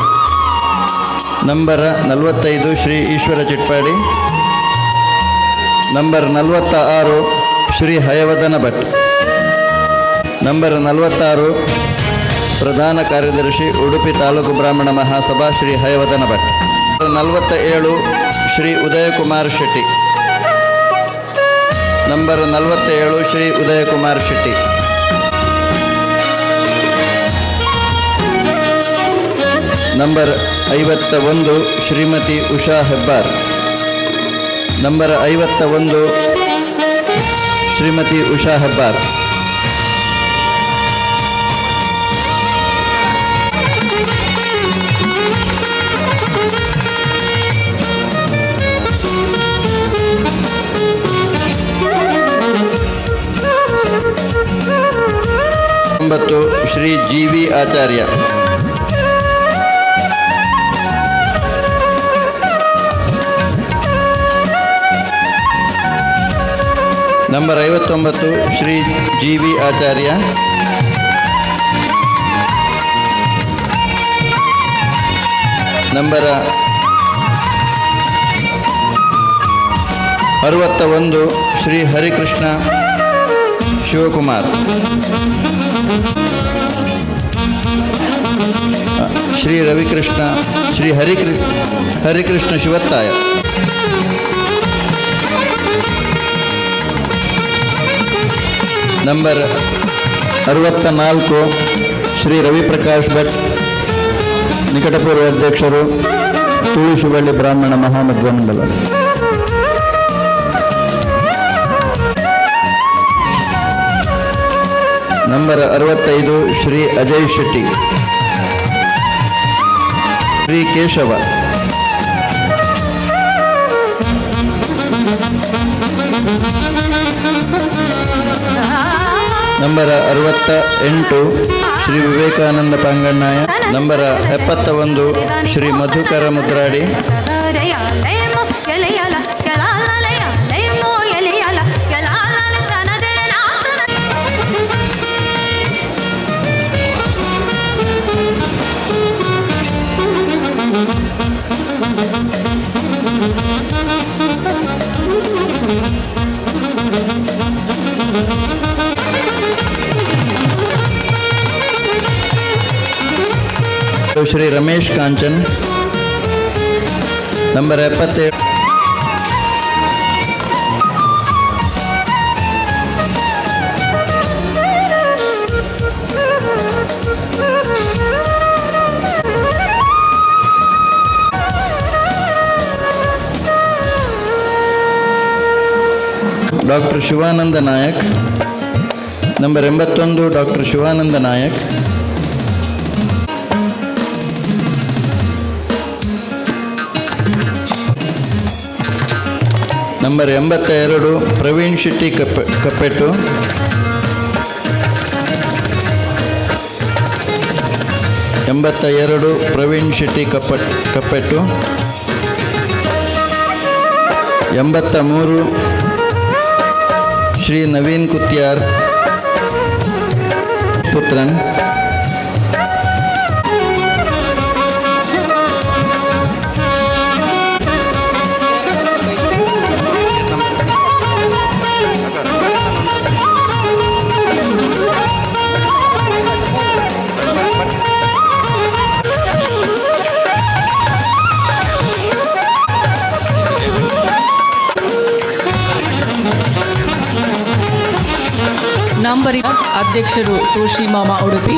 Number 45 Shri Eshwara Chitpadi. Number 46 Shri Hayavadana Bhat. Number 46 ಪ್ರಧಾನ ಕಾರ್ಯದರ್ಶಿ Udupi taluk Brahmana Mahasabha Shri Hayavadana Bhat. 47 Shri Udayakumar Shetty. Number 47 Shri Udayakumar Shetty. Number 51 Shrimati Usha Hebbar. Number 51 Shrimati Usha Hebbar. Shri G V. Acharya. Number 59 Shri G V. Acharya. Number 61 Shri Harikrishna Shivakumar. Shri Ravikrishna Shri Harikrishna Shivathaya. Number 64 Shri Raviprakash Bhat, ನಿಕಟಪೂರ್ವ ಅಧ್ಯಕ್ಷರು ತುಳುಶುಬಳ್ಳಿ Brahmana Mahamadhwa Mandala. Number 65 Shri Ajay Shetty. Shri Keshava. Number 68 Shri Vivekananda Pangannaya. Number 71 Shri Madhukara Mudradi. Ramesh Kanchan. Number 77 doctor Shivananda Nayak. Number 81 doctor Shivananda Nayak. Number 82 Praveen Shetty Kappettu. Praveen Shetty Kappettu. 83 Shri Naveen Kutyar Puthran. Number ಅಧ್ಯಕ್ಷರು ತುಳಸಿ ಮಾಮ ಉಡುಪಿ.